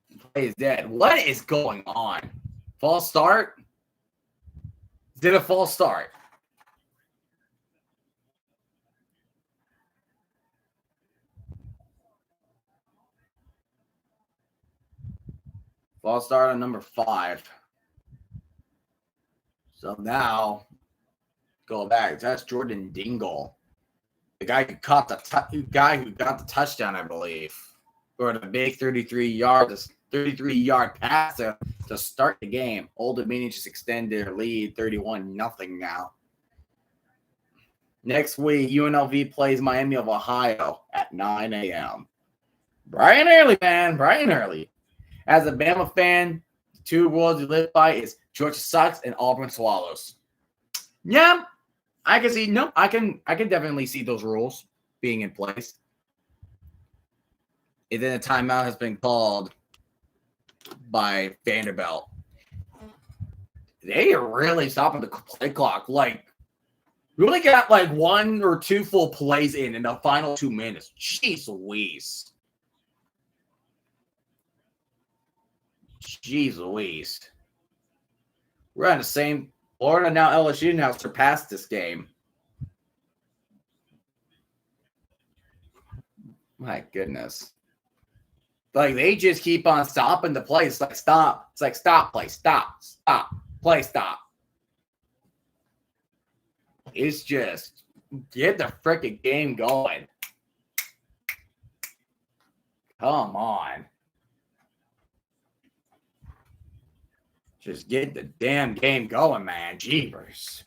The play is dead. What is going on? False start? Did a false start? False start on number 5. So now, go back. That's Jordan Dingle. The guy who got the touchdown, I believe. Or the big 33-yard pass to start the game. Old Dominion just extended their lead 31-0 now. Next week, UNLV plays Miami of Ohio at 9 a.m. Brian Early, man. Brian Early. As a Bama fan, the 2 worlds you live by is Georgia Sucks and Auburn Swallows. Yeah, I can see. No, I can definitely see those rules being in place. And then a timeout has been called by Vanderbilt. They are really stopping the play clock. Like, we only got like 1 or 2 full plays in the final 2 minutes. Jeez Louise. Jeez Louise. We're on the same. Florida now, LSU now surpassed this game. My goodness. Like, they just keep on stopping the play. It's like, stop. It's like, stop, play, stop, play, stop. It's just, get the freaking game going. Come on. Just get the damn game going, man. Jeepers.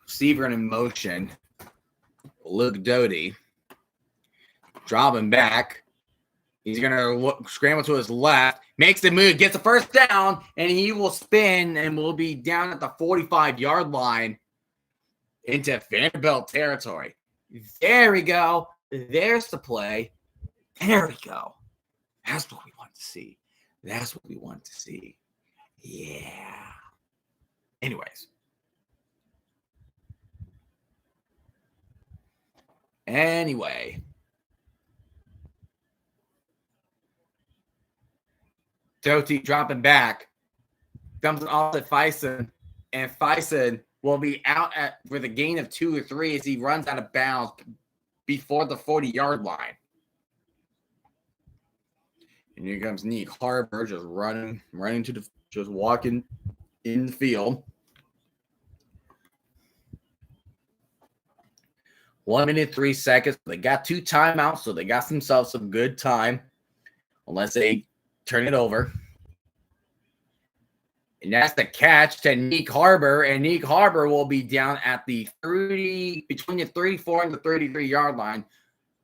Receiver in motion. Luke Doty. Dropping back. He's going to scramble to his left. Makes the move. Gets the first down. And he will spin and will be down at the 45-yard line into Vanderbilt territory. There we go. There's the play. There we go. That's what we want to see. That's what we want to see. Yeah. Anyways. Anyway. Doty dropping back. Dumps it off to Fison. And Fison will be out with a gain of 2 or 3 as he runs out of bounds before the 40-yard line. And here comes Nick Harbor just running to just walking in the field. 1 minute, 3 seconds. They got 2 timeouts, so they got themselves some good time. Unless they turn it over. And that's the catch to Nick Harbor. And Nick Harbor will be down at the between the 34 and the 33-yard line.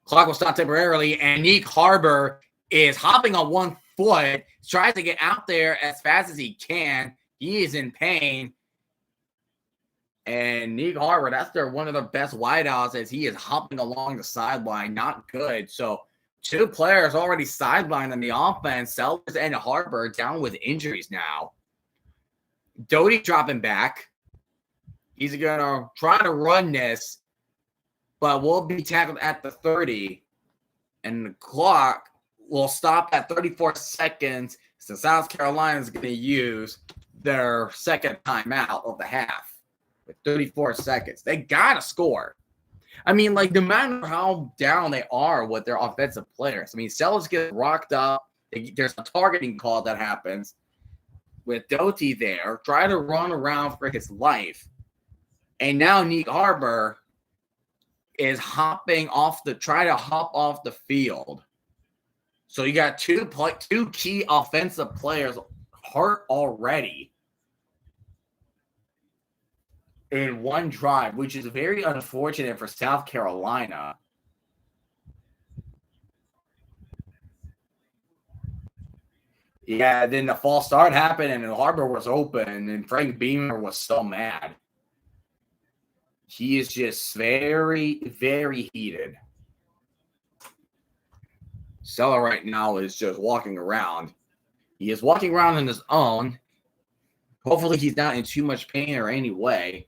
Clock will stop temporarily. And Nick Harbor is hopping on one foot, tries to get out there as fast as he can. He is in pain. And Nick Harbor, that's one of their best wideouts as he is hopping along the sideline. Not good. So 2 players already sidelined on the offense. Sellers and Harbor down with injuries now. Doty dropping back. He's going to try to run this, but will be tackled at the 30. And the clock will stop at 34 seconds. So South Carolina is going to use their second timeout of the half with 34 seconds. They got to score. I mean, like, no matter how down they are with their offensive players. I mean, Sellers get rocked up. There's a targeting call that happens with Doty there. Try to run around for his life. And now Nick Harbor is trying to hop off the field. So you got 2 key offensive players hurt already in one drive, which is very unfortunate for South Carolina. Yeah, then the false start happened and Harbor was open and Frank Beamer was so mad. He is just very, very heated. Seller right now is just walking around. He is walking around on his own. Hopefully he's not in too much pain or any way,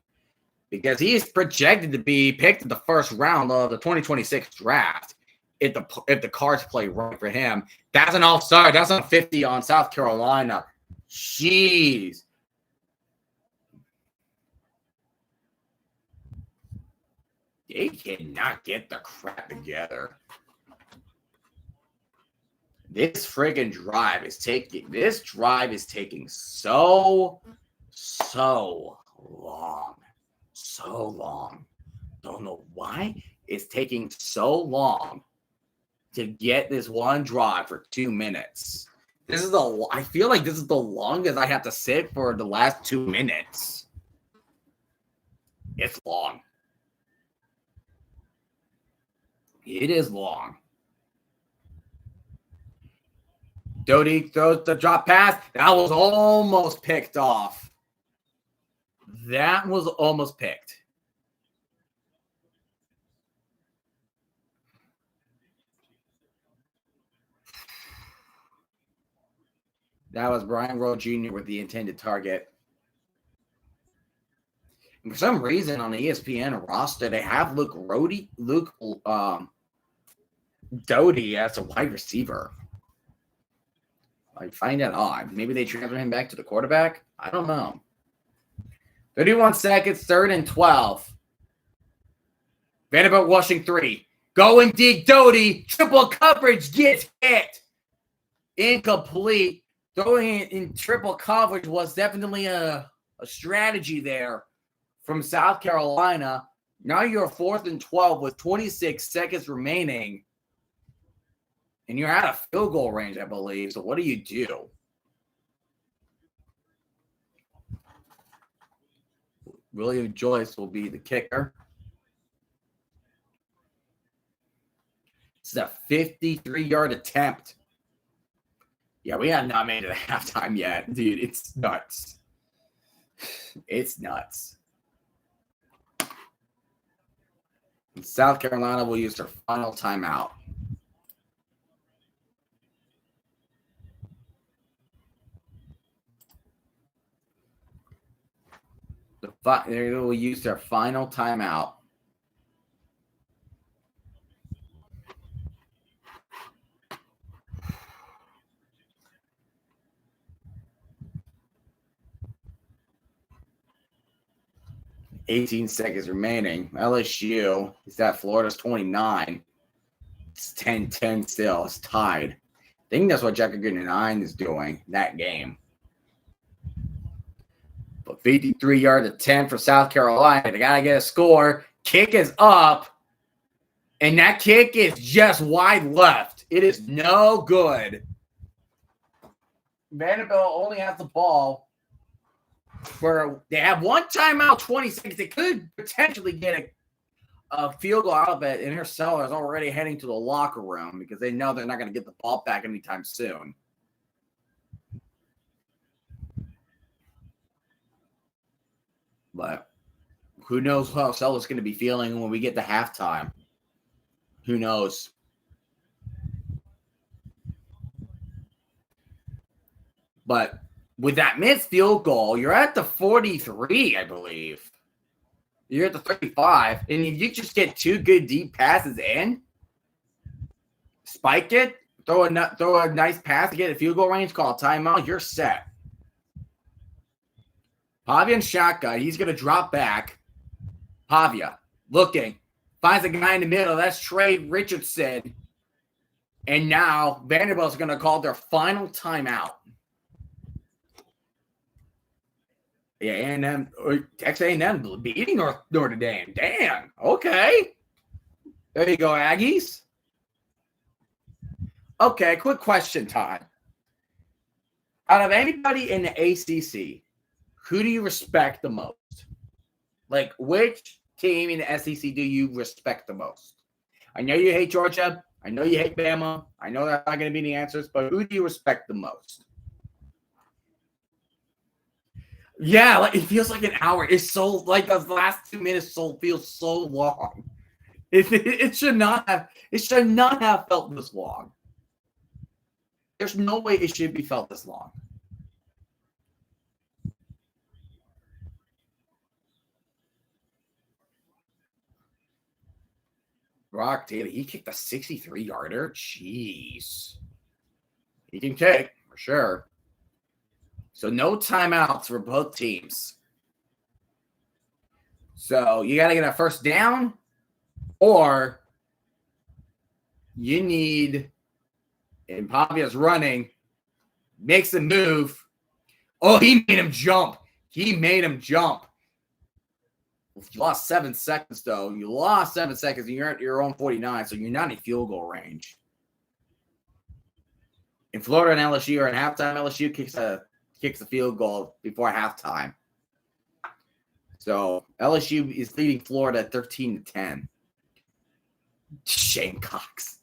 because he is projected to be picked in the first round of the 2026 draft if the cards play right for him. That's an offside. That's a 50 on South Carolina. Jeez. They cannot get the crap together. This friggin' drive is taking so long. So long. Don't know why it's taking so long to get this one drive for 2 minutes. I feel like this is the longest I have to sit for the last 2 minutes. It's long. It is long. Doty throws the drop pass. That was almost picked off. That was almost picked. That was Brian Rowe Jr. with the intended target. And for some reason on the ESPN roster, they have Luke Doty as a wide receiver. I find that odd. Maybe they transfer him back to the quarterback? I don't know. 31 seconds, 3rd and 12. Vanderbilt rushing 3. Going deep, Doty. Triple coverage gets hit. Incomplete. Throwing it in triple coverage was definitely a strategy there from South Carolina. Now you're 4th and 12 with 26 seconds remaining. And you're out of field goal range, I believe. So what do you do? William Joyce will be the kicker. This is a 53-yard attempt. Yeah, we have not made it to halftime yet. Dude, it's nuts. It's nuts. And South Carolina will use their final timeout. They will use their final timeout. 18 seconds remaining. LSU is at Florida's 29. It's 10-10 still. It's tied. I think that's what Jacob 9 is doing in that game. But 53 yards at 10 for South Carolina. They got to get a score. Kick is up. And that kick is just wide left. It is no good. Vanderbilt only has the ball. They have one timeout, 20 seconds. They could potentially get a field goal out of it, and her Sellers is already heading to the locker room because they know they're not going to get the ball back anytime soon. But who knows how Sellers is going to be feeling when we get to halftime? Who knows? But with that missed field goal, you're at the 43, I believe. You're at the 35, and if you just get two good deep passes in, spike it, throw a nice pass to get a field goal range, call a timeout, you're set. Pavia and shotgun, he's going to drop back. Pavia, looking, finds a guy in the middle. That's Trey Richardson. And now Vanderbilt's going to call their final timeout. Yeah, A&M, Texas A&M beating Notre Dame. Damn. Okay. There you go, Aggies. Okay, quick question, Todd. Out of anybody in the ACC, who do you respect the most? Like, which team in the SEC do you respect the most? I know you hate Georgia. I know you hate Bama. I know that's not going to be the answers, but who do you respect the most? Yeah, like it feels like an hour. It's so like the last 2 minutes feels so long. It should not have felt this long. There's no way it should be felt this long. Brock Taylor, he kicked a 63-yarder. Jeez. He can kick, for sure. So no timeouts for both teams. So you got to get a first down, or you need, and Pavia's running, makes a move. Oh, he made him jump. You lost 7 seconds, though. You lost 7 seconds, and you're at your own 49, so you're not in field goal range. In Florida and LSU are at halftime. LSU kicks a field goal before halftime. So LSU is leading Florida 13-10. Shane Cox.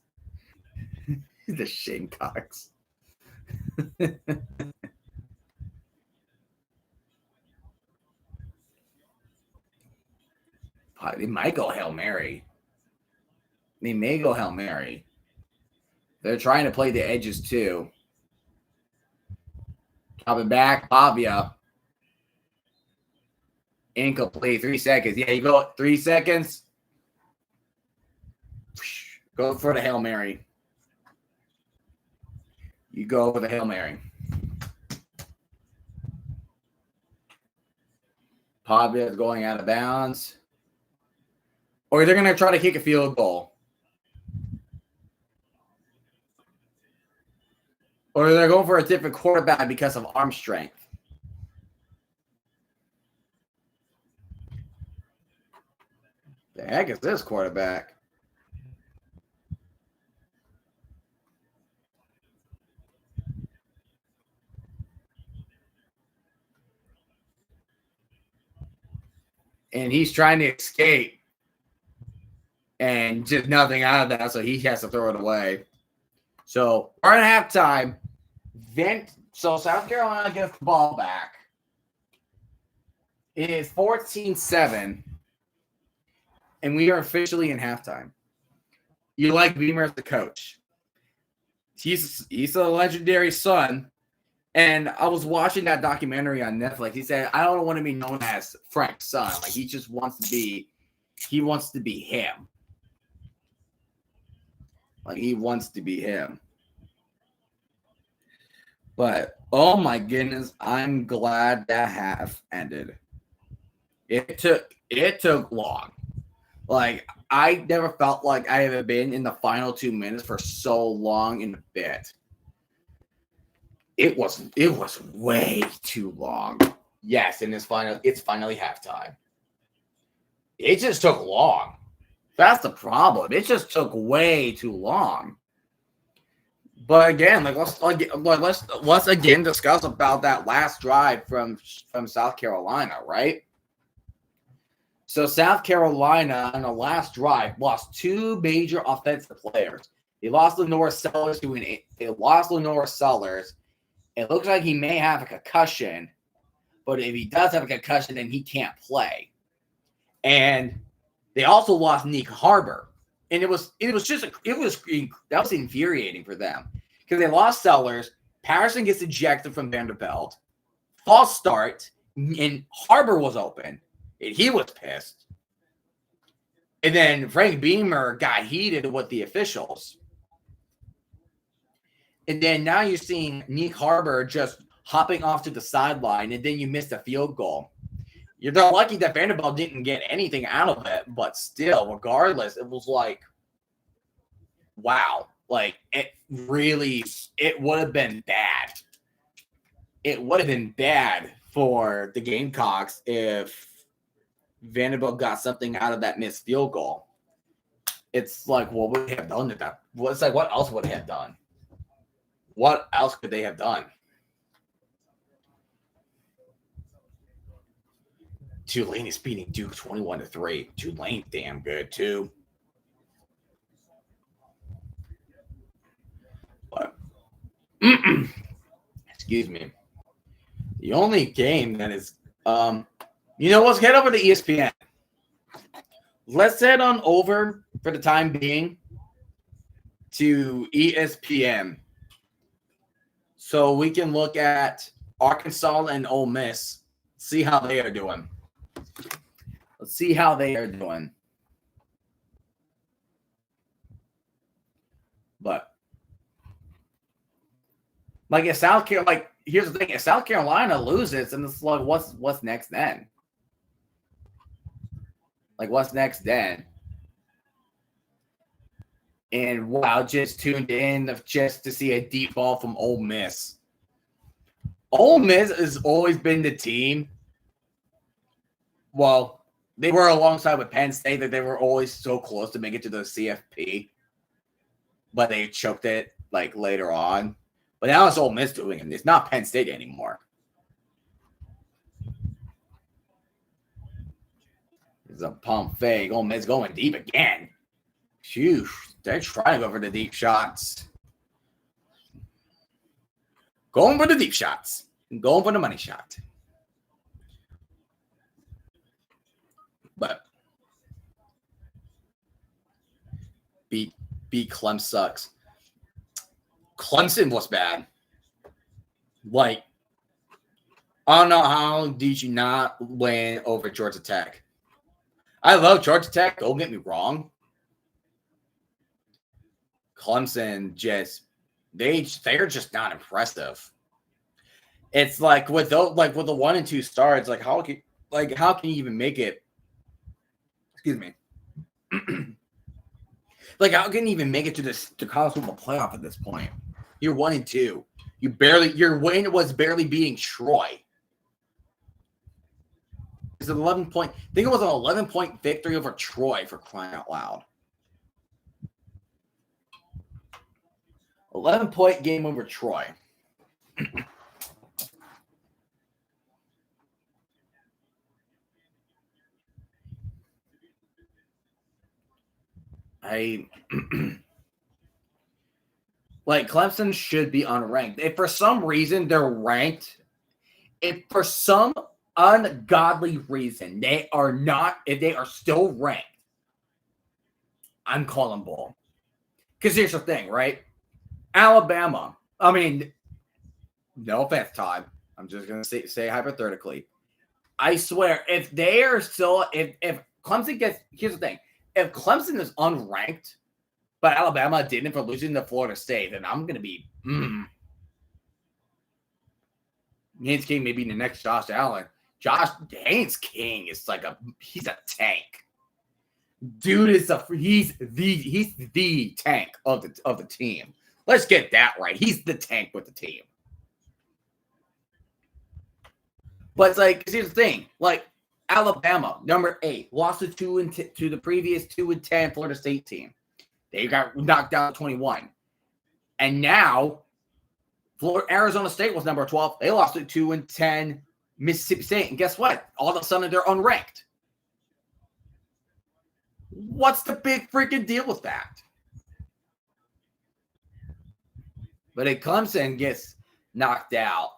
The Shane Cox. They might go Hail Mary. They may go Hail Mary. They're trying to play the edges too. Coming back, Pavia. Incomplete. 3 seconds. Yeah, you go 3 seconds. Go for the Hail Mary. You go for the Hail Mary. Pavia is going out of bounds. Or they're going to try to kick a field goal. Or they're going for a different quarterback because of arm strength. The heck is this quarterback? And he's trying to escape. And just nothing out of that, so he has to throw it away. So, we're at halftime. So, South Carolina gets the ball back. It is 14-7. And we are officially in halftime. You like Beamer as the coach. He's a legendary son. And I was watching that documentary on Netflix. He said, I don't want to be known as Frank's son. Like, he just wants to be him. Like, he wants to be him. But, oh my goodness, I'm glad that half ended. It took It took long. Like, I never felt like I have been in the final 2 minutes for so long in a bit. It was way too long. Yes, and it's finally halftime. It just took long. That's the problem. It just took way too long. But again, let's again discuss about that last drive from South Carolina, right? So South Carolina on the last drive lost 2 major offensive players. They lost LaNorris Sellers It looks like he may have a concussion, but if he does have a concussion, then he can't play. And they also lost Nick Harbor, and that was infuriating for them because they lost Sellers. Patterson gets ejected from Vanderbilt, false start, and Harbor was open, and he was pissed. And then Frank Beamer got heated with the officials. And then now you're seeing Nick Harbor just hopping off to the sideline, and then you missed a field goal. You're lucky that Vanderbilt didn't get anything out of it, but still, regardless, it was like, wow. Like, it would have been bad. It would have been bad for the Gamecocks if Vanderbilt got something out of that missed field goal. It's like, what would they have done to that? It's like, what else would they have done? What else could they have done? Tulane is beating Duke 21-3. Tulane damn good too. But excuse me. The only game that is let's head over to ESPN. Let's head on over for the time being to ESPN. So we can look at Arkansas and Ole Miss, see how they are doing. Let's see how they are doing. But like if South Carolina, like here's the thing: if South Carolina loses, and it's like, what's next then? Like, what's next then? And wow, just tuned in just to see a deep ball from Ole Miss. Ole Miss has always been the team. Well, they were alongside with Penn State that they were always so close to make it to the CFP, but they choked it like later on. But now it's Ole Miss doing it. It's not Penn State anymore. It's a pump fake. Ole Miss going deep again. Phew, they're trying to go for the deep shots. Going for the deep shots. Going for the money shot. But beat Clemson sucks. Clemson was bad. Like, I don't know how did you not win over Georgia Tech. I love Georgia Tech, don't get me wrong. Clemson they're just not impressive. It's like with the 1 and 2 starts, like how can you even make it? Excuse me. Like, how can you even make it to college football playoff at this point? You're 1 and 2. Your win was barely beating Troy. It's an 11-point. I think it was an 11-point victory over Troy, for crying out loud. 11-point game over Troy. Like, Clemson should be unranked. If for some reason they're ranked, if for some ungodly reason they are not, if they are still ranked, I'm calling bull. Because here's the thing, right? Alabama, I mean, no offense, Todd. I'm just going to say hypothetically. I swear, if they are still, if Clemson gets, here's the thing. If Clemson is unranked, but Alabama didn't for losing to Florida State, then I'm going to be, Haynes King may be the next Josh Allen. Josh Haynes King is like he's a tank. Dude is he's the tank of the team. Let's get that right. He's the tank with the team. But it's like, here's the thing, like Alabama, number 8, lost to the previous 2-10 Florida State team. They got knocked down to 21. And now Arizona State was number 12. They lost to 2-10 Mississippi State. And guess what? All of a sudden they're unranked. What's the big freaking deal with that? But it comes and gets knocked out.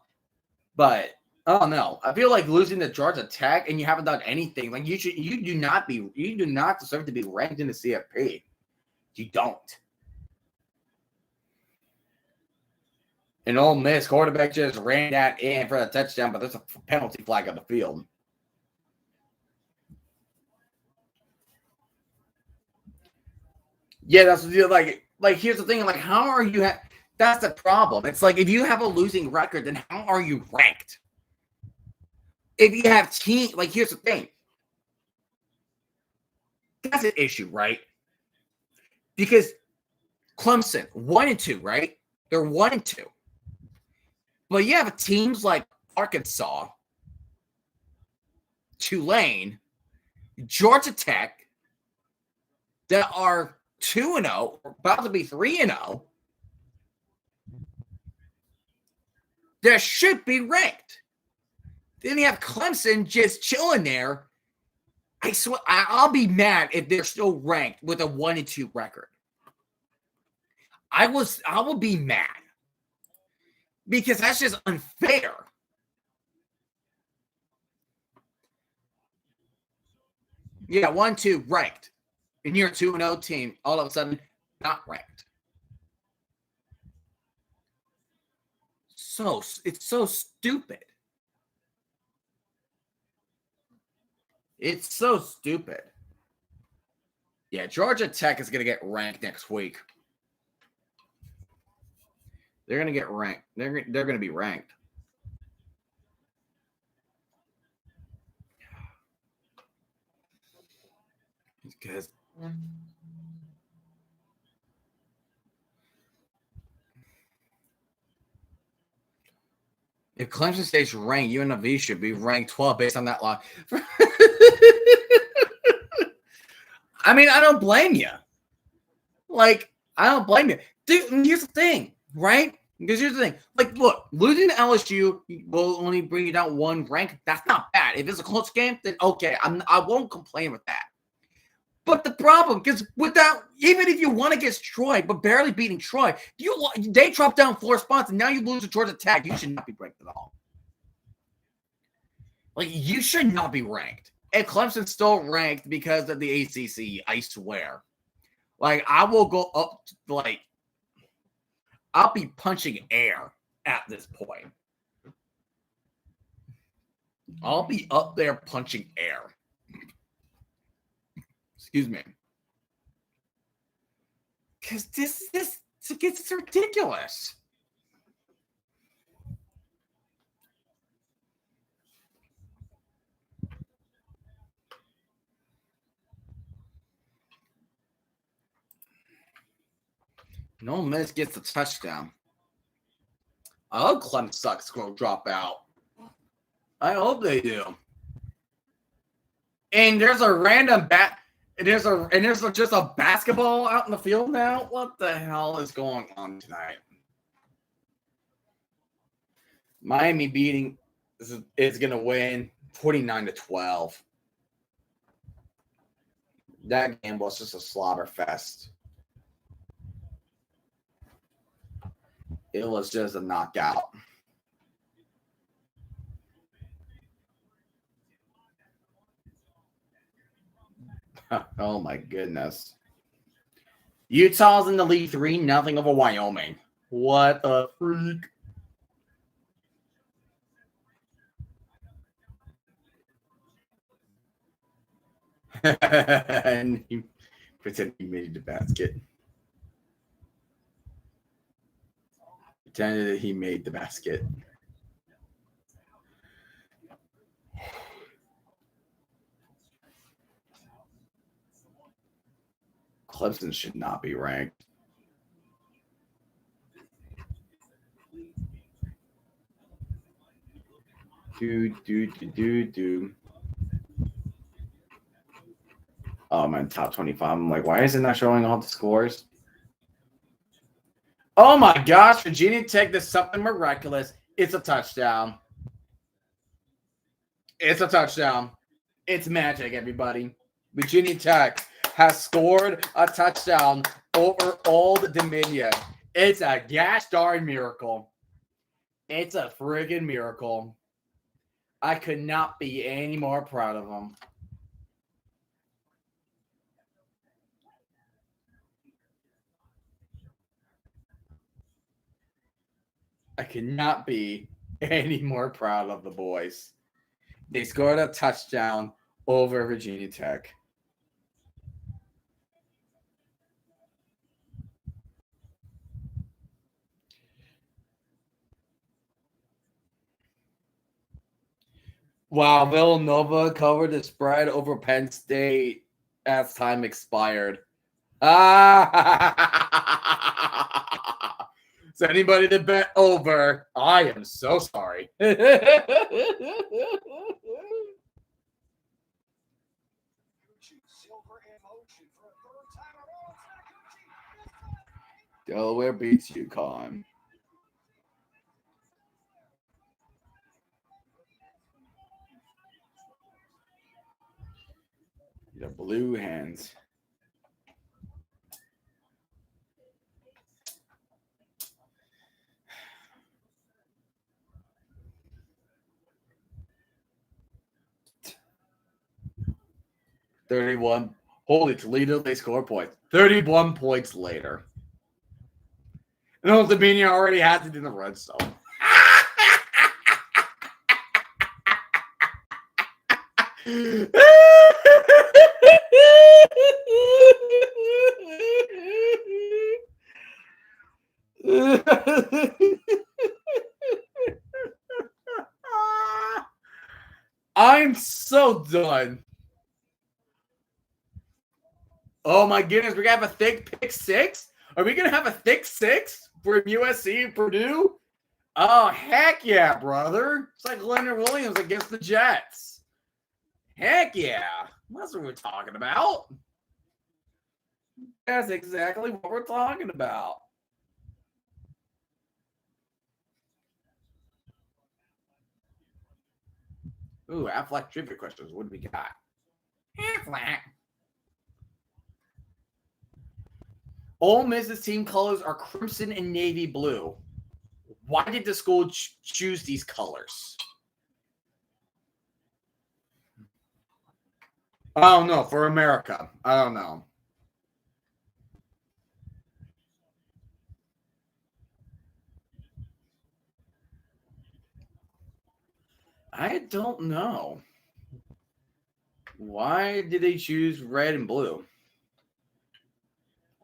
But I don't know. I feel like losing to Georgia Tech and you haven't done anything. Like you do not deserve to be ranked in the CFP. You don't. And Ole Miss quarterback just ran that in for a touchdown, but there's a penalty flag on the field. Yeah, that's like here's the thing. Like, how are you? That's the problem. It's like if you have a losing record, then how are you ranked? If you have like here's the thing. That's an issue, right? Because Clemson 1-2, right? They're 1-2. But you have teams like Arkansas, Tulane, Georgia Tech that are 2-0, about to be 3-0. That should be ranked. Then you have Clemson just chilling there. I swear, I'll be mad if they're still ranked with a 1-2 record. I will be mad because that's just unfair. Yeah, 1-2 ranked, and you're a 2-0 team. All of a sudden, not ranked. It's so stupid. It's so stupid. Yeah, Georgia Tech is going to get ranked next week. They're going to get ranked. They're going to be ranked. Because if Clemson State's ranked, UNLV should be ranked 12 based on that law. I mean, I don't blame you. Like, I don't blame you. Dude, here's the thing, right? Because here's the thing. Like, look, losing to LSU will only bring you down 1 rank. That's not bad. If it's a close game, then okay. I won't complain with that. But the problem, because even if you won against Troy, but barely beating Troy, they dropped down 4 spots, and now you lose to Georgia Tech. You should not be ranked at all. Like, you should not be ranked. And Clemson's still ranked because of the ACC, I swear. Like, I will go up, like, I'll be punching air at this point. I'll be up there punching air. Excuse me. Because this gets ridiculous. No Miss gets the touchdown. I hope Clem sucks will drop out. I hope they do. And there's a random there's just a basketball out in the field now. What the hell is going on tonight? Miami beating is going to win 49-12. That game was just a slaughter fest. It was just a knockout. Oh my goodness. Utah's in the lead 3-0 over Wyoming. What a freak. And he pretended he made the basket. Pretended that he made the basket. Clemson should not be ranked. Oh, I'm in top 25. I'm like, why is it not showing all the scores? Oh my gosh, Virginia Tech does something miraculous. It's a touchdown. It's a touchdown. It's magic, everybody. Virginia Tech has scored a touchdown over Old Dominion. It's a gosh darn miracle. It's a friggin' miracle. I could not be any more proud of them. I could not be any more proud of the boys. They scored a touchdown over Virginia Tech. Wow, Villanova covered the spread over Penn State as time expired. So anybody that bet over, I am so sorry. Delaware beats UConn. The Blue Hens. $31. Holy Toledo, they score points. 31 points later. And Old Dominion already has it in the red zone. I'm so done. Oh my goodness, we're gonna have a thick pick six? Are we gonna have a thick six for USC and Purdue? Oh heck yeah, brother. It's like Leonard Williams against the Jets. Heck yeah. That's what we're talking about. That's exactly what we're talking about. Ooh, Affleck trivia questions. What do we got? Affleck. Ole Miss's team colors are crimson and navy blue. Why did the school choose these colors? I don't know. For America. I don't know. I don't know. Why did they choose red and blue?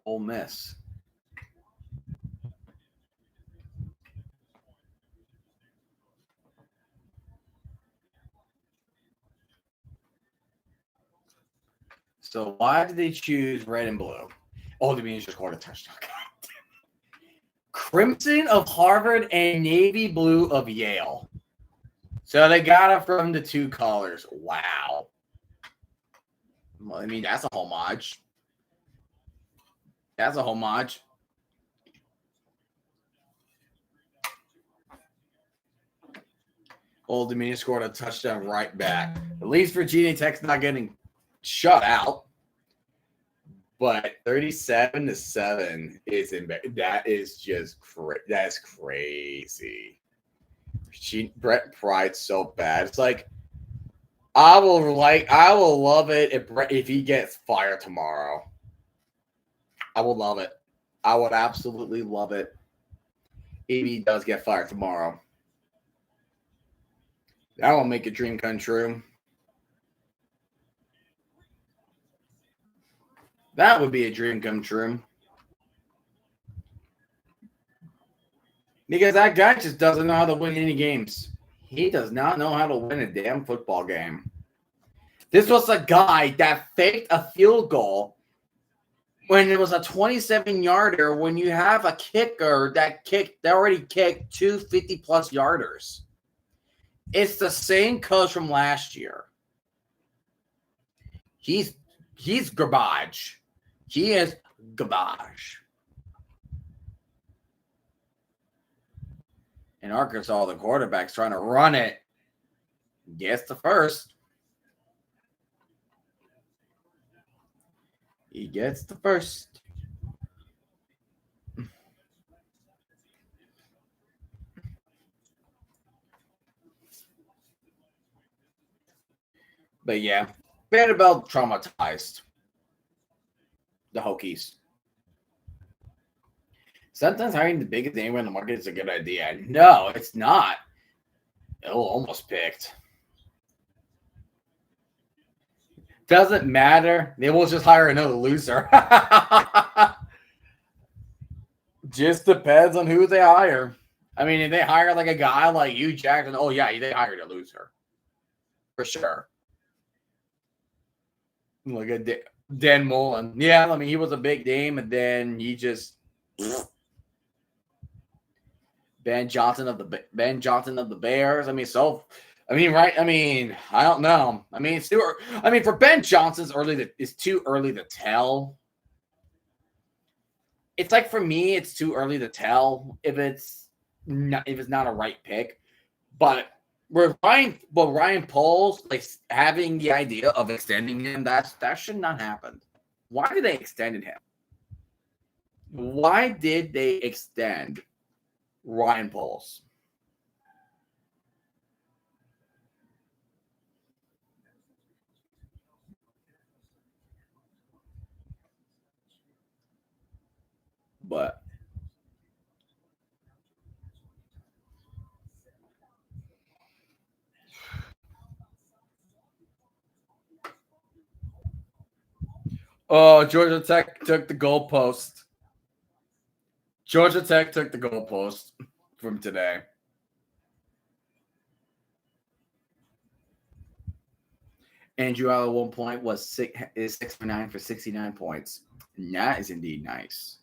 Ole Miss. So why did they choose red and blue? Old Dominion just scored a touchdown. Crimson of Harvard and navy blue of Yale. So they got it from the two colors. Wow. Well, I mean, that's a homage. That's a homage. Old Dominion scored a touchdown right back. At least Virginia Tech's not getting shut out. But 37-7 is in. That is just that's crazy. Brett Pride's so bad. It's like I will love it if he gets fired tomorrow. I will love it. I would absolutely love it if he does get fired tomorrow. That will make a dream come true. That would be a dream come true. Because that guy just doesn't know how to win any games. He does not know how to win a damn football game. This was a guy that faked a field goal when it was a 27-yarder, when you have a kicker that already kicked two 50-plus yarders. It's the same coach from last year. He's garbage. He is garbage. In Arkansas, the quarterback's trying to run it. Gets the first. He gets the first. But yeah, Vanderbilt traumatized the Hokies. Sometimes hiring the biggest name in the market is a good idea. No, it's not. Oh, almost picked. Doesn't matter. They will just hire another loser. Just depends on who they hire. I mean, if they hire like a guy like Hugh Jackson, oh yeah, they hired a loser. For sure. Like a Dan Mullen. Yeah, I mean, he was a big name, and then he just Ben Johnson of the Bears. I don't know. I mean, for Ben Johnson, it's too early to tell. It's like, for me, it's too early to tell if it's not a right pick. But with Ryan Poles, like, having the idea of extending him, that should not happen. Why did they extend him? Why did they extend Ryan Poles? But Georgia Tech took the goalpost. Georgia Tech took the goalpost from today. Andrew at one point was 6 for 9 for 69 points. And that is indeed nice.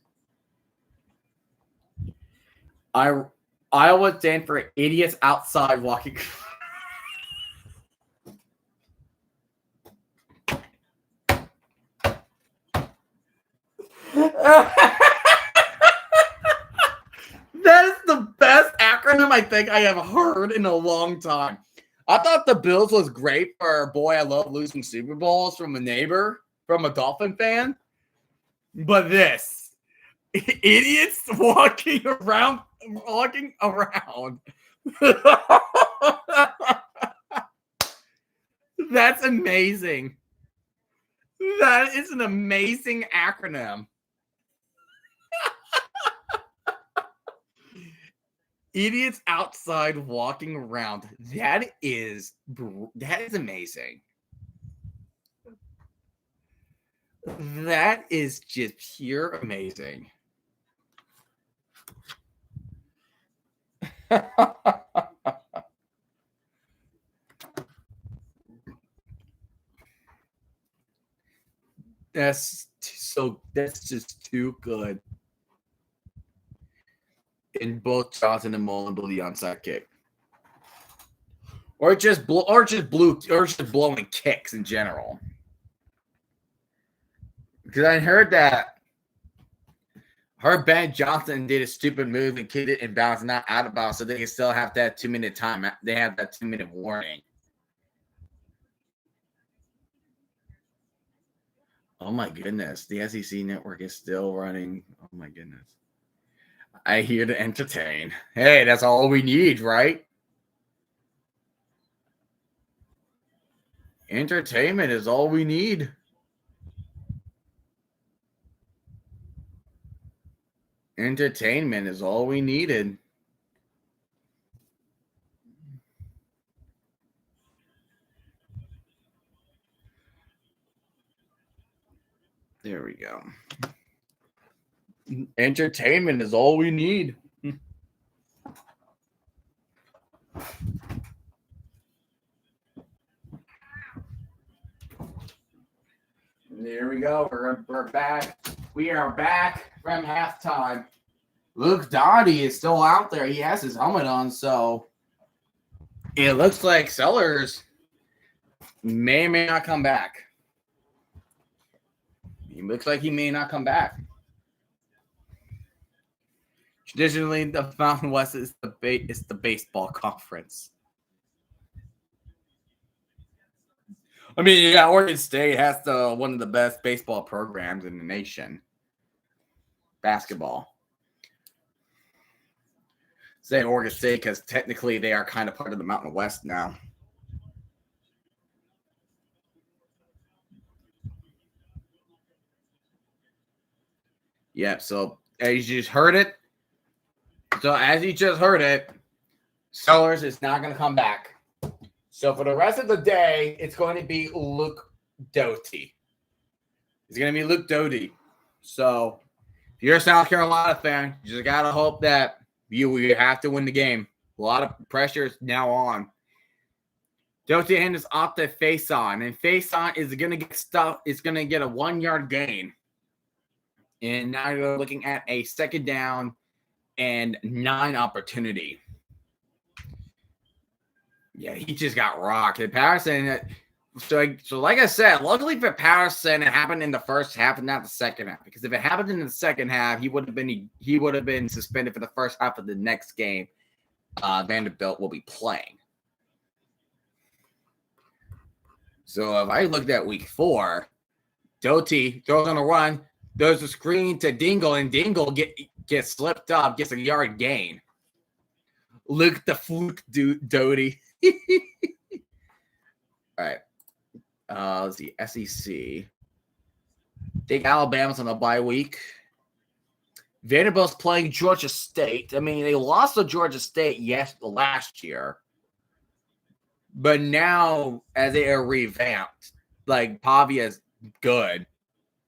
Iowa stand for idiots outside walking. That is the best acronym I think I have heard in a long time. I thought the Bills was great for boy, I love losing Super Bowls from a neighbor, from a Dolphin fan. But this, idiots walking around. That's amazing. That is an amazing acronym. Idiots outside walking around. That is amazing. That is just pure amazing. That's just too good. In both Johnson and Mullen blew the onside kick, or just blowing kicks in general. Because I heard Ben Johnson did a stupid move and kicked it in bounds, not out of bounds, so they can still have that 2-minute time. They have that 2-minute warning. Oh my goodness, the SEC network is still running. Oh my goodness. I here to entertain. Hey, that's all we need, right? Entertainment is all we need. Entertainment is all we needed. There we go. Entertainment is all we need. There we go. We're back. We are back from halftime. Luke Doty is still out there. He has his helmet on, so it looks like Sellers may or may not come back. He looks like he may not come back. Traditionally, the Mountain West is the baseball conference. I mean, yeah, Oregon State has one of the best baseball programs in the nation. Basketball. Say Oregon State because technically they are kind of part of the Mountain West now. Yeah, so as you just heard it, Sellers is not going to come back. So for the rest of the day, it's going to be Luke Doty. It's going to be Luke Doty. So if you're a South Carolina fan, you just got to hope that you have to win the game. A lot of pressure is now on. Doty is off the face on, and face on is going to get stuff. It's going to get a 1 yard gain. And now you're looking at a second down and 9 opportunity. Yeah, he just got rocked. And Patterson, so like I said, luckily for Patterson, it happened in the first half and not the second half. Because if it happened in the second half, he would have been suspended for the first half of the next game. Vanderbilt will be playing. So if I looked at week 4, Doty throws on a run, throws a screen to Dingle, and Dingle gets slipped up, gets a yard gain. Luke the fluke Doty. All right. Let's see. SEC. I think Alabama's on a bye week. Vanderbilt's playing Georgia State. I mean, they lost to Georgia State last year. But now, as they are revamped, like Pavia is good.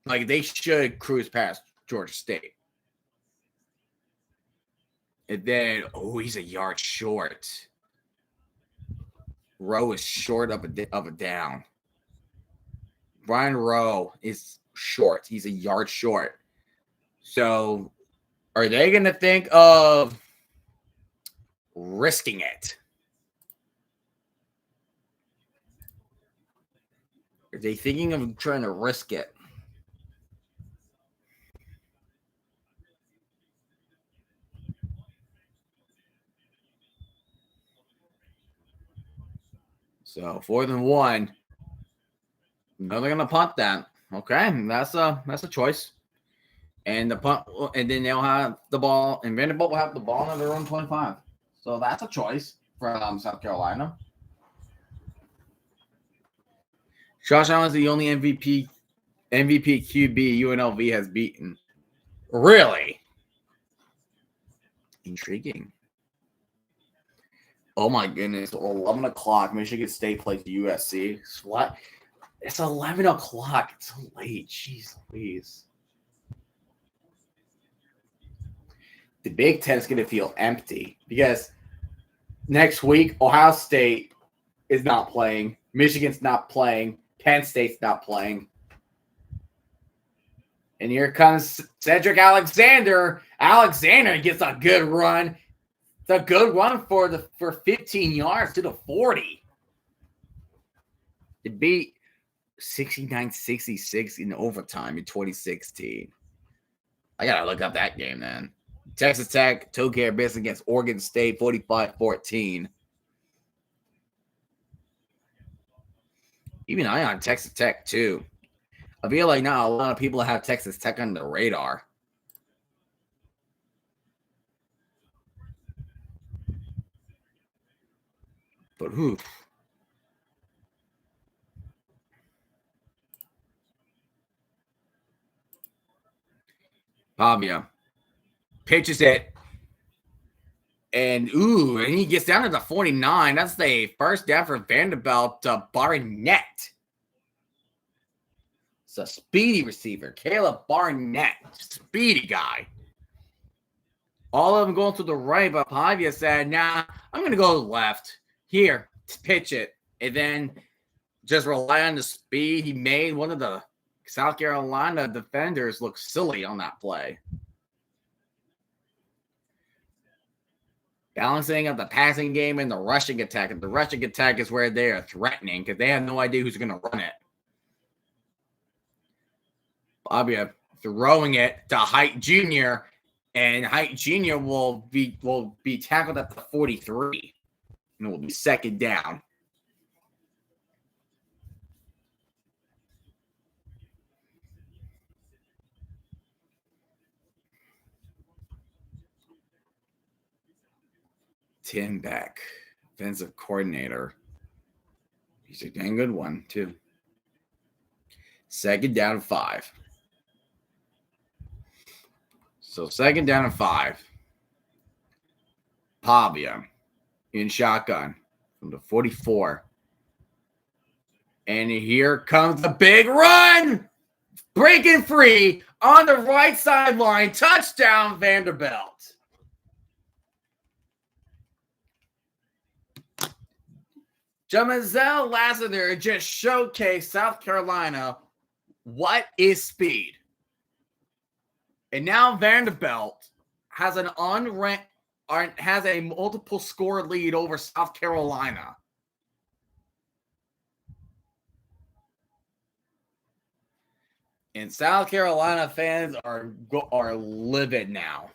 Like they should cruise past Georgia State. And then, he's a yard short. Rowe is short of a down. Brian Rowe is short. He's a yard short. So, are they going to think of risking it? Are they thinking of trying to risk it? So 4th and 1. No, they're gonna punt that. Okay, that's a choice. And the punt, and then they'll have the ball, and Vanderbilt will have the ball on their own 25. So that's a choice from South Carolina. Josh Allen is the only MVP QB UNLV has beaten. Really? Intriguing. Oh my goodness. 11 o'clock. Michigan State plays USC. What? It's 11 o'clock. It's so late. Jeez Louise. The Big Ten is going to feel empty because next week, Ohio State is not playing. Michigan's not playing. Penn State's not playing. And here comes Cedric Alexander. Alexander gets a good run. It's a good run for 15 yards to the 40. To beat 69-66 in overtime in 2016. I got to look up that game, man. Texas Tech took care of business against Oregon State 45-14. Even I on Texas Tech, too. I feel like not a lot of people have Texas Tech on the radar. But who? Pavia pitches it. And he gets down to the 49. That's the first down for Vanderbilt to Barnett. It's a speedy receiver. Caleb Barnett. Speedy guy. All of them going to the right, but Pavia said, nah, I'm going to go left. Here, pitch it. And then just rely on the speed. He made one of the South Carolina defenders look silly on that play. Balancing of the passing game and the rushing attack. And the rushing attack is where they are threatening because they have no idea who's going to run it. Pavia throwing it to Height Jr., and Height Jr. will be tackled at the 43. And it will be second down. Tim Beck, offensive coordinator. He's a dang good one, too. Second down and 5. So second down and 5. Pavia in shotgun from the 44. And here comes the big run. Breaking free on the right sideline. Touchdown, Vanderbilt. Jamazel Lassiter just showcased South Carolina what is speed. And now Vanderbilt has an unranked, has a multiple score lead over South Carolina. And South Carolina fans are livid now.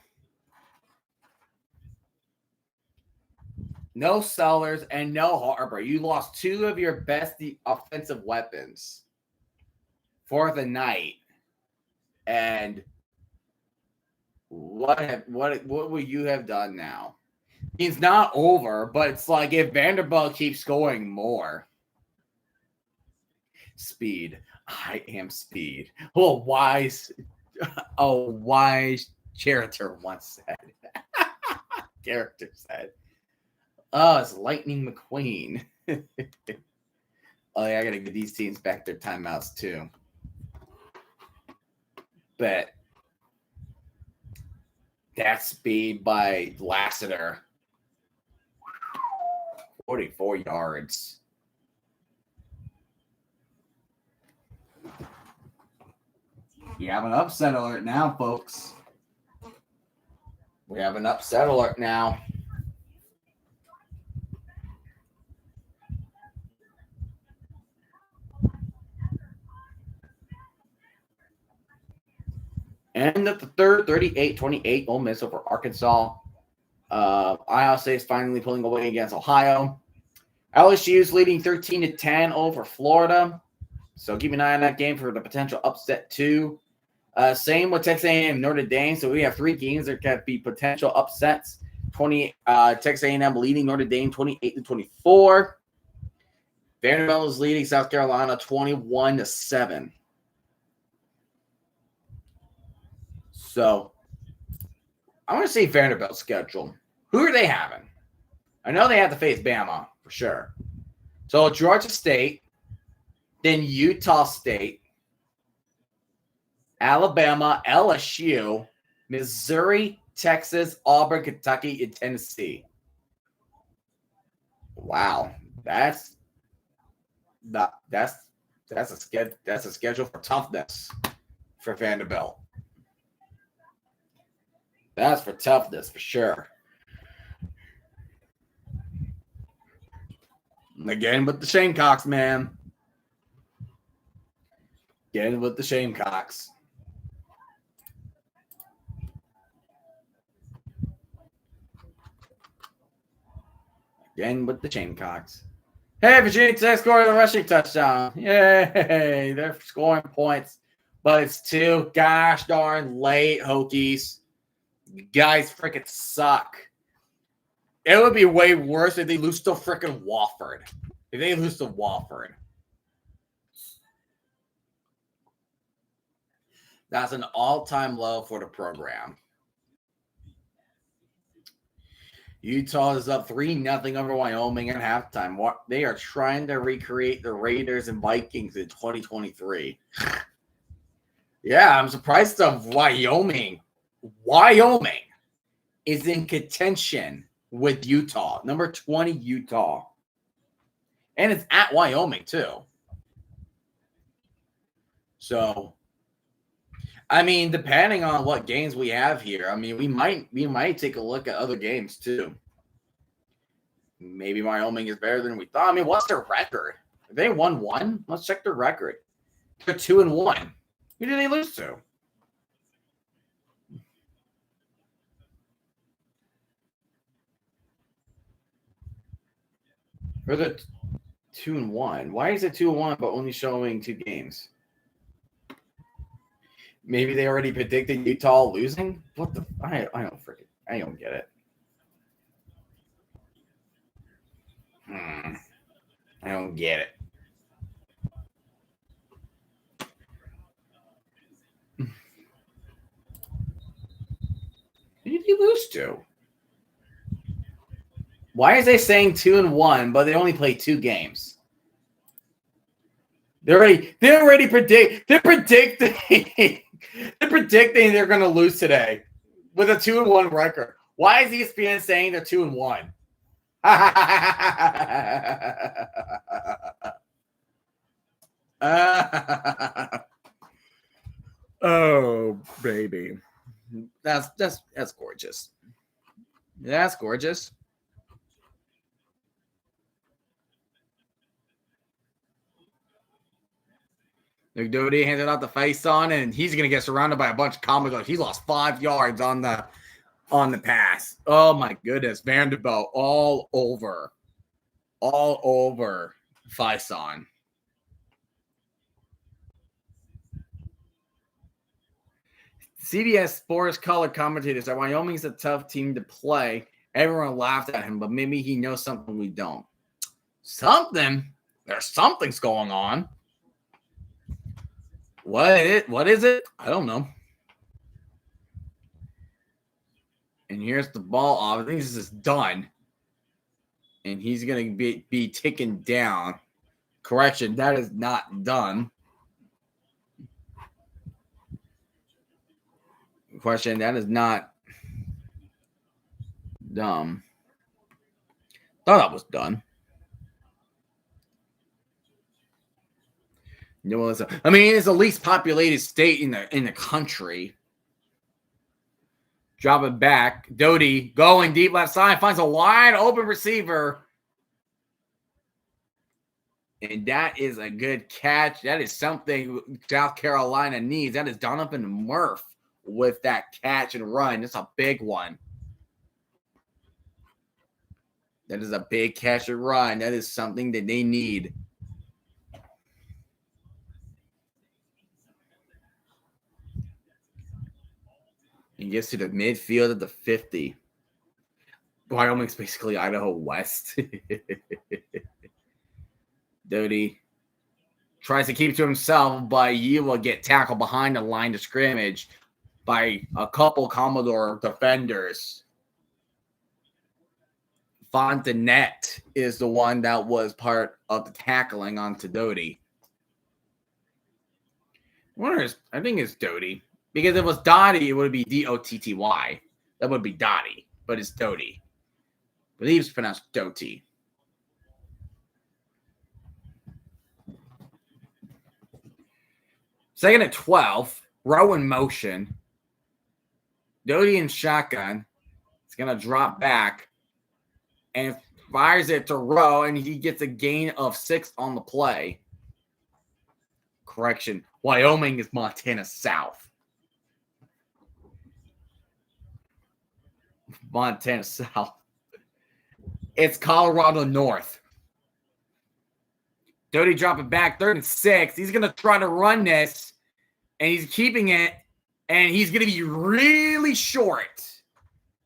No Sellers and no Harbor. You lost 2 of your best offensive weapons for the night. And what would you have done now? It's not over, but it's like if Vanderbilt keeps scoring more. Speed. I am speed. A wise character once said. Character said. Oh, it's Lightning McQueen. Oh, yeah, I gotta give these teams back their timeouts too. But that speed by Lassiter. 44 yards. You have an upset alert now, folks. We have an upset alert now. End of the third, 38-28, Ole Miss over Arkansas. Iowa State is finally pulling away against Ohio. LSU is leading 13-10 over Florida. So keep an eye on that game for the potential upset too. Same with Texas A&M and Notre Dame. So we have 3 games that could be potential upsets. Texas A&M leading Notre Dame 28-24. Vanderbilt is leading South Carolina 21-7. So, I want to see Vanderbilt's schedule. Who are they having? I know they have to face Bama for sure. So, Georgia State, then Utah State, Alabama, LSU, Missouri, Texas, Auburn, Kentucky, and Tennessee. Wow, that's a schedule for toughness for Vanderbilt. That's for toughness, for sure. Again with the Shamecocks, man. Again with the Shamecocks. Again with the Shamecocks. Hey, Virginia Tech scored a rushing touchdown. Yay! They're scoring points. But it's 2 gosh darn late Hokies. You guys freaking suck. It would be way worse if they lose to freaking Wofford. If they lose to Wofford. That's an all-time low for the program. Utah is up 3-0 over Wyoming at halftime. They are trying to recreate the Raiders and Vikings in 2023. Yeah, I'm surprised of Wyoming. Wyoming is in contention with Utah. Number 20, Utah. And it's at Wyoming, too. So, I mean, depending on what games we have here, I mean, we might take a look at other games too. Maybe Wyoming is better than we thought. I mean, what's their record? Have they won one? Let's check their record. They're 2-1. Who did they lose to? Or the 2-1. Why is it 2-1 but only showing 2 games? Maybe they already predicted Utah losing? What the? I don't get it. I don't get it. Who did you lose to? Why is they saying 2-1, but they only play 2 games? They're predicting they're going to lose today with a 2-1 record. Why is ESPN saying they're 2-1? Oh, baby. That's gorgeous. That's gorgeous. McDoty handed out the face on, and he's going to get surrounded by a bunch of comments. He lost 5 yards on the pass. Oh, my goodness. Vanderbilt all over Faison. CBS Sports color commentators said Wyoming's a tough team to play. Everyone laughed at him, but maybe he knows something we don't. Something? There's something's going on. What is it? I don't know. And here's the ball. I think this is done. And he's going to be taken down. Correction, that is not done. Question, that is not dumb. Thought that was done. I mean, it's the least populated state in the country. Drop it back. Doty going deep left side, finds a wide open receiver. And that is a good catch. That is something South Carolina needs. That is Donovan Murph with that catch and run. It's a big one. That is a big catch and run. That is something that they need. He gets to the midfield at the 50. Wyoming's basically Idaho West. Doty tries to keep to himself, but he will get tackled behind the line of scrimmage by a couple Commodore defenders. Fontenette is the one that was part of the tackling onto Doty. I think it's Doty. Because if it was Dottie, it would be Dotty. That would be Dottie, but it's Doty. I believe it's pronounced Doty. Second and 12, row in motion. Doty in shotgun. It's going to drop back and fires it to Rowe, and he gets a gain of 6 on the play. Correction, Wyoming is Montana South. Montana South. It's Colorado North. Doty dropping back, 3rd and 6. He's going to try to run this, and he's keeping it, and he's going to be really short.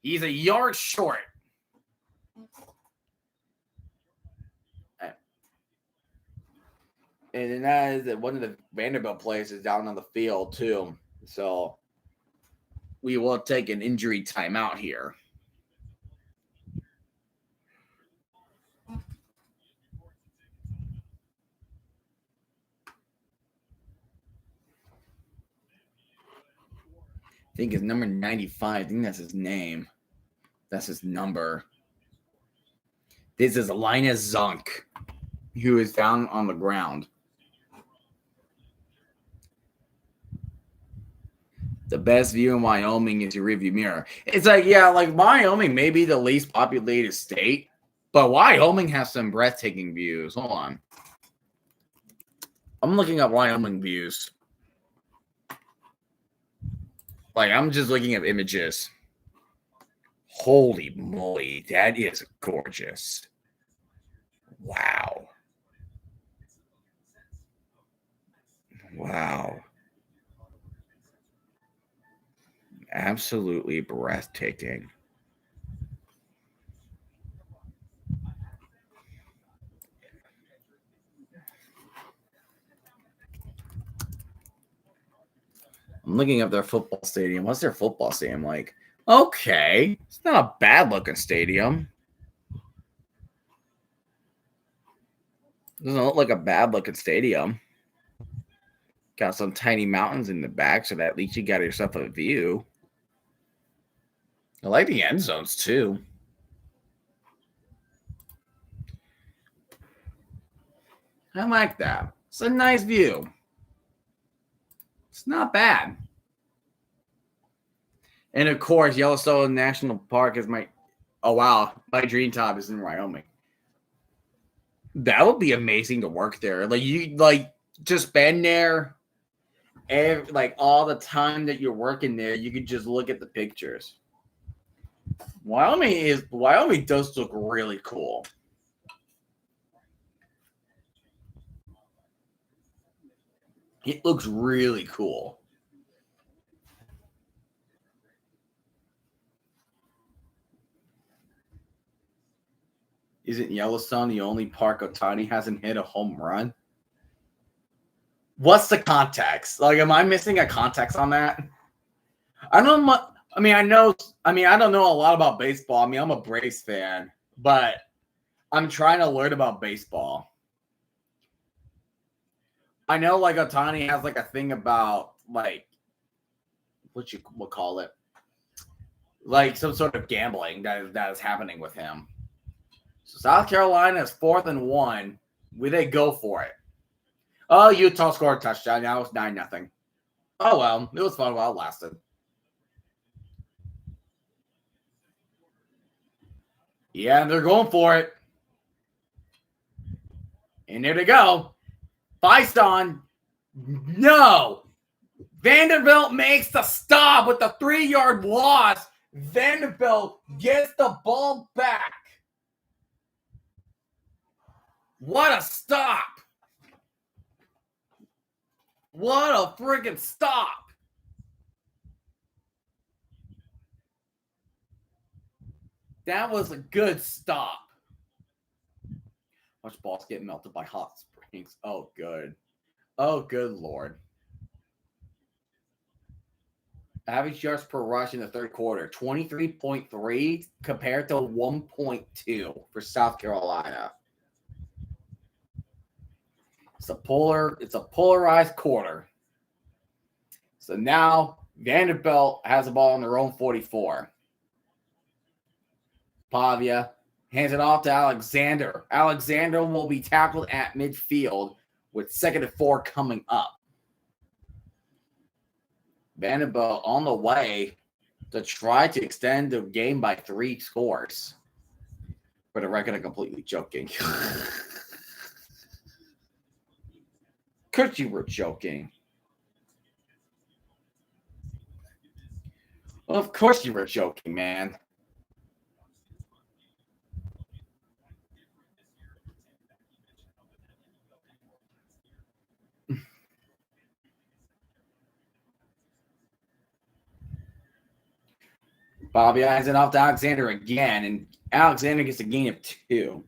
He's a yard short. And then that is one of the Vanderbilt players is down on the field, too. So we will take an injury timeout here. I think it's number 95. I think that's his name. That's his number. This is Linus Zunk, who is down on the ground. The best view in Wyoming is your rearview mirror. It's like, yeah, like Wyoming may be the least populated state, but Wyoming has some breathtaking views. Hold on. I'm looking up Wyoming views. Like, I'm just looking at images. Holy moly, that is gorgeous. Wow. Wow. Absolutely breathtaking. I'm looking up their football stadium. What's their football stadium like? Okay. It's not a bad looking stadium. Doesn't look like a bad looking stadium. Got some tiny mountains in the back, so that at least you got yourself a view. I like the end zones too. I like that. It's a nice view. It's not bad. And of course, Yellowstone National Park is my dream job is in Wyoming. That would be amazing to work there. Like you just spend there like all the time that you're working there, you could just look at the pictures. Wyoming does look really cool. It looks really cool. Isn't Yellowstone the only park Otani hasn't hit a home run? What's the context? Like, am I missing a context on that? I don't know. I don't know a lot about baseball. I mean, I'm a Braves fan, but I'm trying to learn about baseball. I know, like, Otani has, like, a thing about, like, what you would call it? Like, some sort of gambling that is happening with him. So South Carolina is 4th and 1. Will they go for it? Oh, Utah scored a touchdown. Now it's 9-0. Oh, well. It was fun while it lasted. Yeah, they're going for it. And there they go. Feiston. No. Vanderbilt makes the stop with the 3-yard loss. Vanderbilt gets the ball back. What a stop. What a freaking stop. That was a good stop. Watch balls get melted by hot springs. Oh, good. Oh, good Lord. Average yards per rush in the third quarter, 23.3 compared to 1.2 for South Carolina. It's a polarized quarter. So now Vanderbilt has the ball on their own 44. Pavia hands it off to Alexander. Alexander will be tackled at midfield with 2nd and 4 coming up. Vanderbilt on the way to try to extend the game by 3 scores. For the record, I'm completely joking. Could you were joking? Well, of course you were joking, man. Bobby hands it off to Alexander again, and Alexander gets a gain of 2.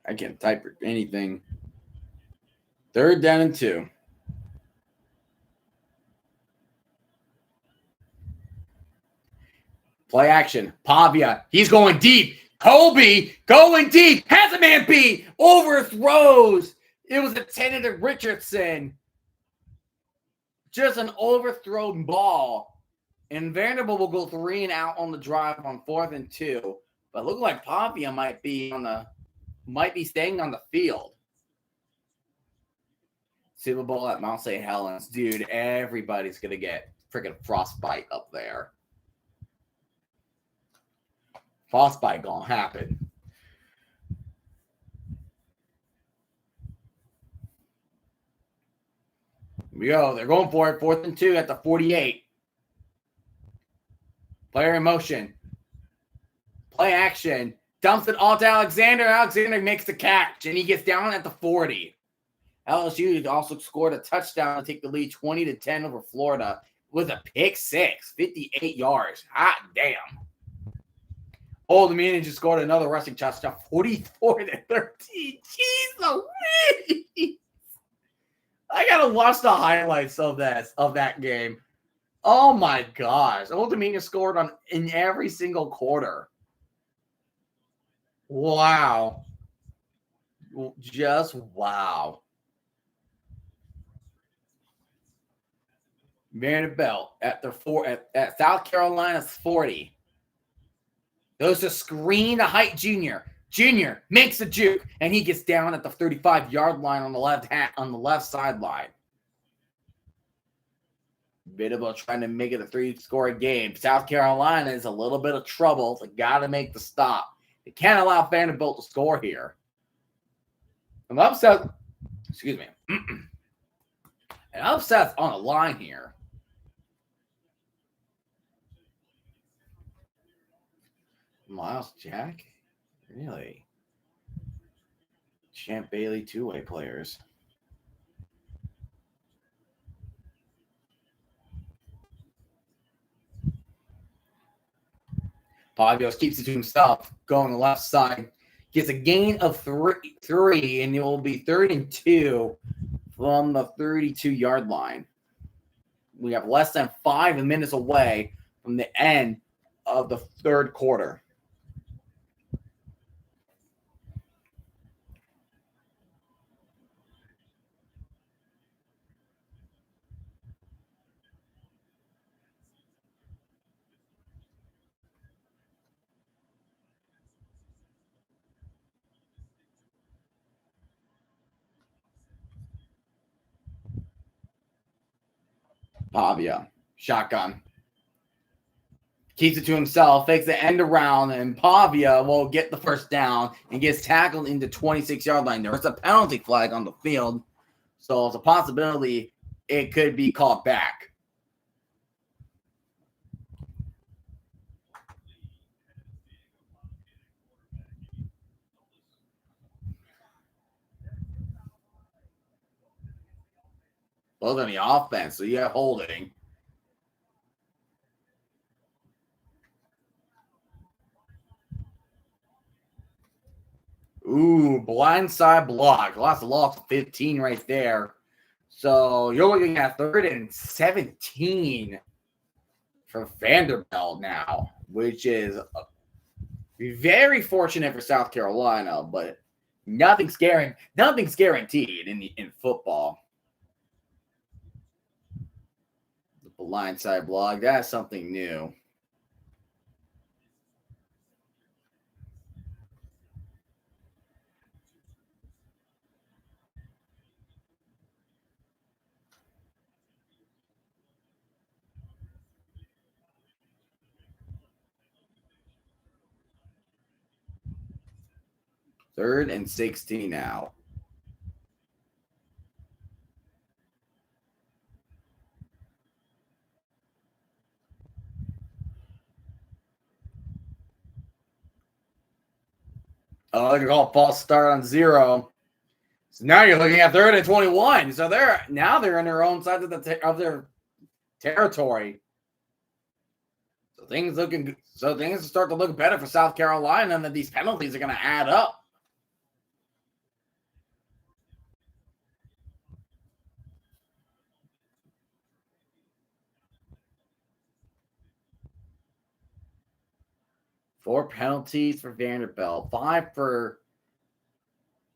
I can't type anything. 3rd down and 2. Play action. Pavia. He's going deep. Kobe going deep. Has a man beat. Overthrows. It was intended to Richardson. Just an overthrown ball. And Vanderbilt will go 3 and out on the drive on 4th and 2. But look like Pavia might be staying on the field. Super Bowl at Mount St. Helens. Dude, everybody's gonna get freaking frostbite up there. Frostbite gonna happen. Here we go. They're going for it. 4th and 2 at the 48. Player in motion. Play action. Dumps it all to Alexander. Alexander makes the catch, and he gets down at the 40. LSU also scored a touchdown to take the lead 20-10 over Florida with a pick 6, 58 yards. Hot damn. Old Dominion just scored another rushing touchdown, 44-13. Jeez Louise. I gotta watch the highlights of that game. Oh my gosh. Old Dominion scored in every single quarter. Wow. Just wow. Vanderbilt at South Carolina's 40. Goes to screen to Height Jr. Jr. makes a juke, and he gets down at the 35-yard line on the left sideline. Vanderbilt trying to make it a 3-score game. South Carolina is a little bit of trouble. They got to make the stop. They can't allow Vanderbilt to score here. An upset, excuse me. An upset's on the line here. Miles Jack? Really? Champ Bailey two-way players. Pavios keeps it to himself, going the left side. Gets a gain of three, and it will be 3rd and 2 from the 32-yard line. We have less than 5 minutes away from the end of the 3rd quarter. Pavia, shotgun. Keeps it to himself, fakes the end around, and Pavia will get the first down and gets tackled into 26-yard line. There's a penalty flag on the field, so it's a possibility it could be called back. Both on the offense, so you have holding. Ooh, blindside block. Lots of loss, 15 right there. So you're looking at 3rd and 17 for Vanderbilt now, which is very fortunate for South Carolina, but nothing's guaranteed in football. The blindside block, that's something new. Third and 16 now. Oh, they're called false start on 0. So now you're looking at 3rd and 21. So they're on their own side of their territory. So things start to look better for South Carolina, and that these penalties are going to add up. 4 penalties for Vanderbilt, 5 for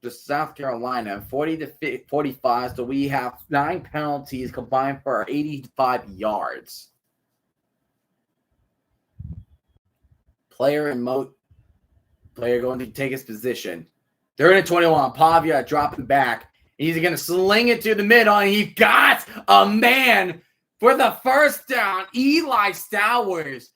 just South Carolina, 40 to 45. So we have 9 penalties combined for 85 yards. Player going to take his position. 3rd and 21. Pavia dropping back. He's going to sling it to the middle, and he got a man for the first down. Eli Stowers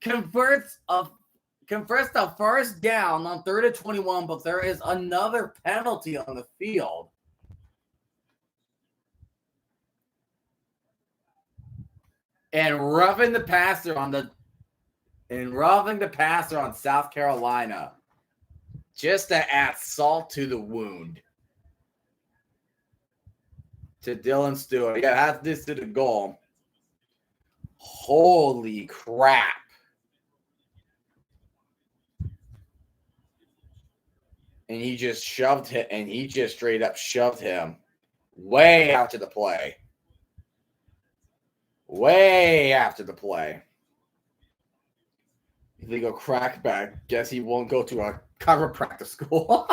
converts the first down on 3rd and 21, but there is another penalty on the field. And roughing the passer on South Carolina, just to add salt to the wound. To Dylan Stewart. Yeah, that's this to the goal. Holy crap. And he just shoved it, and he just straight up shoved him way after the play. Way after the play. Illegal crackback. Guess he won't go to a chiropractor school.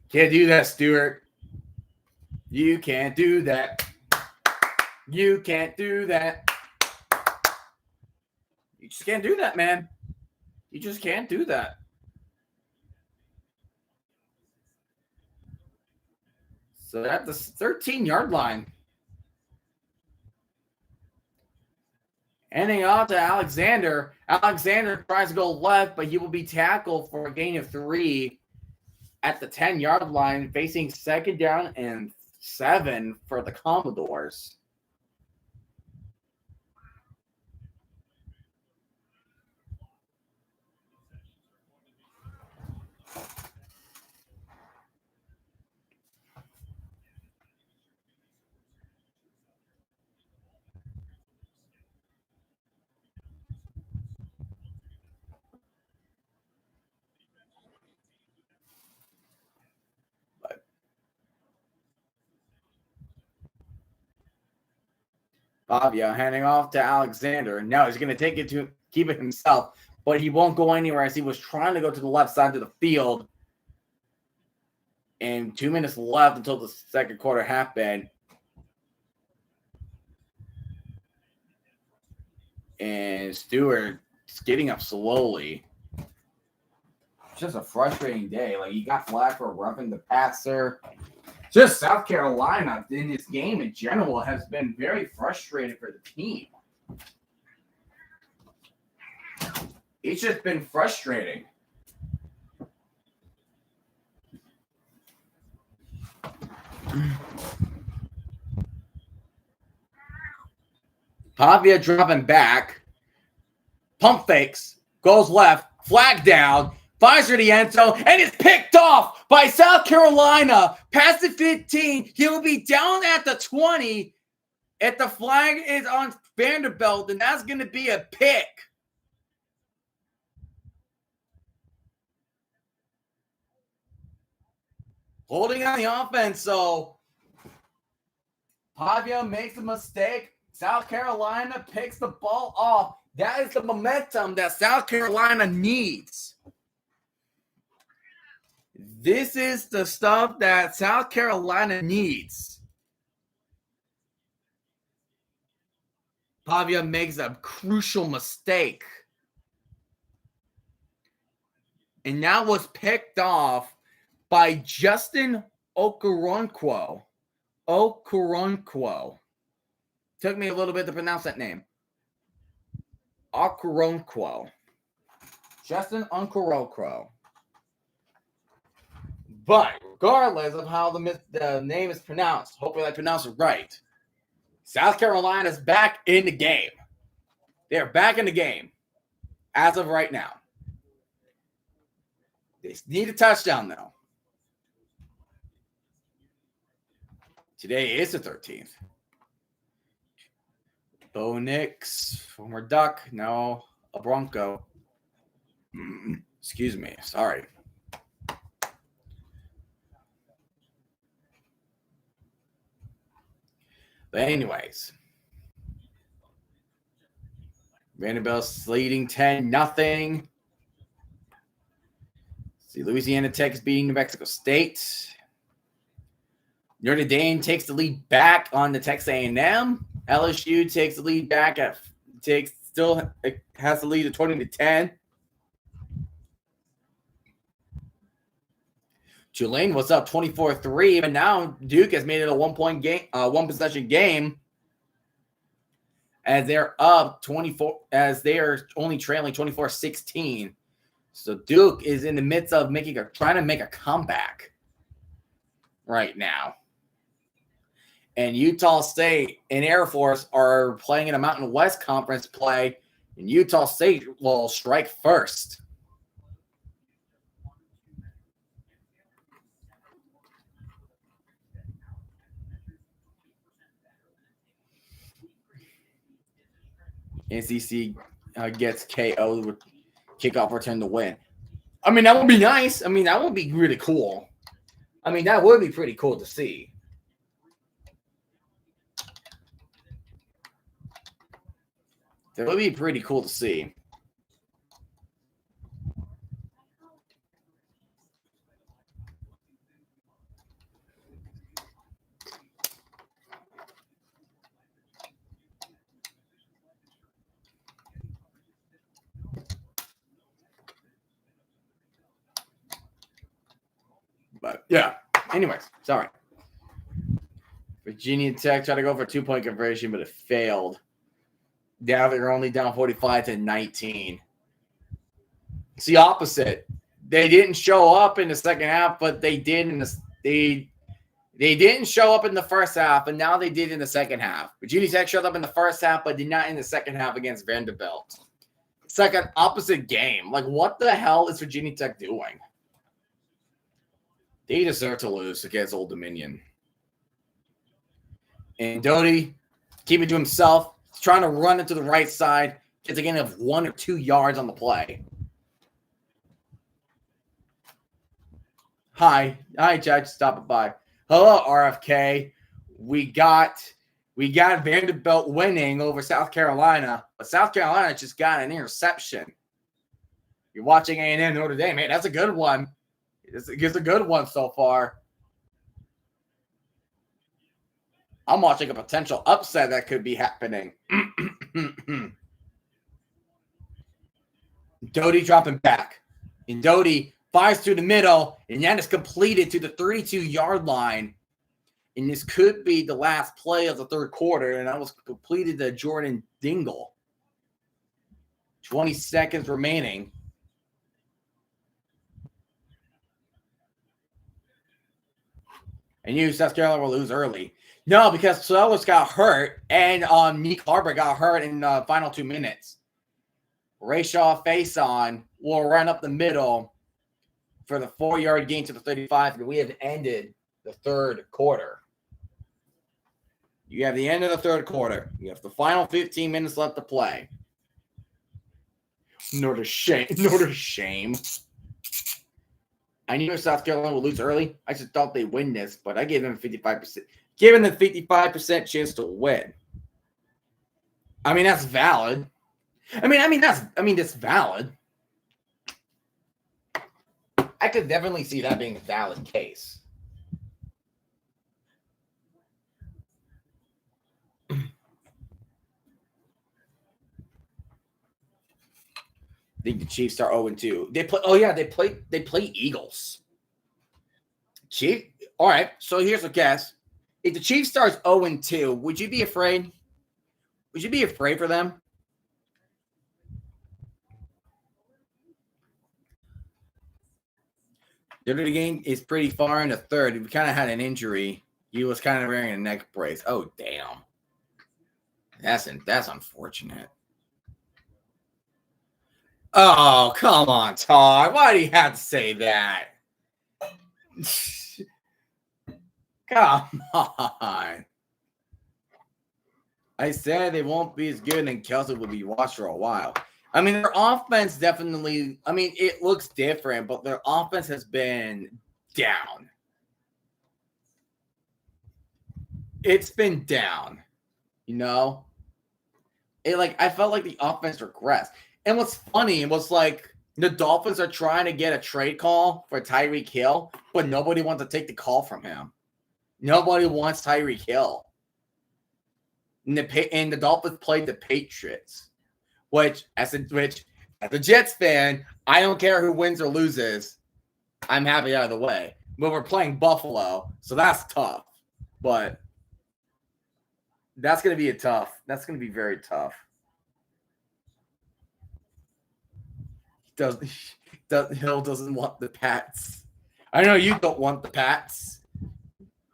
Can't do that, Stewart. You can't do that. You can't do that. You just can't do that, man. You just can't do that. So at the 13-yard line. Handing off to Alexander. Alexander tries to go left, but he will be tackled for a gain of 3 at the 10-yard line, facing 2nd down and 7 for the Commodores. Pavia handing off to Alexander. Now he's going to take it to keep it himself, but he won't go anywhere as he was trying to go to the left side of the field. And 2 minutes left until the second quarter happened. And Stewart is getting up slowly. It's just a frustrating day. Like, you got flagged for roughing the passer. Just South Carolina in this game in general has been very frustrating for the team. It's just been frustrating. Pavia dropping back. Pump fakes. Goes left. Flag down. Fires for the end zone. And it's picked off by South Carolina. Past the 15. He will be down at the 20. If the flag is on Vanderbilt, then that's going to be a pick. Holding on the offense, so Pavia makes a mistake. South Carolina picks the ball off. That is the momentum that South Carolina needs. This is the stuff that South Carolina needs. Pavia makes a crucial mistake. And that was picked off by Justin Okoronkwo. Took me a little bit to pronounce that name. Okoronkwo. Justin Okoronkwo. But regardless of how the name is pronounced, hopefully I pronounce it right, South Carolina's back in the game. They're back in the game as of right now. They need a touchdown, though. Today is the 13th. Bo Nix, former Duck, now a Bronco. Excuse me, sorry. But anyways, Vanderbilt's leading 10-0. See, Louisiana Tech is beating New Mexico State. Notre Dame takes the lead back on the Texas A&M. LSU takes the lead back still has the lead at 20-10. Tulane was up 24-3, but now Duke has made it a one-point game, one-possession game, as they're up 24, as they are only trailing 24-16. So Duke is in the midst of trying to make a comeback right now. And Utah State and Air Force are playing in a Mountain West Conference play, and Utah State will strike first. NCC gets KO with kickoff return to win. I mean, that would be nice. I mean, that would be really cool. I mean, that would be pretty cool to see. That would be pretty cool to see. But yeah, anyways, sorry. Virginia Tech tried to go for a 2-point conversion, but it failed. Now they're only down 45-19. It's the opposite. They didn't show up in the second half, but they did they didn't show up in the first half, and now they did in the second half. Virginia Tech showed up in the first half, but did not in the second half against Vanderbilt. It's like an opposite game. Like, what the hell is Virginia Tech doing? They deserve to lose against Old Dominion. And Doty, keep it to himself. He's trying to run it to the right side. Gets a gain of 1 or 2 yards on the play. Hi, Judge. Stop by. Hello, RFK. We got Vanderbilt winning over South Carolina, but South Carolina just got an interception. You're watching A&M Notre Dame, man. That's a good one. It's a good one so far. I'm watching a potential upset that could be happening. Doty dropping back. And Doty fires through the middle, and that is completed to the 32-yard line. And this could be the last play of the third quarter, and that was completed to Jordan Dingle. 20 seconds remaining. And you, South Carolina, will lose early. No, because Sellers got hurt, and Nick Harbor got hurt in the final 2 minutes. Rayshaw Faison will run up the middle for the 4-yard gain to the 35, and we have ended the third quarter. You have the end of the third quarter. You have the final 15 minutes left to play. Not a shame. I knew South Carolina would lose early. I just thought they'd win this, but I gave them 55%. Giving them 55% chance to win. I mean, that's valid. That's valid. I could definitely see that being a valid case. I think the Chiefs are 0-2. They play Eagles. Chief. All right. So here's a guess. If the Chiefs starts 0-2, would you be afraid? Would you be afraid for them? The other game is pretty far in the third. He kind of had an injury. He was kind of wearing a neck brace. Oh, damn. That's unfortunate. Oh, come on, Todd. Why do you have to say that? Come on. I said they won't be as good, and Kelsey will be watched for a while. I mean, their offense definitely, it looks different, but their offense has been down. It's been down, I felt like the offense regressed. And what's funny was like the Dolphins are trying to get a trade call for Tyreek Hill, but nobody wants to take the call from him. Nobody wants Tyreek Hill. And the Dolphins played the Patriots, which as a Jets fan, I don't care who wins or loses. I'm happy out of the way. But we're playing Buffalo, so that's tough. But that's going to be that's going to be very tough. Hill doesn't want the Pats. I know you don't want the Pats.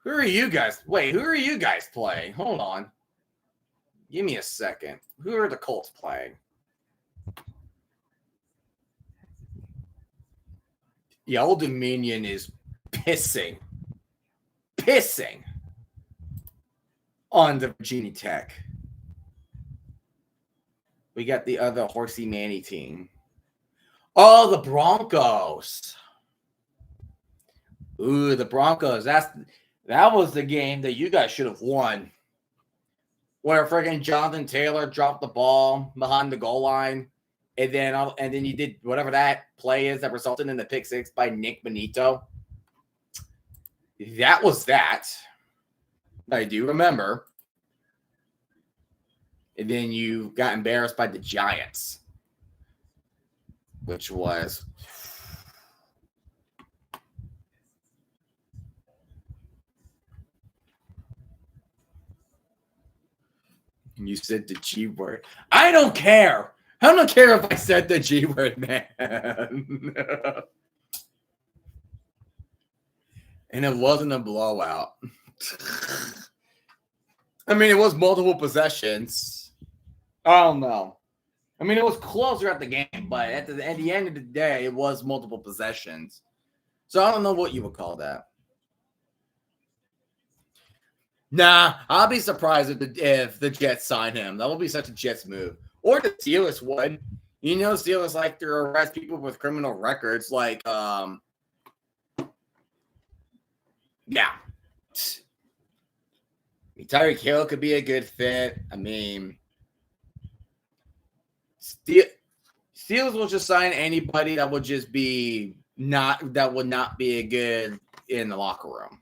Who are you guys? Wait, who are you guys playing? Hold on. Give me a second. Who are the Colts playing? The Old Dominion is pissing on the Virginia Tech. We got the other Horsey Manny team. Oh, the Broncos. Ooh, the Broncos. That was the game that you guys should have won. Where friggin' Jonathan Taylor dropped the ball behind the goal line. And then you did whatever that play is that resulted in the pick six by Nick Benito. That was that. I do remember. And then you got embarrassed by the Giants, which was and you said the G word. I don't care. I don't care if I said the G word, man. And it wasn't a blowout. I mean, it was multiple possessions. I don't know. I mean, it was closer at the game, but at the end of the day, it was multiple possessions. So I don't know what you would call that. Nah, I'll be surprised if the Jets sign him. That would be such a Jets move. Or the Steelers would. You know, Steelers like to arrest people with criminal records. Like, yeah. Tyreek Hill could be a good fit. I mean, Steelers will just sign anybody that would just be that would not be a good in the locker room.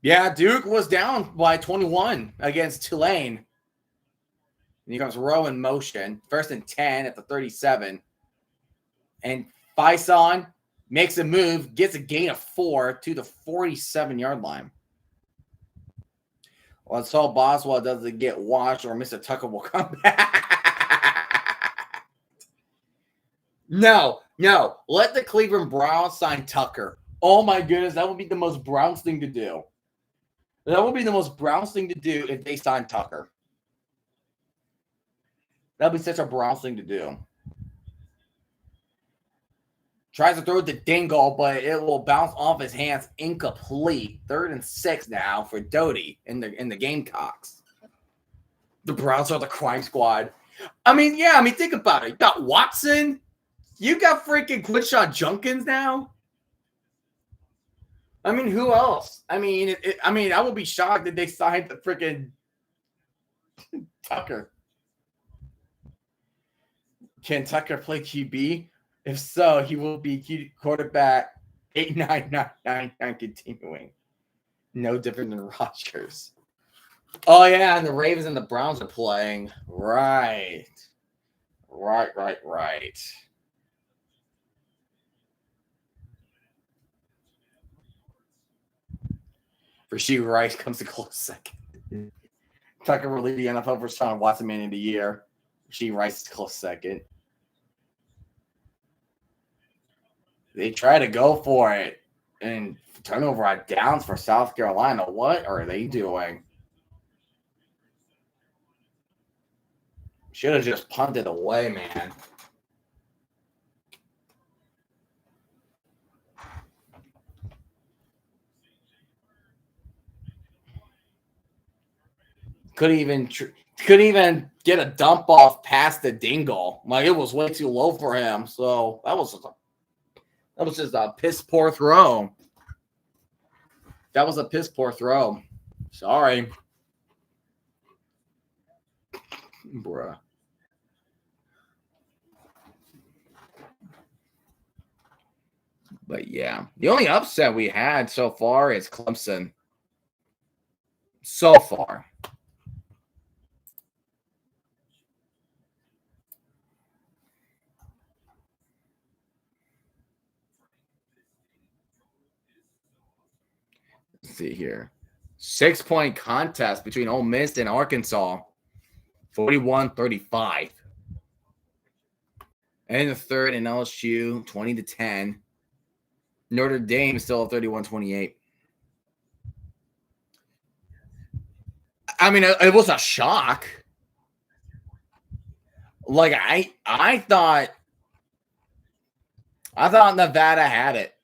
Yeah, Duke was down by 21 against Tulane. And here comes Rowe in motion. 1st and 10 at the 37. And Faison makes a move, gets a gain of 4 to the 47-yard line. Well, Saul Boswell doesn't get washed or Mr. Tucker will come back. No. Let the Cleveland Browns sign Tucker. Oh, my goodness. That would be the most Browns thing to do. That would be the most Browns thing to do if they sign Tucker. That would be such a Browns thing to do. Tries to throw the dingle, but it will bounce off his hands incomplete. 3rd and 6 now for Doty in the Gamecocks. The Browns are the crime squad. I mean, think about it. You got Watson. You got freaking Quinshon Junkins now. I mean, who else? I mean, I would be shocked if they signed the freaking Tucker. Can Tucker play QB? If so, he will be quarterback 8-9-9-9 continuing. No different than Rodgers. Oh, yeah, and the Ravens and the Browns are playing. Right. Rashee Rice comes to close second. Tucker will lead the NFL for Sean Watson Man of the Year. Rashee Rice is close second. They try to go for it and turnover on downs for South Carolina. What are they doing? Should have just punted away, man. Couldn't even get a dump off past the dingle. Like, it was way too low for him. So that was just a piss poor throw. That was a piss poor throw. Sorry. Bruh. But yeah, the only upset we had so far is Clemson. So far. Let's see here. 6-point contest between Ole Miss and Arkansas. 41-35. And in the third, in LSU, 20-10. Notre Dame is still at 31-28. I mean, it was a shock. Like I thought Nevada had it.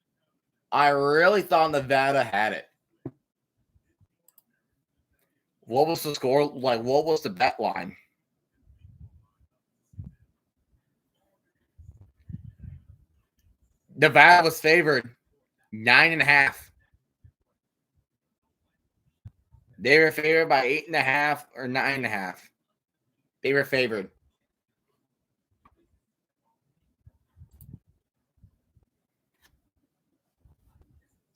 I really thought Nevada had it. What was the score? Like, what was the bet line? Nevada was favored 9.5. They were favored by 8.5 or 9.5. They were favored.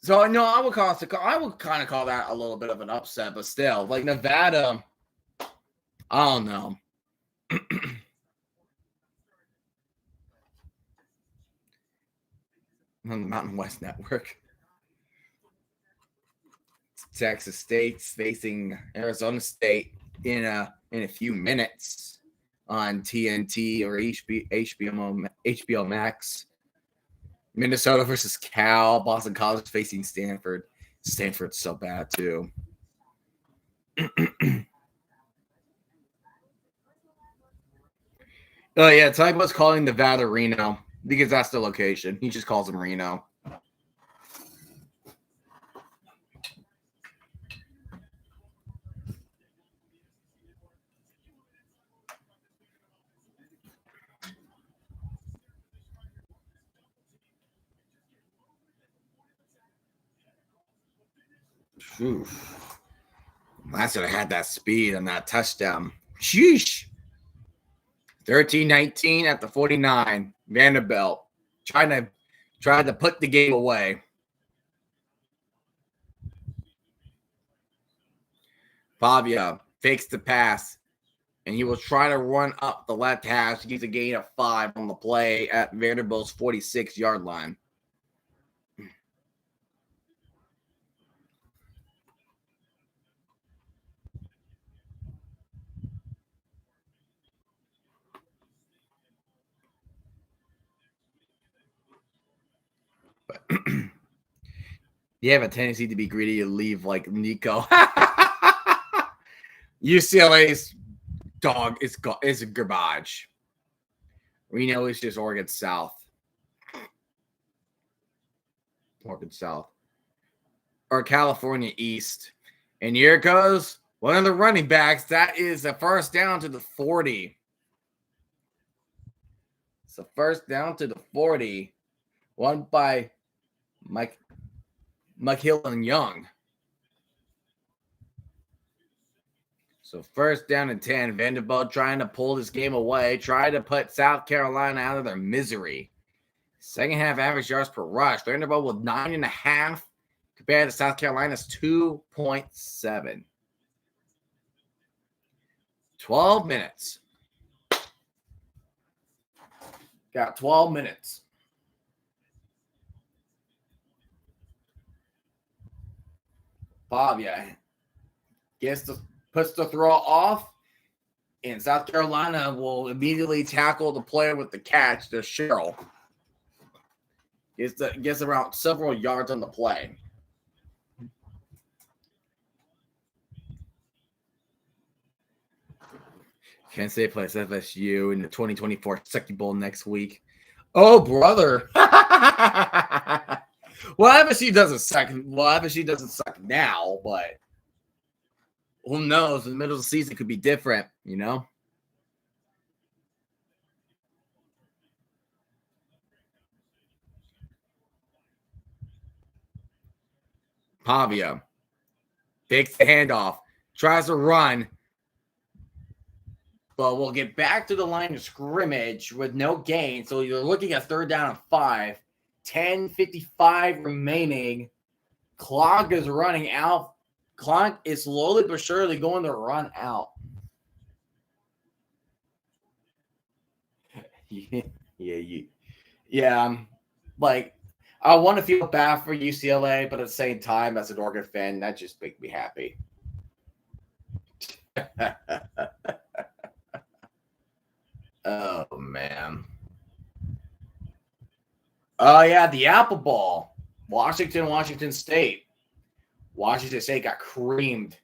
So no, I would kind of call that a little bit of an upset, but still, like Nevada, I don't know. On the Mountain West Network. Texas State's facing Arizona State in a few minutes on TNT or HBO Max. Minnesota versus Cal. Boston College facing Stanford. Stanford's so bad too. Oh yeah, Typo's calling Nevada Reno because that's the location. He just calls them Reno. Oof. Last year I had that speed on that touchdown. Sheesh. 13-19 at the 49. Vanderbilt tried to put the game away. Pavia fakes the pass, and he will try to run up the left hash. He gets a gain of 5 on the play at Vanderbilt's 46-yard line. But you have a tendency to be greedy and leave like Nico. UCLA's dog is garbage. Reno is just Oregon South. Oregon South. Or California East. And here goes one of the running backs. That is a first down to the 40. It's a first down to the 40. Won by Mike Hill and Young. So first down and 10. Vanderbilt trying to pull this game away. Trying to put South Carolina out of their misery. Second half average yards per rush. Vanderbilt with 9.5 compared to South Carolina's 2.7. 12 minutes. Got 12 minutes. Pavia puts the throw off, and South Carolina will immediately tackle the player with the catch, the Sherrill. Gets around several yards on the play. Kansas State plays FSU in the 2024 Kentucky Bowl next week. Oh, brother. Well, FSU doesn't suck. Well, FSU doesn't suck now, but who knows? In the middle of the season could be different, you know? Pavia Takes the handoff. Tries to run. But we'll get back to the line of scrimmage with no gain. So you're looking at 3rd down and 5. 10:55 remaining. Clock is running out. Clock is slowly but surely going to run out. Yeah. Like, I want to feel bad for UCLA, but at the same time, as an Oregon fan, that just makes me happy. Oh, man. Oh, yeah, the Apple Ball. Washington State. Washington State got creamed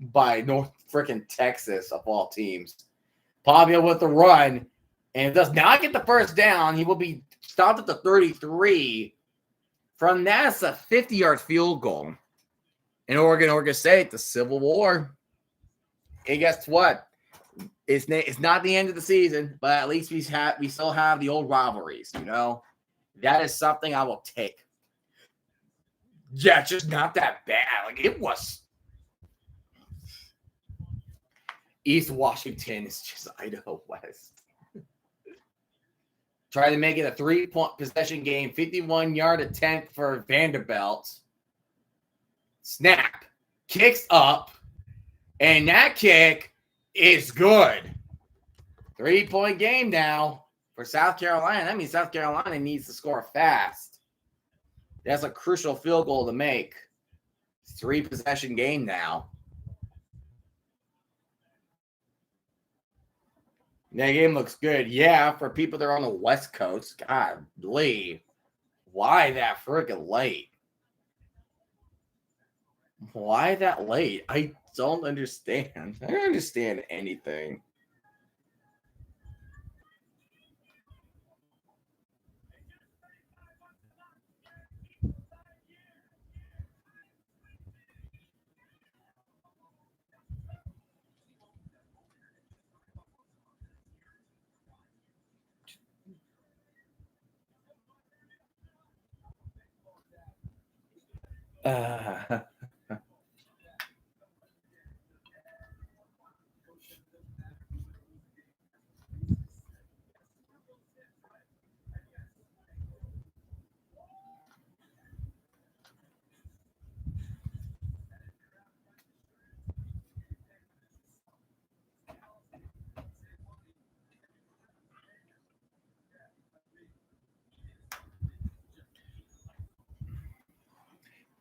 by North freaking Texas, of all teams. Pavia with the run, and does not get the first down. He will be stopped at the 33. From that, it's a 50-yard field goal. In Oregon State, the Civil War. And guess what? It's not the end of the season, but at least we still have the old rivalries, you know? That is something I will take. Yeah, it's just not that bad. Like, it was. East Washington is just Idaho West. Try to make it a 3-point possession game. 51-yard attempt for Vanderbilt. Snap. Kicks up. And that kick is good. 3-point game now for South Carolina. That means South Carolina needs to score fast. That's a crucial field goal to make. 3-possession game now. That game looks good. Yeah, for people that are on the West Coast. God, Lee. Why that freaking late? Why that late? I don't understand. I don't understand anything.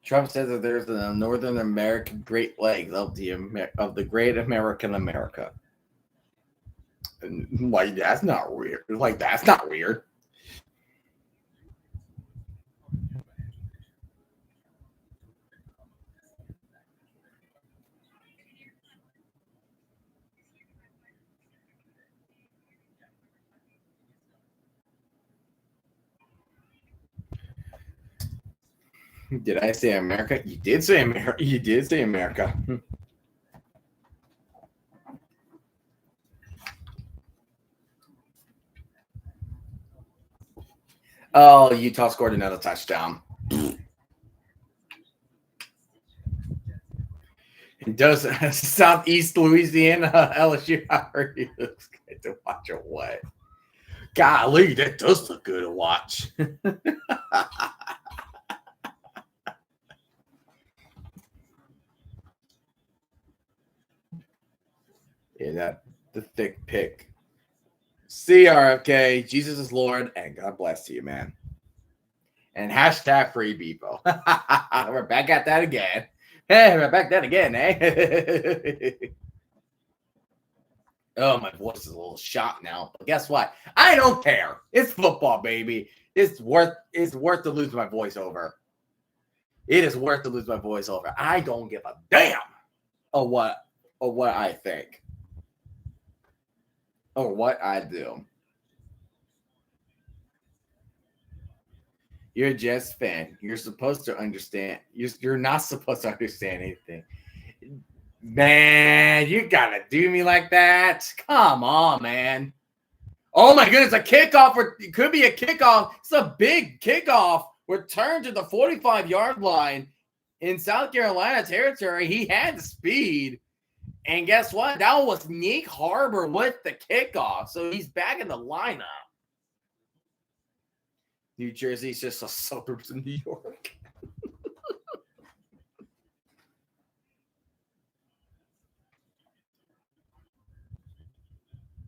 Trump says that there's a Northern American Great Lakes of the Great American America. And, like, that's not weird. Like, that's not weird. Did I say America? You did say America. You did say America. Oh, Utah scored another touchdown. Does Southeast Louisiana LSU already looks good to watch or what? Golly, that does look good to watch. Yeah, that the thick pick. CRFK, Jesus is Lord, and God bless you, man. And hashtag free Beepo. We're back at that again. Hey, we're back at that again, eh? Oh, my voice is a little shot now. But guess what? I don't care. It's football, baby. It's worth to lose my voice over. It is worth to lose my voice over. I don't give a damn of what I think. Or what I do. You're a Jets fan. You're supposed to understand. You're not supposed to understand anything. Man, you gotta do me like that. Come on, man. Oh my goodness, a kickoff. It could be a kickoff. It's a big kickoff. Return to the 45-yard line. in South Carolina territory, he had the speed. And guess what? That was Nick Harbor with the kickoff. So he's back in the lineup. New Jersey's just a suburbs of New York.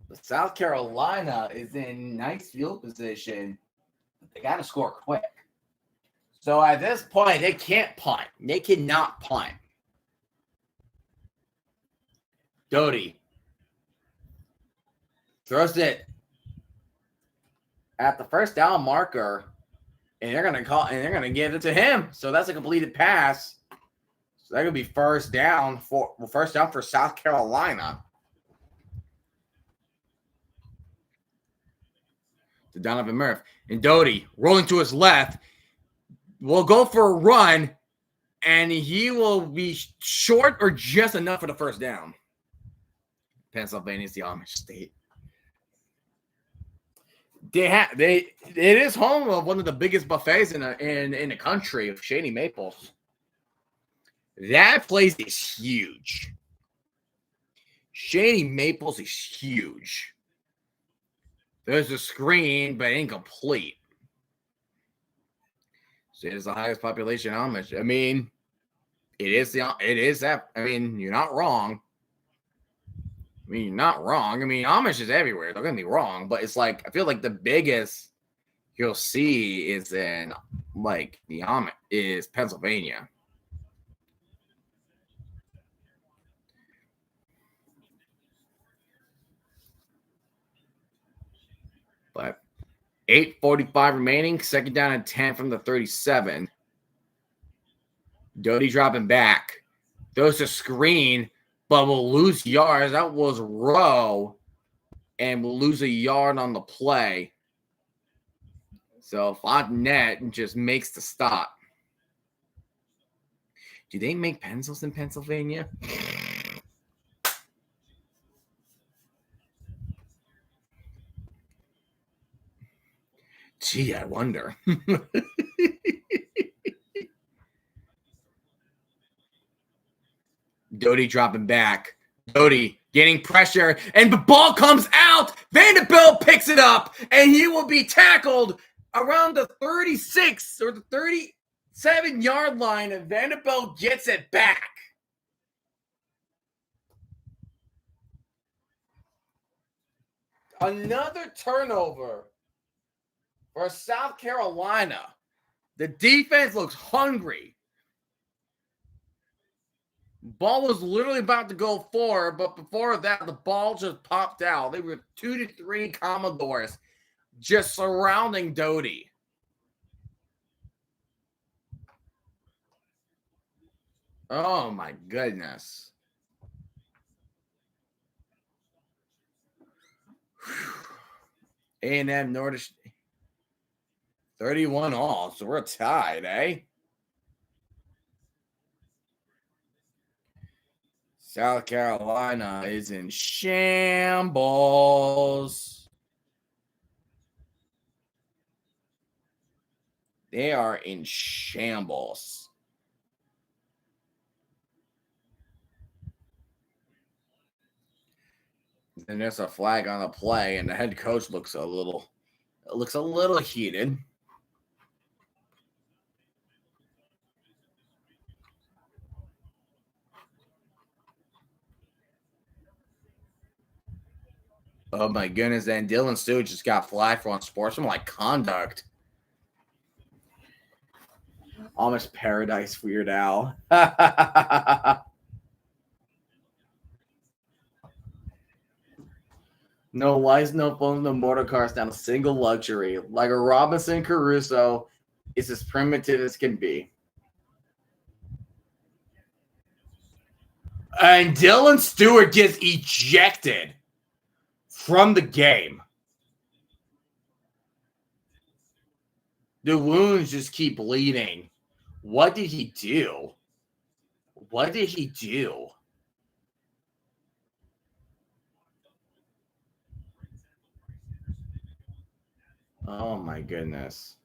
But South Carolina is in nice field position. They got to score quick. So at this point, they can't punt. They cannot punt. Doty throws it at the first down marker, and they're gonna give it to him. So that's a completed pass. So that could be first down for South Carolina. To Donovan Murphy. And Doty rolling to his left will go for a run, and he will be short or just enough for the first down. Pennsylvania's the Amish state. It is home of one of the biggest buffets in the country of Shady Maples. That place is huge. Shady Maples is huge. There's a screen, but incomplete. So it is the highest population Amish. I mean, it is that. I mean, you're not wrong. Amish is everywhere. Don't get me wrong, but it's like I feel like the biggest you'll see is in like the Amish is Pennsylvania. But 8:45 remaining, second down and 10 from the 37. Doty dropping back. Throws a screen, but will lose yards. That was Rowe, and will lose a yard on the play. So Fontenette just makes the stop. Do they make pencils in Pennsylvania? Gee, I wonder. Doty dropping back. Doty getting pressure, and the ball comes out. Vanderbilt picks it up, and he will be tackled around the 36 or the 37-yard line, and Vanderbilt gets it back. Another turnover for South Carolina. The defense looks hungry. Ball was literally about to go forward, but before that, the ball just popped out. They were 2 to 3 Commodores just surrounding Doty. Oh, my goodness. A&M Nordish 31 all, so we're tied, eh? South Carolina is in shambles. They are in shambles. And there's a flag on the play, and the head coach looks a little heated. Oh my goodness! And Dylan Stewart just got flagged for unsportsmanlike conduct. Almost paradise, Weird Al. No lights, no phones, no motor cars, not a single luxury. Like a Robinson Crusoe, it's as primitive as can be. And Dylan Stewart gets ejected from the game. The wounds just keep bleeding. What did he do? What did he do? Oh my goodness.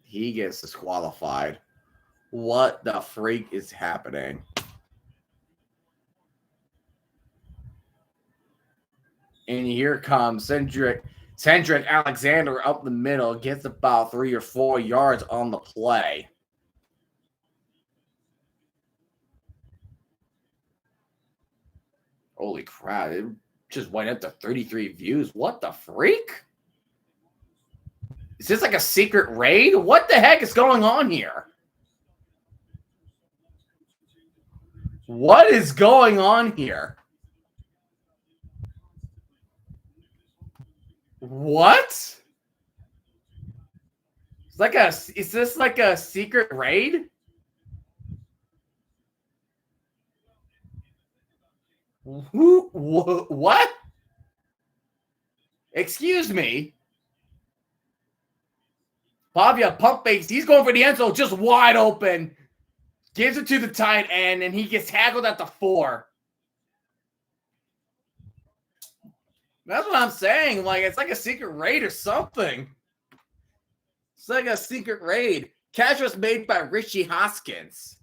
He gets disqualified. What the freak is happening? And here comes Cedric Alexander up the middle, gets about 3 or 4 yards on the play. Holy crap, it just went up to 33 views. What the freak? Is this like a secret raid? What the heck is going on here? What is going on here? What? Is this like a secret raid? What? Excuse me. Pavia pump fakes. He's going for the end zone, just wide open. Gives it to the tight end, and he gets tackled at the 4. That's what I'm saying. Like, it's like a secret raid or something. It's like a secret raid. Catch was made by Richie Hoskins.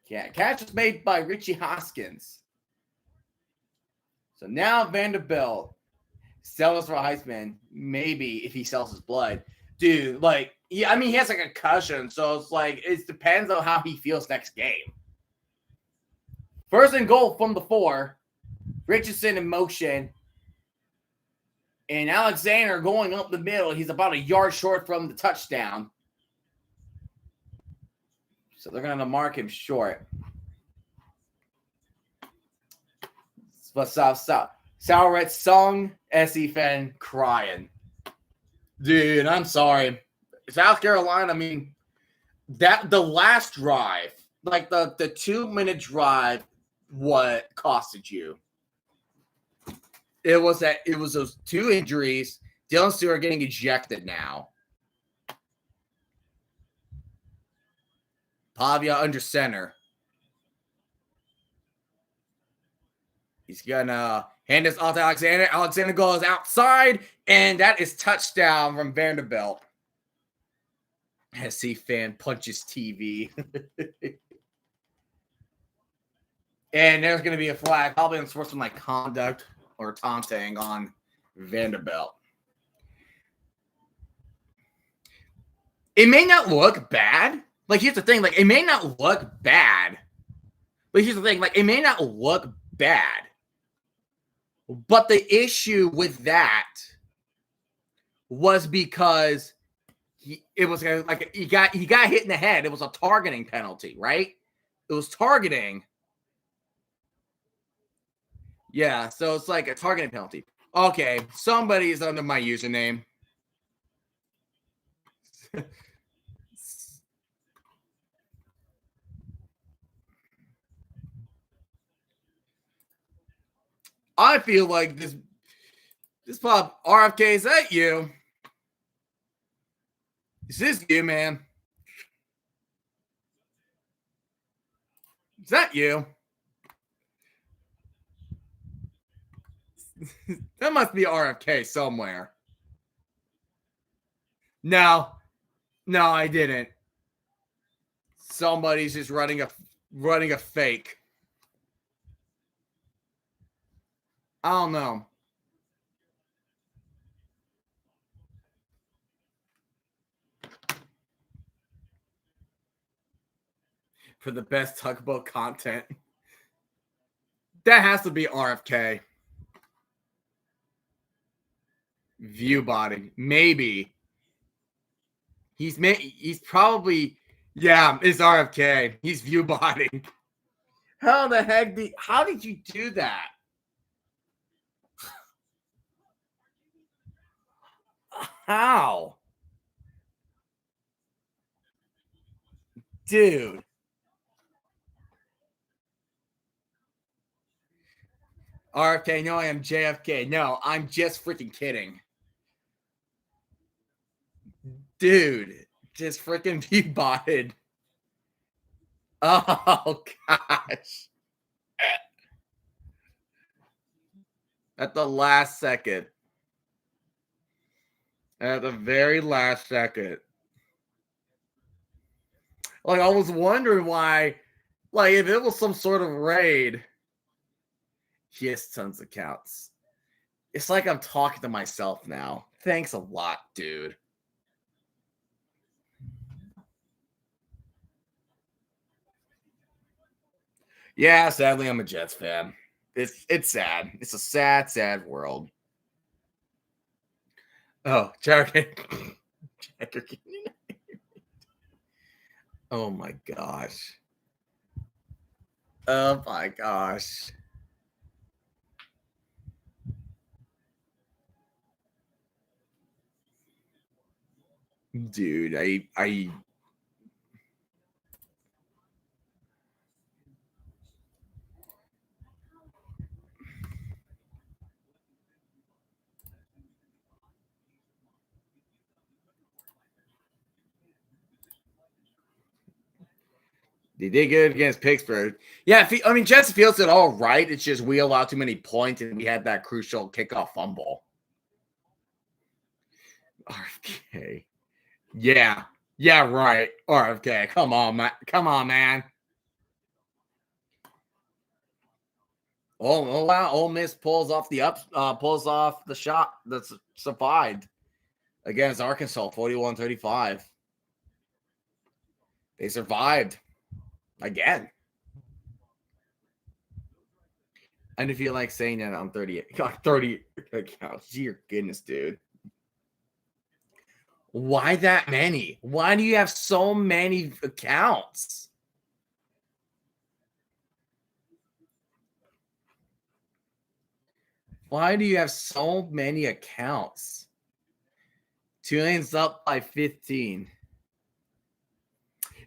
Yeah, catch was made by Richie Hoskins. So now Vanderbilt sells for Heisman. Maybe if he sells his blood. Dude, like, yeah, I mean, he has like a concussion, so it's like, it depends on how he feels next game. First and goal from the 4. Richardson in motion. And Alexander going up the middle. He's about a yard short from the touchdown. So they're going to mark him short. But Sauret Sung, SE fan crying. Dude, I'm sorry. South Carolina, I mean, that the last drive, like the 2-minute drive, what costed you? It was those 2 injuries. Dylan Stewart getting ejected now. Pavia under center. He's gonna hand this off to Alexander. Alexander goes outside, and that is touchdown from Vanderbilt. SC fan punches TV. And there's going to be a flag, probably on sportsmanlike conduct or taunting on Vanderbilt. It may not look bad. Like, here's the thing. Like, it may not look bad. But here's the thing. Like, it may not look bad. But the issue with that was because it was like he got hit in the head. It was a targeting penalty, right? It was targeting. Yeah, so it's like a targeting penalty. Okay, somebody's under my username. I feel like this pop RFK, is that you? Is this you, man? Is that you? That must be RFK somewhere. No, I didn't. Somebody's just running a fake. I don't know. For the best tugboat content. That has to be RFK. View botting. Maybe. He's probably, yeah, it's RFK. He's view botting. How the heck how did you do that? How? Dude. RFK, no, I am JFK. No, I'm just freaking kidding. Dude, just freaking view-botted. Oh, gosh. At the last second. at the very last second. Like, I was wondering why, like, if it was some sort of raid, he has tons of counts. It's like I'm talking to myself now. Thanks a lot, dude. Yeah, sadly, I'm a Jets fan. It's sad. It's a sad, sad world. Oh, Jagger. Oh my gosh. Oh my gosh. Dude, I they did good against Pittsburgh. Yeah, I mean, Jets feels it all right. It's just we allowed too many points and we had that crucial kickoff fumble. RFK. Yeah. Yeah, right. RFK. Come on, man. Come on, man. Oh wow. Ole Miss pulls off the shot that's survived against Arkansas, 41-35. They survived again. And if you like saying that I'm 30 accounts, dear goodness, dude. Why that many? Why do you have so many accounts? Why do you have so many accounts? Tulane's up by 15.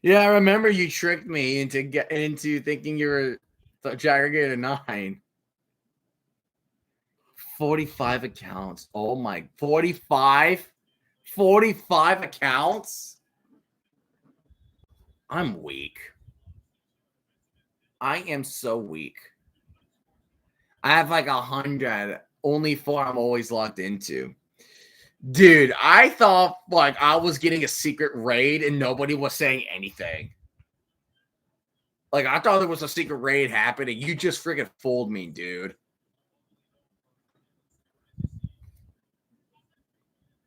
Yeah, I remember you tricked me into thinking you were Jagger a 9. 45 accounts. Oh my, 45? 45 accounts? I'm weak. I am so weak. I have like 100. Only 4 I'm always logged into. Dude, I thought like I was getting a secret raid and nobody was saying anything. Like, I thought there was a secret raid happening. You just freaking fooled me, dude.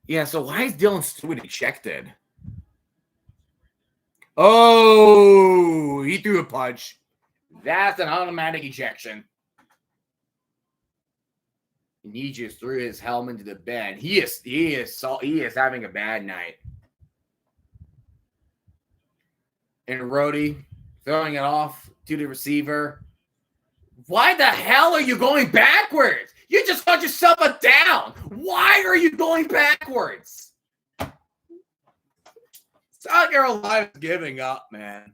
Yeah, so why is Dylan Stewart ejected? Oh, he threw a punch. That's an automatic ejection. And he just threw his helmet into the bed. He is having a bad night. And Rhodey throwing it off to the receiver. Why the hell are you going backwards? You just got yourself a down. Why are you going backwards? South Carolina's giving up, man.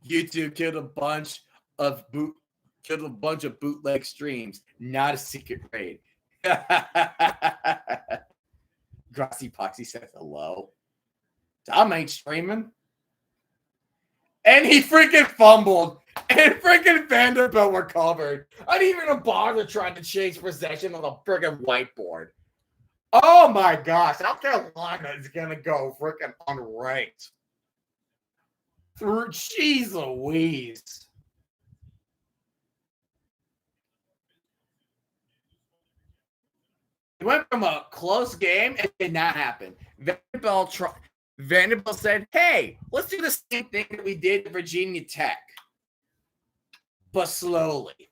YouTube killed a bunch of bootleg streams, not a secret raid. Grassy Poxy says hello. Tom ain't streaming. And he freaking fumbled. And freaking Vanderbilt were covered. I didn't even bother trying to change possession on the freaking whiteboard. Oh my gosh. South Carolina is going to go freaking unranked. Jeez Louise. It went from a close game. It did not happen. Vanderbilt said, hey, let's do the same thing that we did at Virginia Tech. But slowly.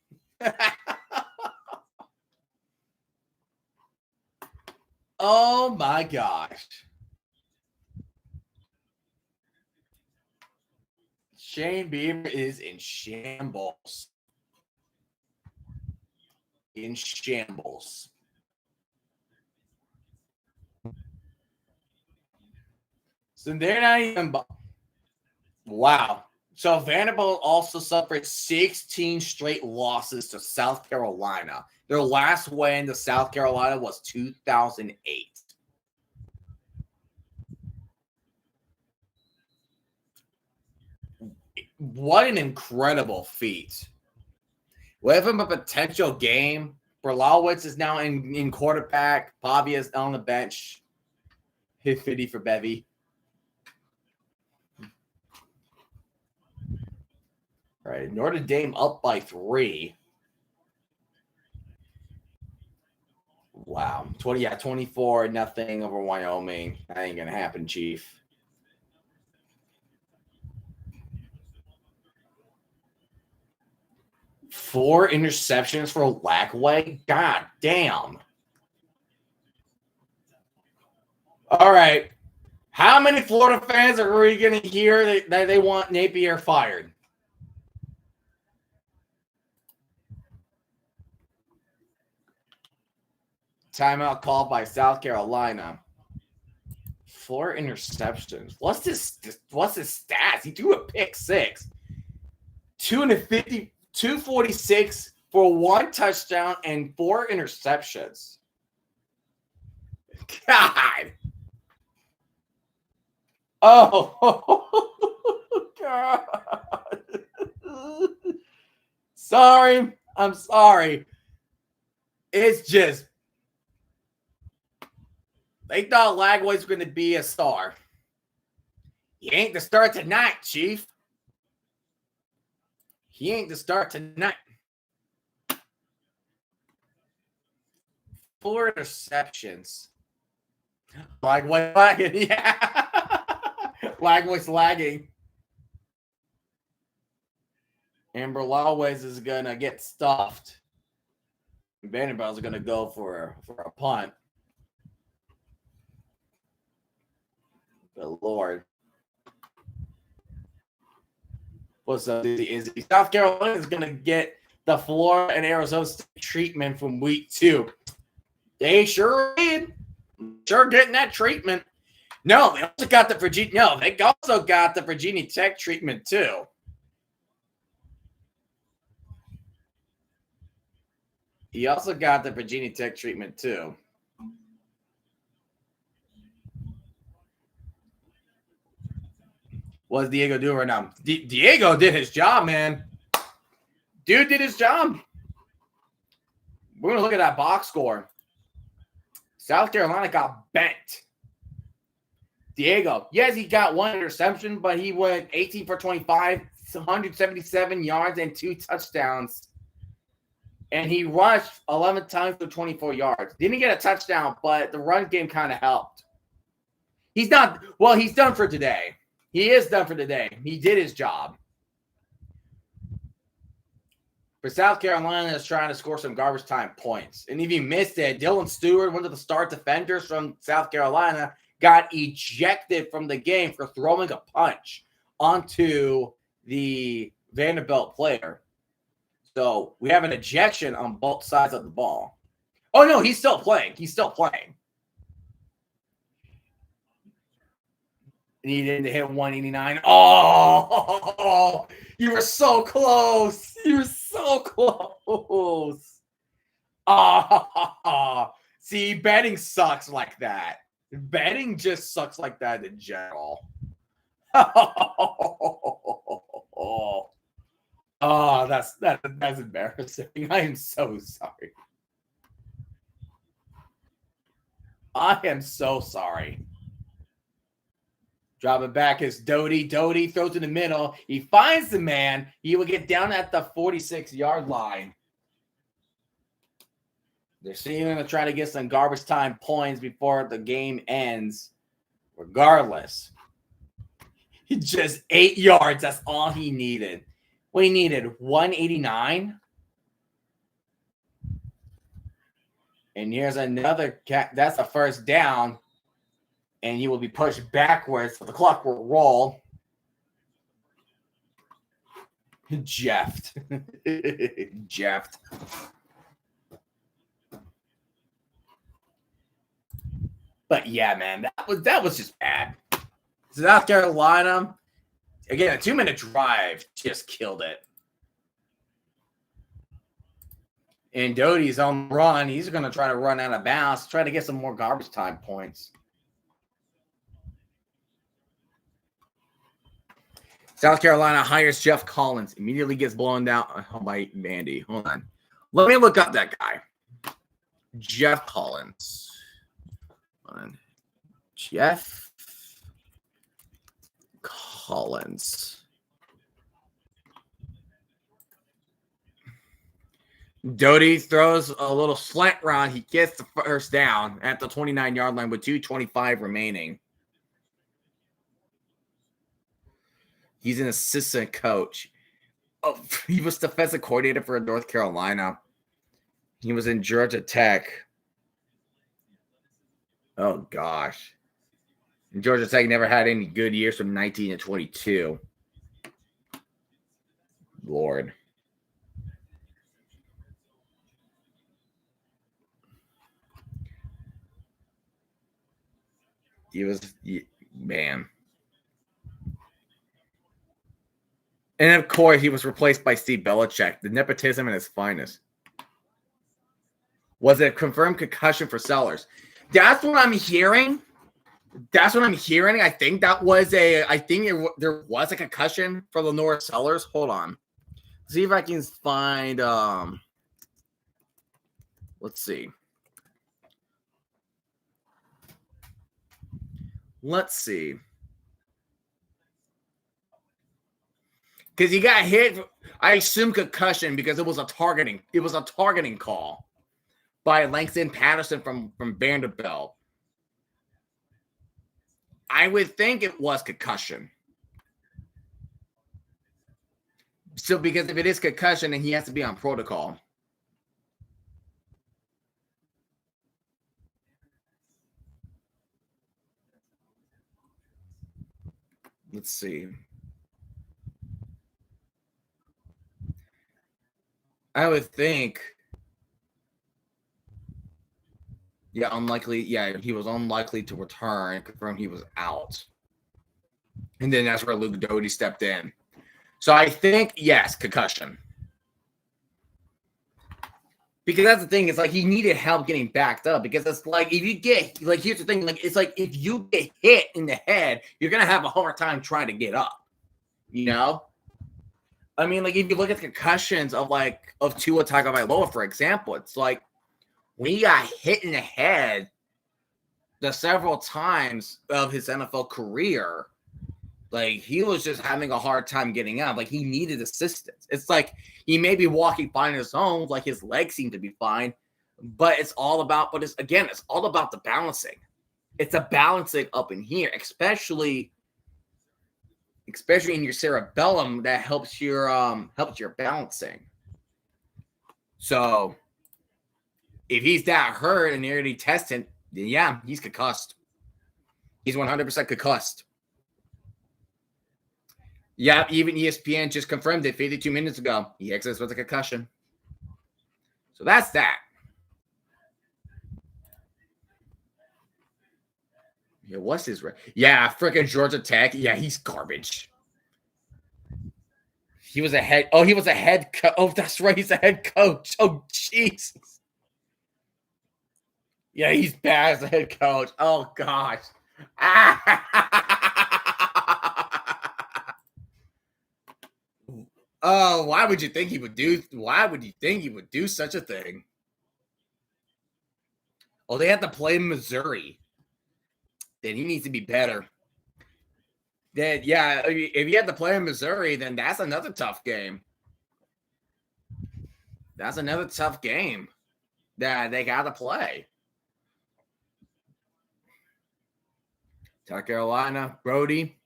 Oh my gosh. Shane Beaver is in shambles. In shambles. So they're not even. Wow. So Vanderbilt also suffered 16 straight losses to South Carolina. Their last win to South Carolina was 2008. What an incredible feat. With him a potential game Berlowitz is now in quarterback. Pavia is on the bench. Hit 50 for Bevy. All right, Notre Dame up by 3. Wow. 24-0 over Wyoming. That ain't gonna happen, Chief. Four interceptions for Lagway? God damn. All right. How many Florida fans are we going to hear that they want Napier fired? Timeout called by South Carolina. 4 interceptions. What's his stats? He threw a pick 6. 246 for 1 touchdown and 4 interceptions. God. Oh, God. Sorry. I'm sorry. It's just, they thought Lagway was going to be a star. He ain't the star tonight, Chief. He ain't the start tonight. 4 interceptions. Lagway lagging. Yeah. Lagway's lagging. And Berlowitz is going to get stuffed. Vanderbilt is going to go for a punt. Good Lord. What's up, is South Carolina is going to get the Florida and Arizona State treatment from week 2. They sure did. Sure getting that treatment. No, they also got the Virginia. No, they also got the Virginia Tech treatment too. He also got the Virginia Tech treatment too. What's Diego doing right now? Diego did his job, man. Dude did his job. We're going to look at that box score. South Carolina got bent. Diego, yes, he got 1 interception, but he went 18 for 25, 177 yards, and 2 touchdowns. And he rushed 11 times for 24 yards. Didn't get a touchdown, but the run game kind of helped. He's done for today. He is done for today. He did his job. But South Carolina is trying to score some garbage time points. And if you missed it, Dylan Stewart, one of the star defenders from South Carolina, got ejected from the game for throwing a punch onto the Vanderbilt player. So we have an ejection on both sides of the ball. Oh, no, he's still playing. He's still playing. Needed to hit 189. Oh, you were so close. You were so close. See, betting sucks like that. Betting just sucks like that in general. Oh, that's embarrassing. I am so sorry. I am so sorry. Drop it back is Doty. Doty throws in the middle. He finds the man. He will get down at the 46-yard line. They're still going to try to get some garbage time points before the game ends. Regardless, just 8 yards. That's all he needed. Well, he needed 189. And here's another cat. That's a first down. And he will be pushed backwards, so the clock will roll. Jeffed. Jeffed. But yeah, man, that was just bad. South Carolina, again, a 2-minute drive just killed it. And Doty's on the run. He's going to try to run out of bounds, try to get some more garbage time points. South Carolina hires Jeff Collins. Immediately gets blown down by Vandy. Hold on. Let me look up that guy. Jeff Collins. Jeff Collins. Doty throws a little slant round. He gets the first down at the 29-yard line with 2:25 remaining. He's an assistant coach. Oh, he was defensive coordinator for North Carolina. He was in Georgia Tech. Oh, gosh. And Georgia Tech never had any good years from 19 to 22. Lord. Man. And of course, he was replaced by Steve Belichick, the nepotism at its finest. Was it a confirmed concussion for Sellers? That's what I'm hearing. I think there was a concussion for LaNorris Sellers. Hold on. See if I can find, let's see. Because he got hit, I assume concussion because it was a targeting call by Langston Patterson from Vanderbilt. I would think it was concussion. So because if it is concussion, then he has to be on protocol. Let's see. I would think. Yeah, unlikely. Yeah, he was unlikely to return. Confirmed he was out. And then that's where Luke Doty stepped in. So I think, yes, concussion. Because that's the thing. It's like he needed help getting backed up. Because it's like if you get, like, here's the thing. Like, it's like if you get hit in the head, you're going to have a hard time trying to get up. You know? I mean, like, if you look at the concussions of Tua Tagovailoa, for example, it's like when he got hit in the head the several times of his NFL career, like, he was just having a hard time getting up. Like, he needed assistance. It's like he may be walking fine on his own, like his legs seem to be fine, but it's all about the balancing. It's a balancing up in here, especially in your cerebellum that helps your balancing. So if he's that hurt and they're already testing, then yeah, he's concussed. He's 100% concussed. Yeah, even ESPN just confirmed it 52 minutes ago. He exits with a concussion. So that's that. Yeah, what's his? Yeah, freaking Georgia Tech. Yeah, he's garbage. He was a head. Oh, he was a head coach. Oh, that's right. He's a head coach. Oh, Jesus. Yeah, he's bad as a head coach. Oh, gosh. Oh, why would you think he would do such a thing? Oh, they have to play Missouri. Then he needs to be better. Then, yeah, if you have to play in Missouri, then that's another tough game. That's another tough game that they got to play. South Carolina, Doty.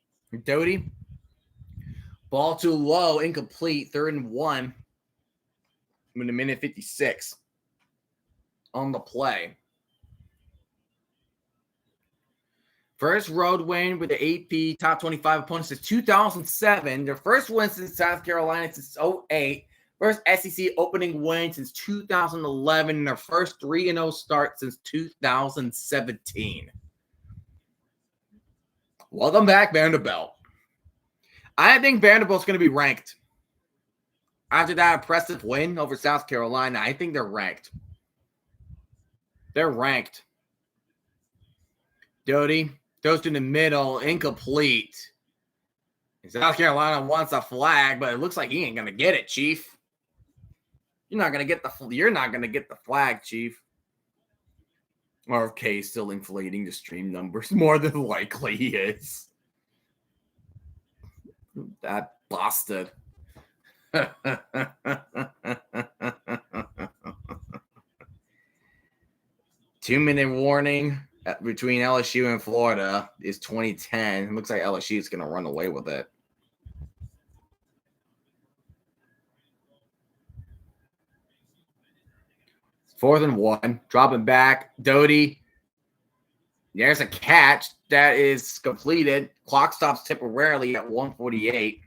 Ball too low, incomplete, 3rd and 1. In a minute 56 on the play. First road win with the AP top 25 opponents since 2007. Their first win since South Carolina since 2008. First SEC opening win since 2011. And their first 3-0 start since 2017. Welcome back, Vanderbilt. I think Vanderbilt's going to be ranked. After that impressive win over South Carolina, I think they're ranked. They're ranked. Doty goes to the middle, incomplete. South Carolina wants a flag, but it looks like he ain't going to get it, Chief. You're not going to get the flag, Chief. RFK is still inflating the stream numbers. More than likely he is. That bastard. 2-minute warning between LSU and Florida is 2010. It looks like LSU is going to run away with it. Fourth and 1. Dropping back. Doty. There's a catch that is completed. Clock stops temporarily at 1:48.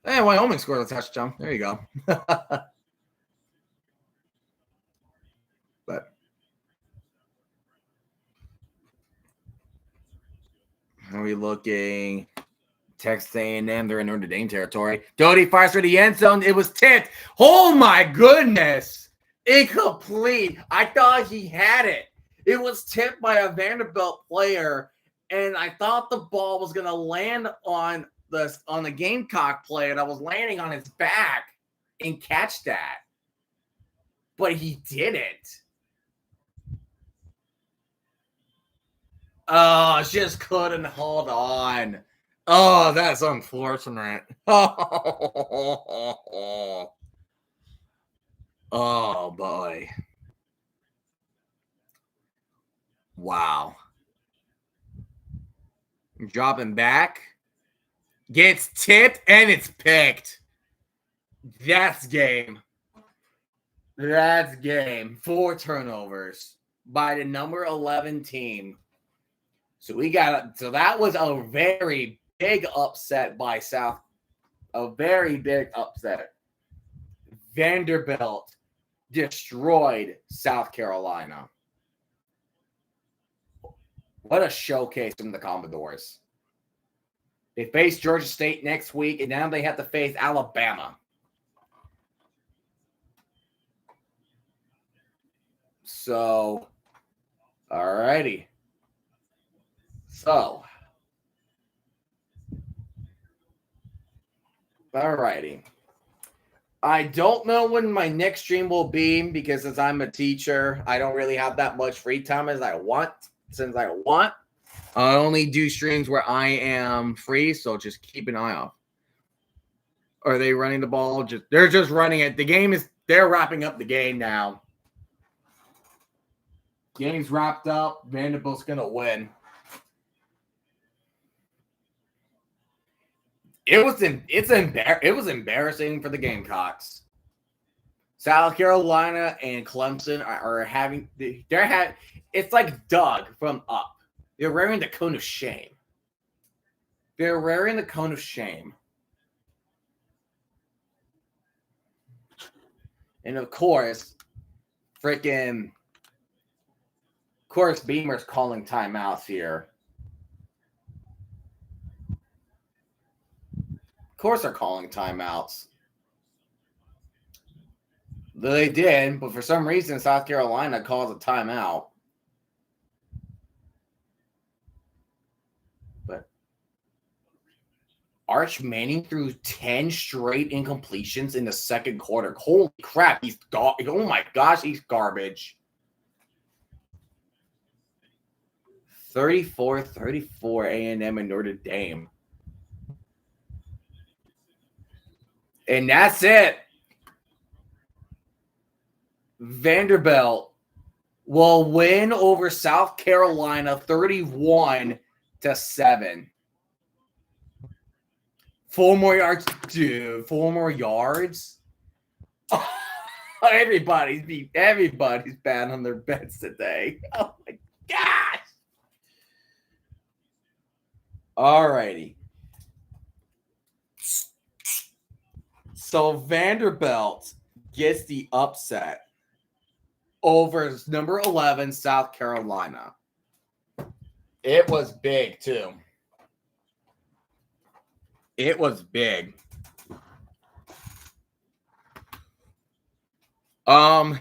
And Wyoming scored a touchdown. There you go. But how are we looking? Texas A&M, they're in Notre Dame territory. Doty fires for the end zone. It was tipped. Oh, my goodness. Incomplete. I thought he had it. It was tipped by a Vanderbilt player, and I thought the ball was going to land on the Gamecock player that was landing on his back and catch that. But he didn't. Oh, just couldn't hold on. Oh, that's unfortunate. Oh, boy. Wow. Dropping back. Gets tipped, and it's picked. That's game. That's game. 4 turnovers by the number 11 team. So that was a very big upset by South. A very big upset. Vanderbilt destroyed South Carolina. What a showcase from the Commodores. They face Georgia State next week, and now they have to face Alabama. So, all righty. So, all righty. I don't know when my next stream will be because as I'm a teacher, I don't really have that much free time as I want. I only do streams where I am free, so just keep an eye out. Are they running the ball? They're just running it. They're wrapping up the game now. Game's wrapped up. Vanderbilt's gonna win. It was embarrassing for the Gamecocks. South Carolina and Clemson are having it's like Doug from Up. They're wearing the cone of shame. And of course, Beamer's calling timeouts here. Of course they're calling timeouts. They did, but for some reason, South Carolina calls a timeout. But Arch Manning threw 10 straight incompletions in the second quarter. Holy crap, oh my gosh, he's garbage. 34-34 A&M and Notre Dame. And that's it. Vanderbilt will win over South Carolina 31-7. 4 more yards. Dude, 4 more yards? Oh, everybody's bad on their bets today. Oh, my gosh. All righty. So Vanderbilt gets the upset over number 11 South Carolina. It was big too. It was big. You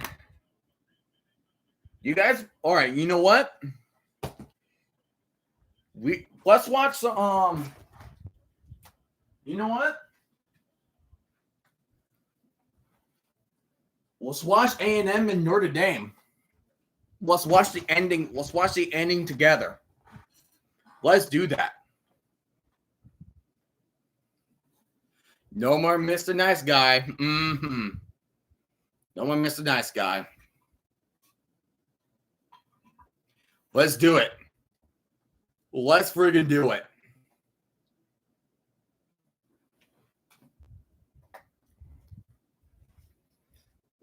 guys, all right, you know what? Let's watch some you know what? Let's watch A&M and Notre Dame. Let's watch the ending. Let's watch the ending together. Let's do that. No more Mr. Nice Guy. Mm-hmm. No more Mr. Nice Guy. Let's do it. Let's friggin' do it.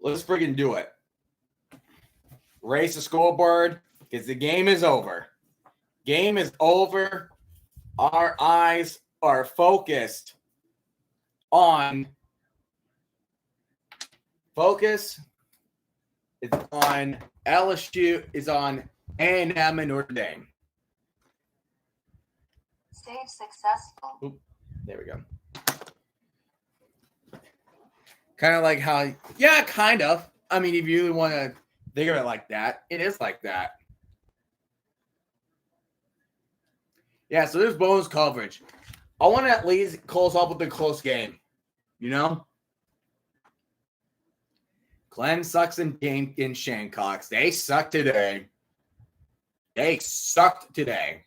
Let's friggin' do it. Race the scoreboard because the game is over. Game is over. Our eyes are focused on LSU, is on A&M and Notre Dame. Save successful. Oop, there we go. Kind of like how, yeah, kind of. I mean, if you really want to think of it like that, it is like that. Yeah, so there's bonus coverage. I want to at least close up with a close game. You know? Glenn sucks and Shancox. They suck today. They sucked today.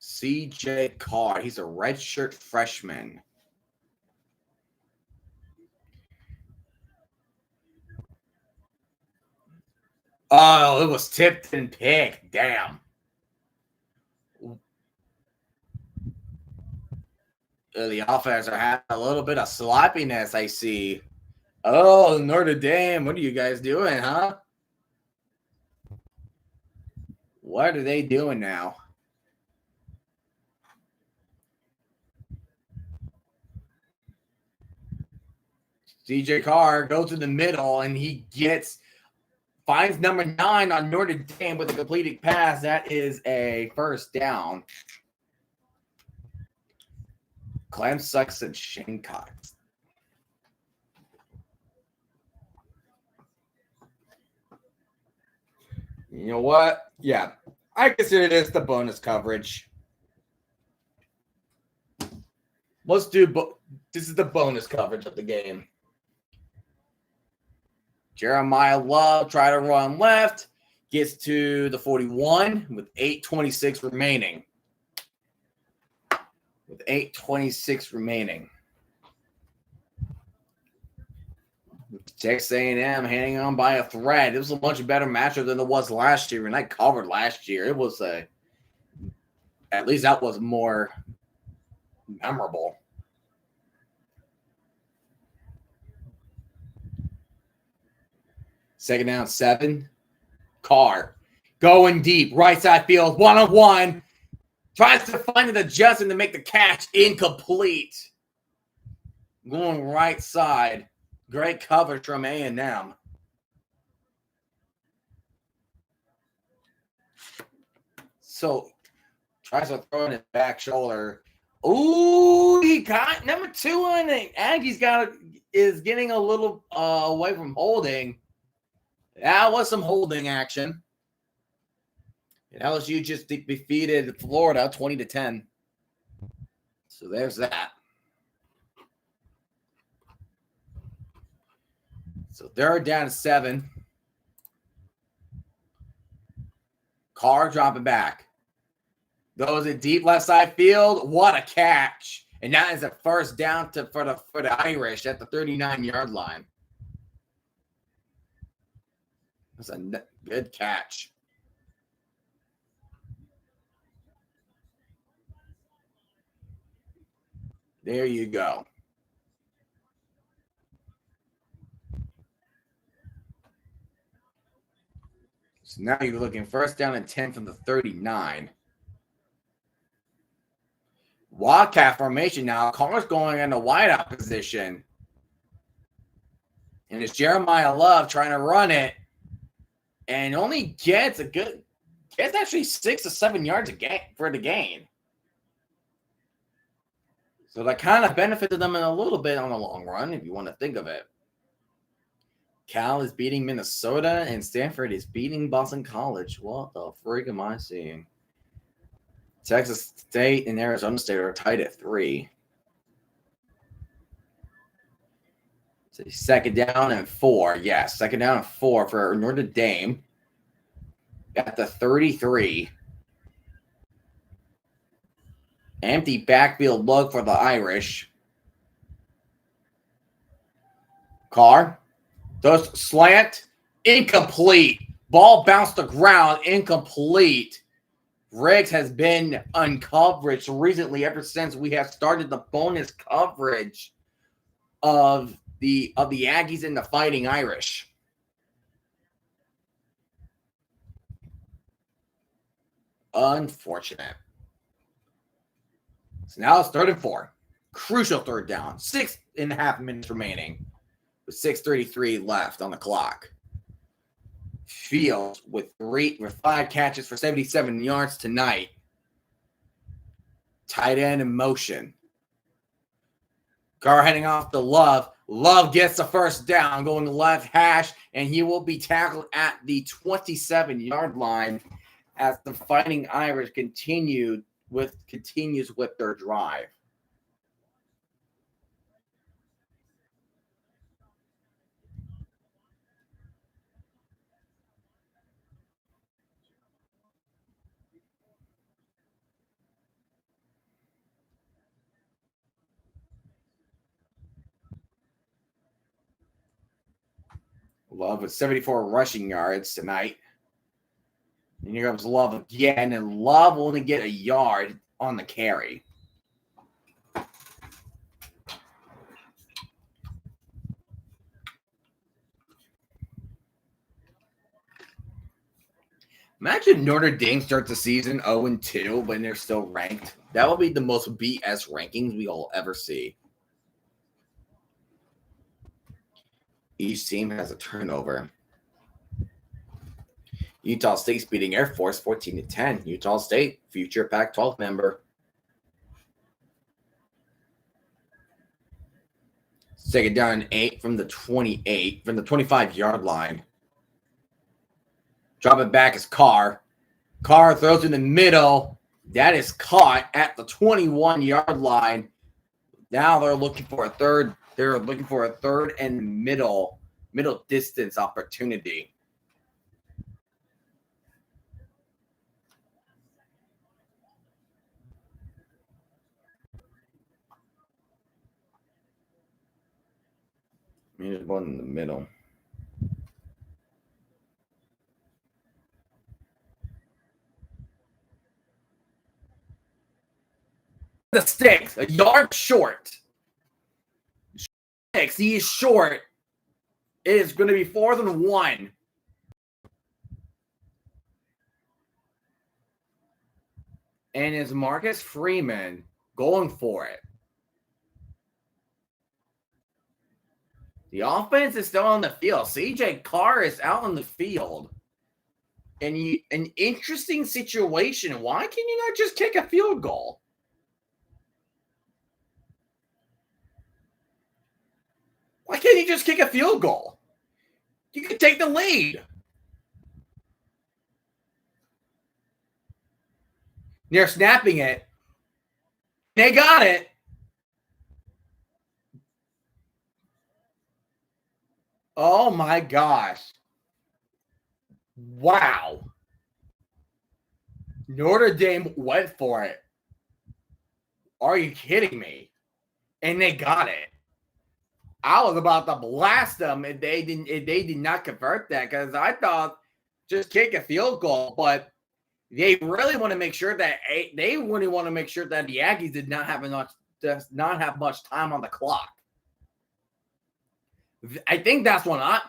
CJ Carr. He's a redshirt freshman. Oh, it was tipped and picked. Damn. The offense are having a little bit of sloppiness, I see. Oh, Notre Dame. What are you guys doing, huh? What are they doing now? CJ Carr goes to the middle, and he finds number 9 on Notre Dame with a completed pass. That is a first down. Clem sucks and Shancock. You know what? Yeah, I consider this the bonus coverage. Let's do this is the bonus coverage of the game. Jeremiah Love try to run left, gets to the 41 with 8:26 remaining. With 8:26 remaining. Texas A&M hanging on by a thread. It was a much better matchup than it was last year, and I covered last year. It was at least that was more memorable. Second down, 7. Carr going deep, right side field, 1-on-1. Tries to find an adjustment to make the catch. Incomplete. Going right side. Great coverage from A&M. So tries to throw in his back shoulder. Ooh, he got number 2 on it. Aggie's is getting a little away from holding. That was some holding action. And LSU just defeated Florida 20-10. So there's that. So they're down to 7. Carr dropping back. Goes in deep left side field. What a catch. And that is a first down for the Irish at the 39-yard line. That's a good catch. There you go. So now you're looking first down and 10 from the 39. Wildcat formation now. Carr's going in the wideout position. And it's Jeremiah Love trying to run it. And only gets actually 6 to 7 yards for the gain. So that kind of benefited them in a little bit on the long run, if you want to think of it. Cal is beating Minnesota, and Stanford is beating Boston College. What the frig am I seeing? Texas State and Arizona State are tied at 3. Second down and 4. Yes, second down and 4 for Notre Dame. At the 33. Empty backfield look for the Irish. Carr. Those slant. Incomplete. Ball bounced the ground. Incomplete. Riggs has been uncovered recently ever since we have started the bonus coverage of the Aggies and the Fighting Irish. Unfortunate. So now it's 3rd and 4. Crucial third down. 6.5 minutes remaining with 6:33 left on the clock. Fields with 5 catches for 77 yards tonight. Tight end in motion. Carr heading off to Love. Love gets the first down, going left hash, and he will be tackled at the 27-yard line as the Fighting Irish continues with their drive. Love with 74 rushing yards tonight. And here comes Love again, and Love will only get a yard on the carry. Imagine Notre Dame starts the season 0-2 when they're still ranked. That will be the most BS rankings we'll ever see. Each team has a turnover. Utah State's beating Air Force 14-10. Utah State, future Pac-12 member. Second down and 8 from the 28, from the 25-yard line. Drop it back is Carr. Carr throws in the middle. That is caught at the 21-yard line. Now they're looking for a third. They're looking for a third and middle distance opportunity. There's one in the middle. The sticks, a yard short. He is short. It is going to be 4th and 1. And is Marcus Freeman going for it? The offense is still on the field. CJ Carr is out on the field. And an interesting situation. Why can you not just kick a field goal? Why can't you just kick a field goal? You can take the lead. They're snapping it. They got it. Oh my gosh. Wow. Notre Dame went for it. Are you kidding me? And they got it. I was about to blast them if they did not convert that, because I thought just kick a field goal, but they really want to make sure that the Aggies did not have much time on the clock. I think that's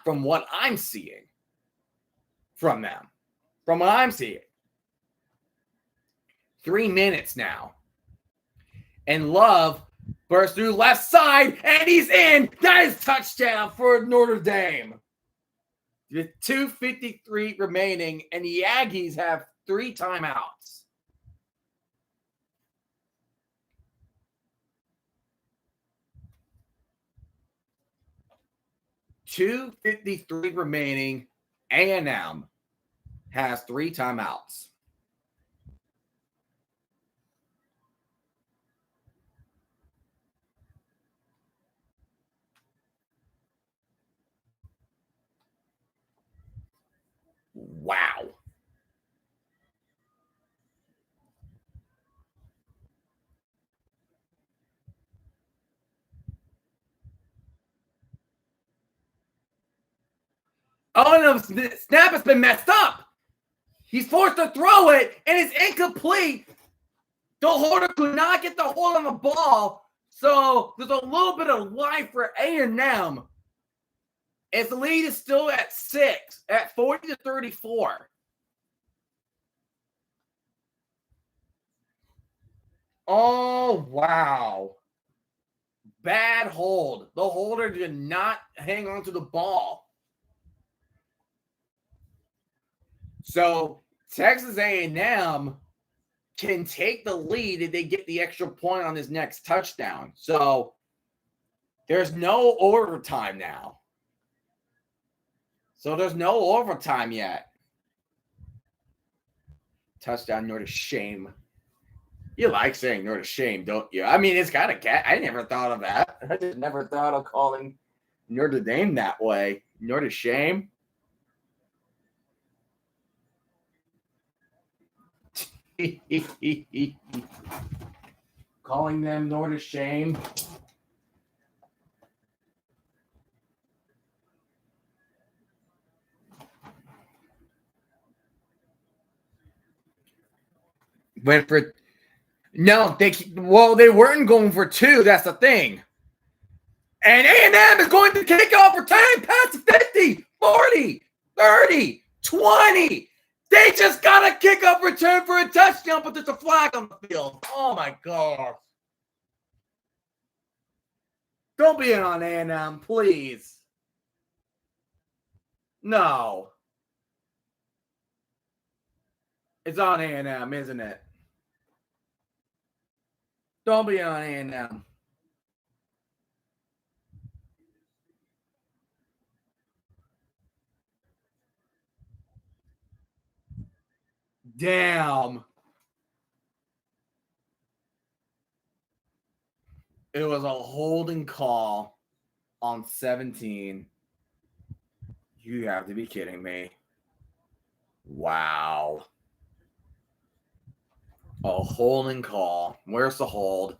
from what I'm seeing from them. From what I'm seeing. 3 minutes now. And Love bursts through left side, and he's in. That is touchdown for Notre Dame. With 2:53 remaining, and the Aggies have 3 timeouts. .253 remaining. A&M has 3 timeouts. Wow. Oh, no, the snap has been messed up. He's forced to throw it, and it's incomplete. The holder could not get the hold on the ball, so there's a little bit of life for A&M. As the lead is still at 6, at 40-34. Oh, wow. Bad hold. The holder did not hang on to the ball. So Texas A&M can take the lead if they get the extra point on this next touchdown. So there's no overtime now. So there's no overtime yet. Touchdown, Notre Shame. You like saying Notre Shame, don't you? I mean, it's kind of cat. I never thought of that. I just never thought of calling Notre Dame that way. Notre Shame. Calling them Notre Shame. Went for no. They weren't going for 2. That's the thing. And A&M is going to kick off for time past 50, 40, 30, 20. They just got a kickoff return for a touchdown, but there's a flag on the field. Oh, my God. Don't be in on A&M, please. No. It's on A&M, isn't it? Don't be on A&M. Damn. It was a holding call on 17. You have to be kidding me. Wow. A holding call. Where's the hold?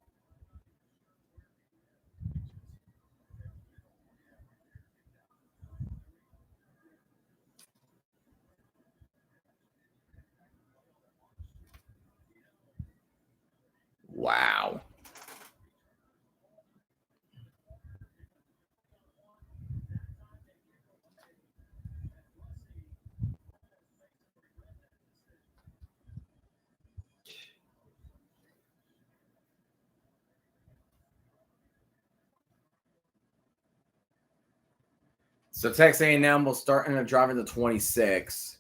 Wow. So Texas A&M will start in a drive into 26.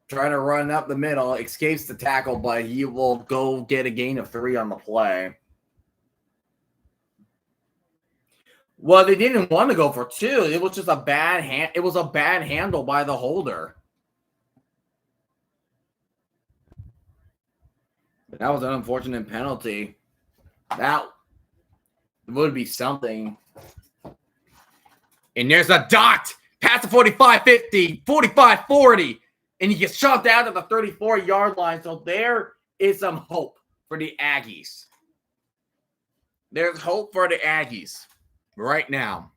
Trying to run up the middle, escapes the tackle, but he will go get a gain of 3 on the play. Well, they didn't want to go for 2. It was just a bad hand. It was a bad handle by the holder. But that was an unfortunate penalty. That would be something. And there's a dot past the 45-50, 45-40, and he gets shoved out of the 34-yard line. So there is some hope for the Aggies. There's hope for the Aggies right now.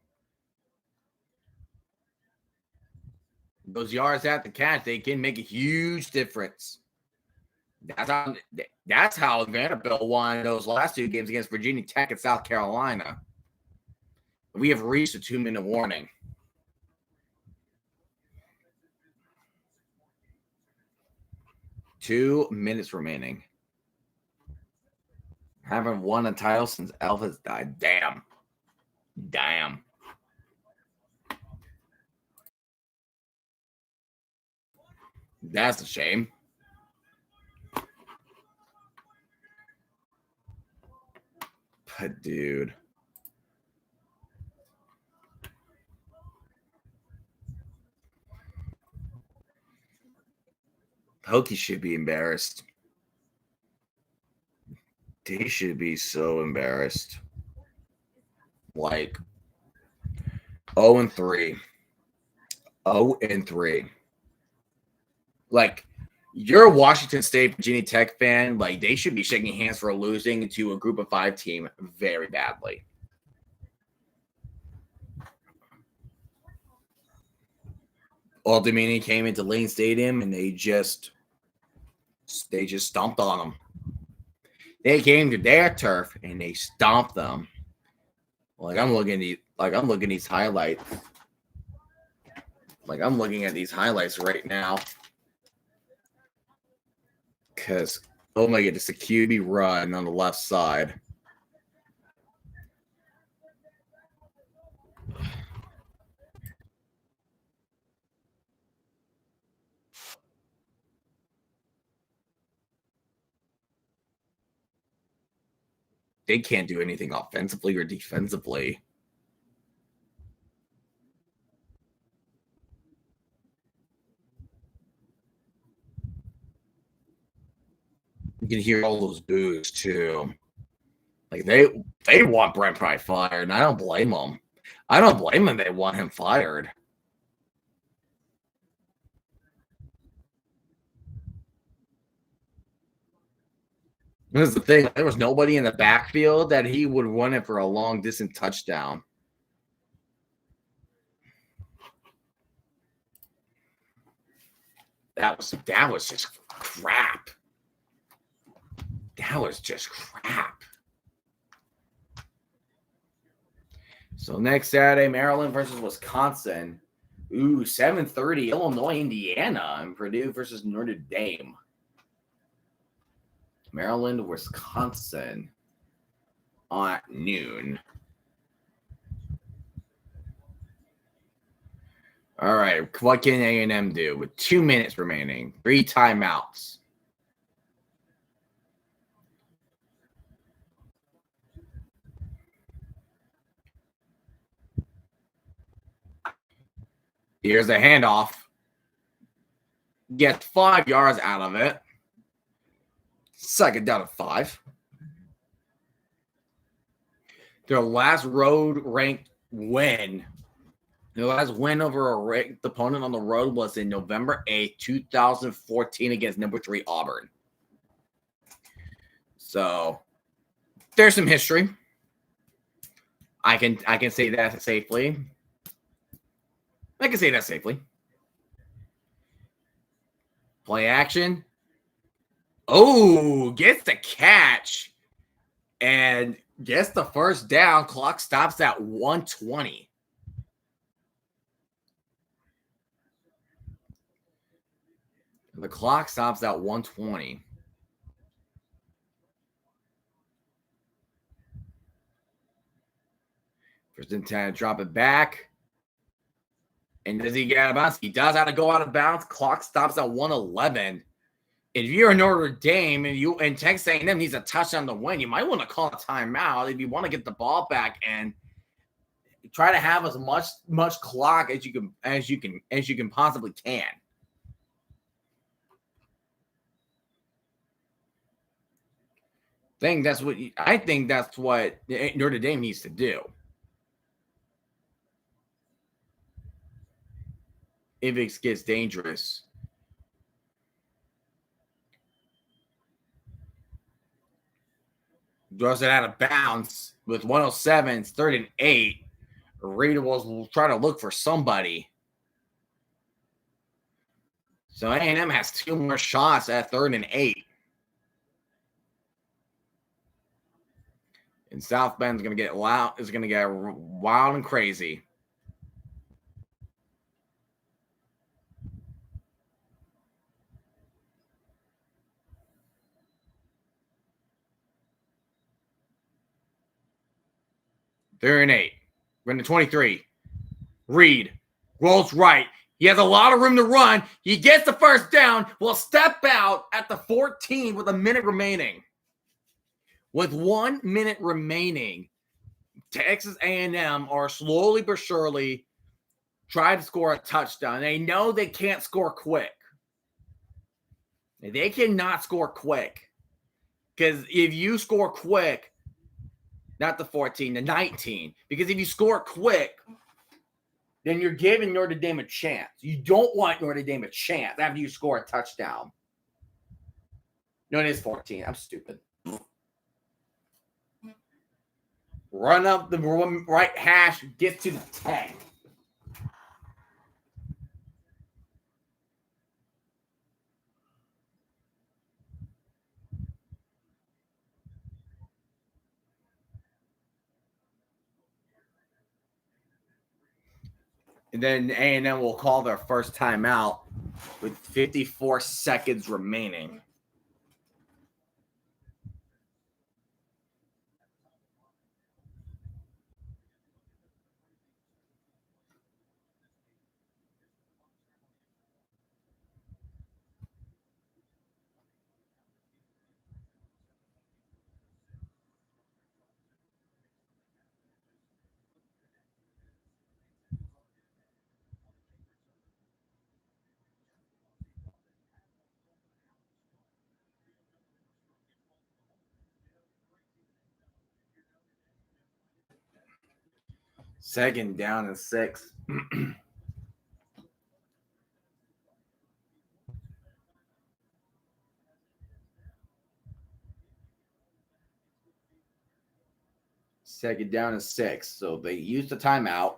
Those yards at the catch, they can make a huge difference. That's how Vanderbilt won those last 2 games against Virginia Tech and South Carolina. We have reached a 2-minute warning. Two minutes remaining. Haven't won a title since Elvis died. Damn. That's a shame. But dude. Hokies should be embarrassed. They should be so embarrassed. Like 0-3. 0-3. Like, you're a Washington State, Virginia Tech fan. Like, they should be shaking hands for losing to a Group of 5 team very badly. Old Dominion came into Lane Stadium and they just stomped on them. They came to their turf and they stomped them. Like, I'm looking at these highlights. Like, I'm looking at these highlights right now. Because, oh my God, it's a QB run on the left side. They can't do anything offensively or defensively. You can hear all those boos too. Like they want Brent Pry fired, and I don't blame them. I don't blame them. They want him fired. This is the thing. There was nobody in the backfield that he would run it for a long distance touchdown. That was just crap. That was just crap. So next Saturday, Maryland versus Wisconsin. Ooh, 7:30, Illinois, Indiana, and Purdue versus Notre Dame. Maryland, Wisconsin at noon. All right, what can A&M do with 2 minutes remaining? 3 timeouts. Here's a handoff. Get 5 yards out of it. Second down and 5. Their last road ranked win. Their last win over a ranked opponent on the road was in November 8th, 2014 against number 3 Auburn. So there's some history. I can say that safely. I can say that safely. Play action. Oh, gets the catch and gets the first down. Clock stops at 1:20. The clock stops at 1:20. First and 10, drop it back. And does he get out of bounds? He does have to go out of bounds. Clock stops at 1:11. If you're Notre Dame and Texas A&M needs a touchdown to win, you might want to call a timeout if you want to get the ball back and try to have as much clock as you can possibly can. I think that's what Notre Dame needs to do. If it gets dangerous. Throws it out of bounds with 107. It's 3rd and 8. Reed will try to look for somebody. So A&M has 2 more shots at 3rd and 8. And South Bend's going to get loud. Is going to get wild and crazy. They're in 8. We're in the 23. Reed rolls right. He has a lot of room to run. He gets the first down. Will step out at the 14 with a minute remaining. With 1 minute remaining, Texas A&M are slowly but surely trying to score a touchdown. They know they can't score quick. They cannot score quick. Because if you score quick, not the 14, the 19. Because if you score quick, then you're giving Notre Dame a chance. You don't want Notre Dame a chance after you score a touchdown. No, it is 14. I'm stupid. Run up the right hash, get to the 10. And then A&M will call their first timeout with 54 seconds remaining. Second down and 6. Second down and 6. So they used the timeout.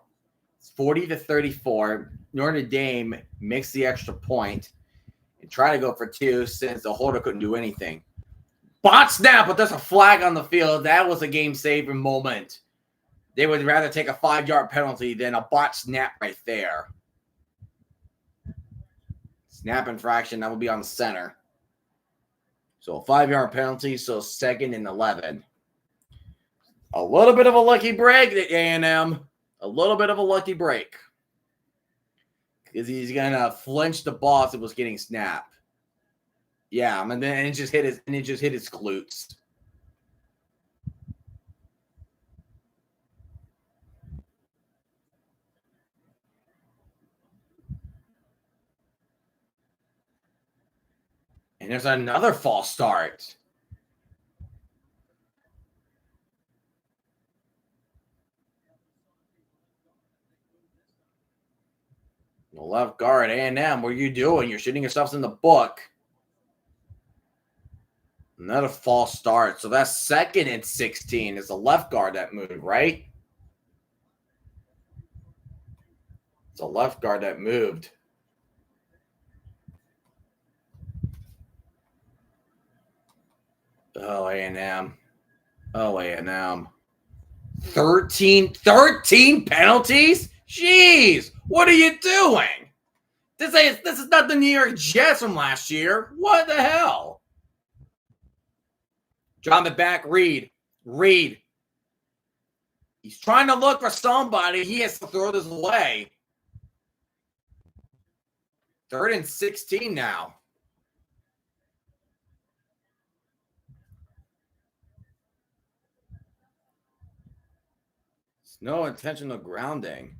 It's 40-34. Notre Dame makes the extra point and try to go for 2 since the holder couldn't do anything. Bot snap, but there's a flag on the field. That was a game-saving moment. They would rather take a 5-yard penalty than a bot snap right there. Snap infraction, that would be on the center. So a 5-yard penalty, so 2nd and 11. A little bit of a lucky break at A&M. A little bit of a lucky break. Because he's going to flinch the ball as it was getting snapped. Yeah, and then it just hit his glutes. And there's another false start. The left guard, A&M, what are you doing? You're shooting yourselves in the book. Another false start. So that's 2nd and 16. It's the left guard that moved, right? It's a left guard that moved. Oh, A&M. Oh, A&M. 13 penalties? Jeez, what are you doing? This is not the New York Jets from last year. What the hell? Drop it back, Reed. He's trying to look for somebody. He has to throw this away. 3rd and 16 now. It's no intentional grounding.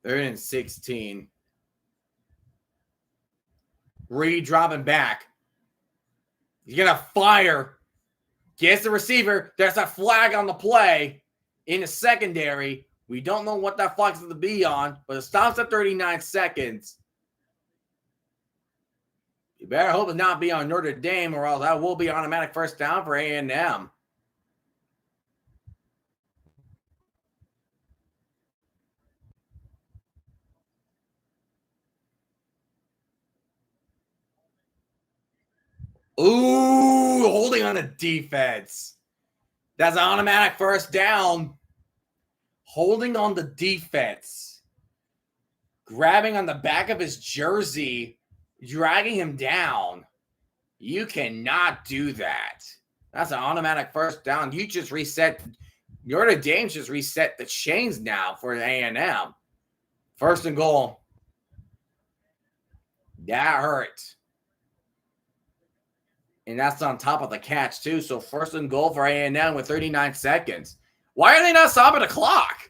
They're in 16. Reed dropping back. He's going to fire. Gets the receiver. There's a flag on the play in the secondary. We don't know what that flag's going to be on, but it stops at 39 seconds. You better hope it not be on Notre Dame, or else that will be automatic first down for A&M. Ooh, holding on to defense. That's an automatic first down. Holding on the defense. Grabbing on the back of his jersey. Dragging him down. You cannot do that. That's an automatic first down. You just reset. Notre Dame just reset the chains now for A&M. 1st and goal. That hurt. And that's on top of the catch, too. So 1st and goal for A&M with 39 seconds. Why are they not stopping the clock?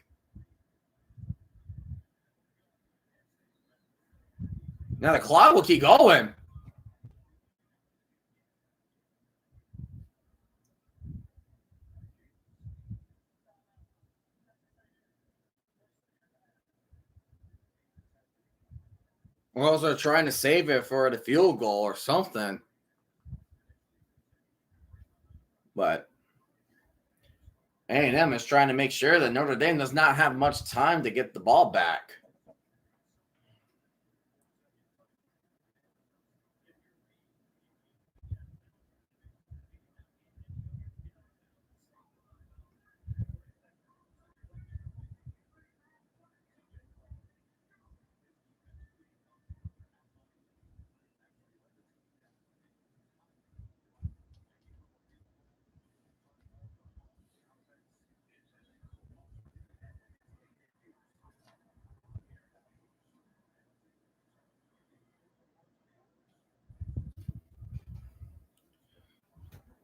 Now the clock will keep going. We're also trying to save it for the field goal or something. But A&M is trying to make sure that Notre Dame does not have much time to get the ball back.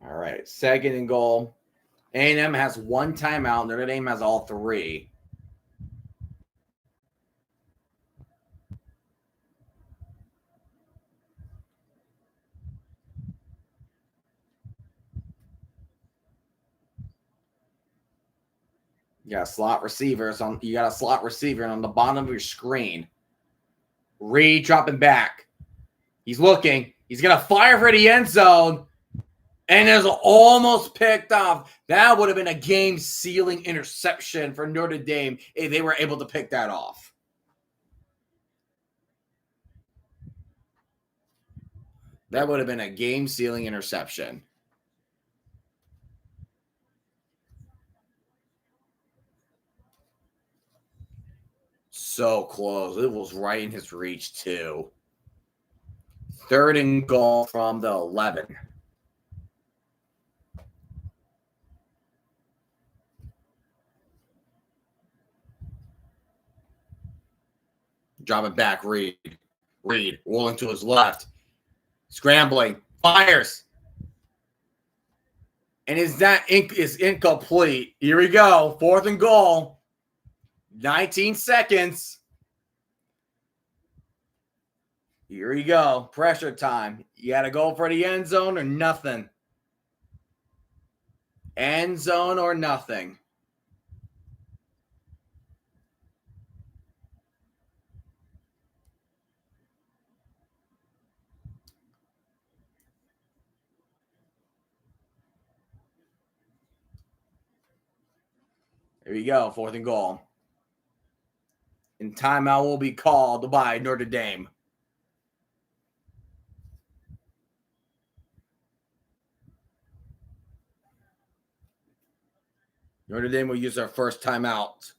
All right, 2nd and goal. A&M has 1 timeout. Notre Dame has all 3. You got slot receivers on. You got a slot receiver on the bottom of your screen. Reed dropping back. He's looking. He's gonna fire for the end zone, and is almost picked off. That would have been a game-sealing interception for Notre Dame if they were able to pick that off. That would have been a game-sealing interception. So close. It was right in his reach, too. 3rd and goal from the 11. Dropping back, Reed. Reed rolling to his left. Scrambling. Fires. And is incomplete. Here we go. 4th and goal. 19 seconds. Here we go. Pressure time. You got to go for the end zone or nothing. End zone or nothing. Here we go. 4th and goal. And timeout will be called by Notre Dame. Notre Dame will use their first timeout.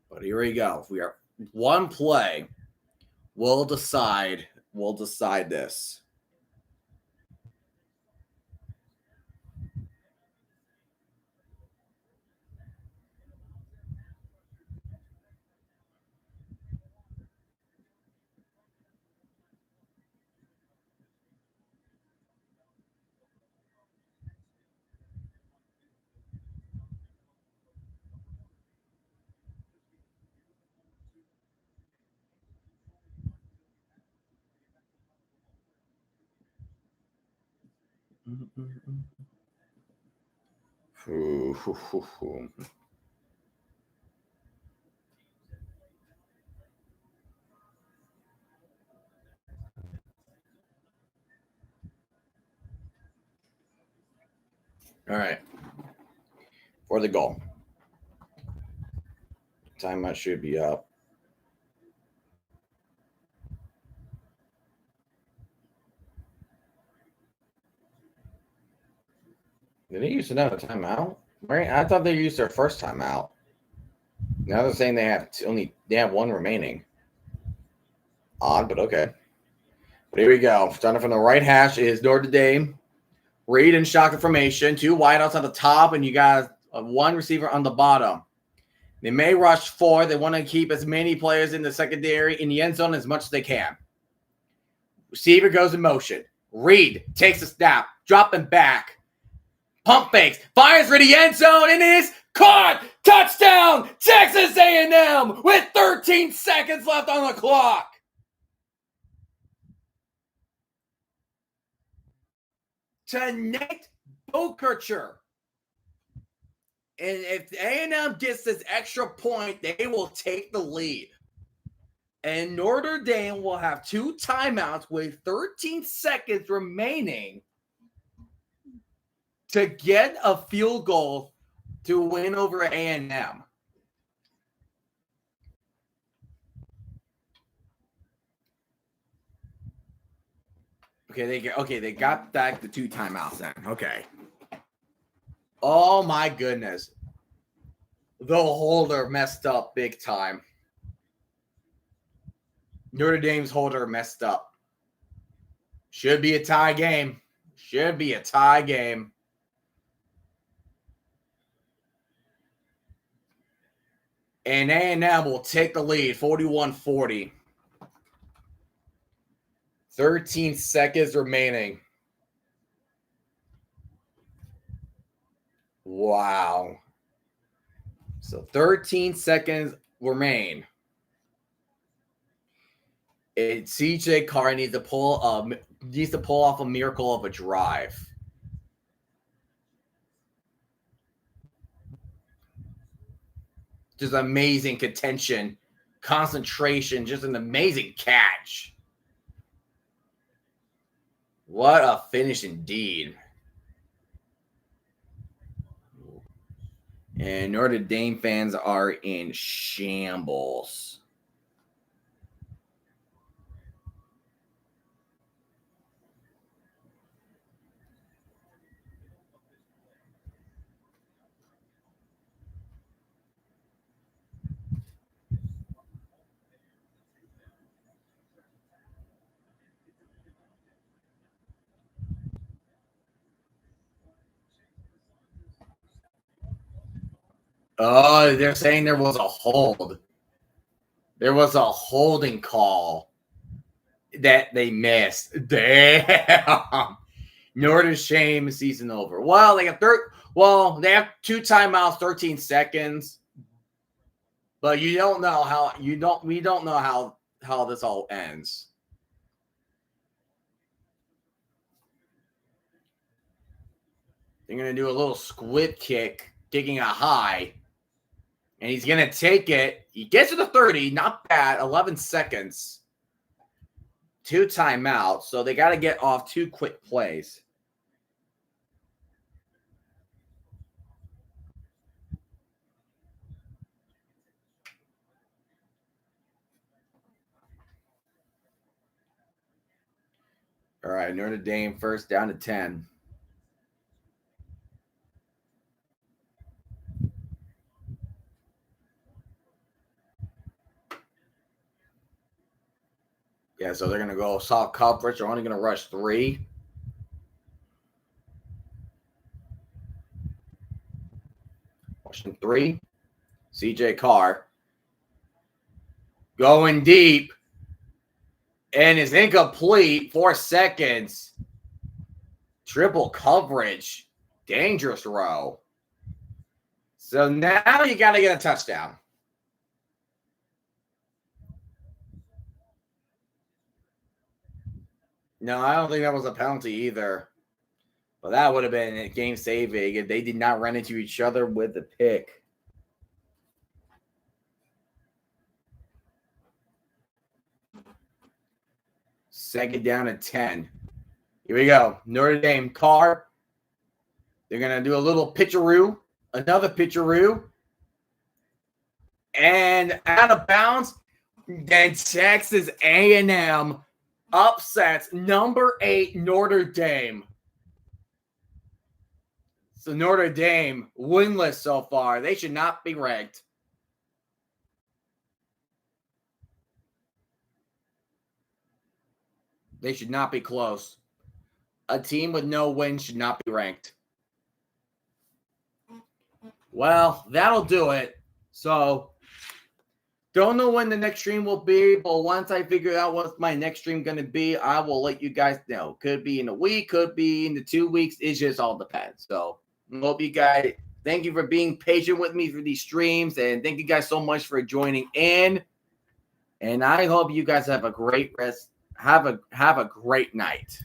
But here we go. We are 1 play. We'll decide this. All right. For the goal. Timeout should be up. Did they use another timeout? Right? I thought they used their first timeout. Now they're saying they have 1 remaining. Odd, but okay. But here we go. Starting from the right hash is Notre Dame. Reed in shotgun formation. 2 wideouts on the top, and you got 1 receiver on the bottom. They may rush 4. They want to keep as many players in the secondary in the end zone as much as they can. Receiver goes in motion. Reed takes a snap, dropping back. Pump fakes, fires for the end zone, and it is caught. Touchdown, Texas A&M with 13 seconds left on the clock. to Nate Bokercher. And if A&M gets this extra point, they will take the lead. And Notre Dame will have 2 timeouts with 13 seconds remaining to get a field goal to win over A&M. Okay, they got back the 2 timeouts then. Okay. Oh my goodness. The holder messed up big time. Notre Dame's holder messed up. Should be a tie game. Should be a tie game. And A&M will take the lead, 41-40. 13 seconds remaining. Wow. So 13 seconds remain. And CJ Carr needs to pull off a miracle of a drive. Just amazing contention, concentration, just an amazing catch. What a finish indeed. And Notre Dame fans are in shambles. Oh, they're saying there was a hold. There was a holding call that they missed. Damn. Notre Dame season over. Well, they have they have 2 timeouts, 13 seconds. But we don't know how this all ends. They're going to do a little squib kick, kicking a high. And he's going to take it. He gets to the 30. Not bad. 11 seconds. 2 timeouts. So they got to get off 2 quick plays. All right. Notre Dame first down to 10. Yeah, so they're going to go soft coverage. They're only going to rush 3. Rushing 3. CJ Carr. Going deep. And is incomplete. 4 seconds. Triple coverage. Dangerous row. So now you got to get a touchdown. No, I don't think that was a penalty either. But that would have been a game saving if they did not run into each other with the pick. Second down at 10. Here we go. Notre Dame Carr. They're going to do a little pitcheroo. Another pitcheroo. And out of bounds. Then Texas A&M upsets number 8 Notre Dame. So Notre Dame winless so far. They should not be ranked. They should not be close. A team with no wins should not be ranked. Well, that'll do it. So, don't know when the next stream will be, but once I figure out what's my next stream going to be, I will let you guys know. Could be in a week, could be in the 2 weeks. It just all depends. So, hope you guys, thank you for being patient with me for these streams, and thank you guys so much for joining in. And I hope you guys have a great rest. Have a great night.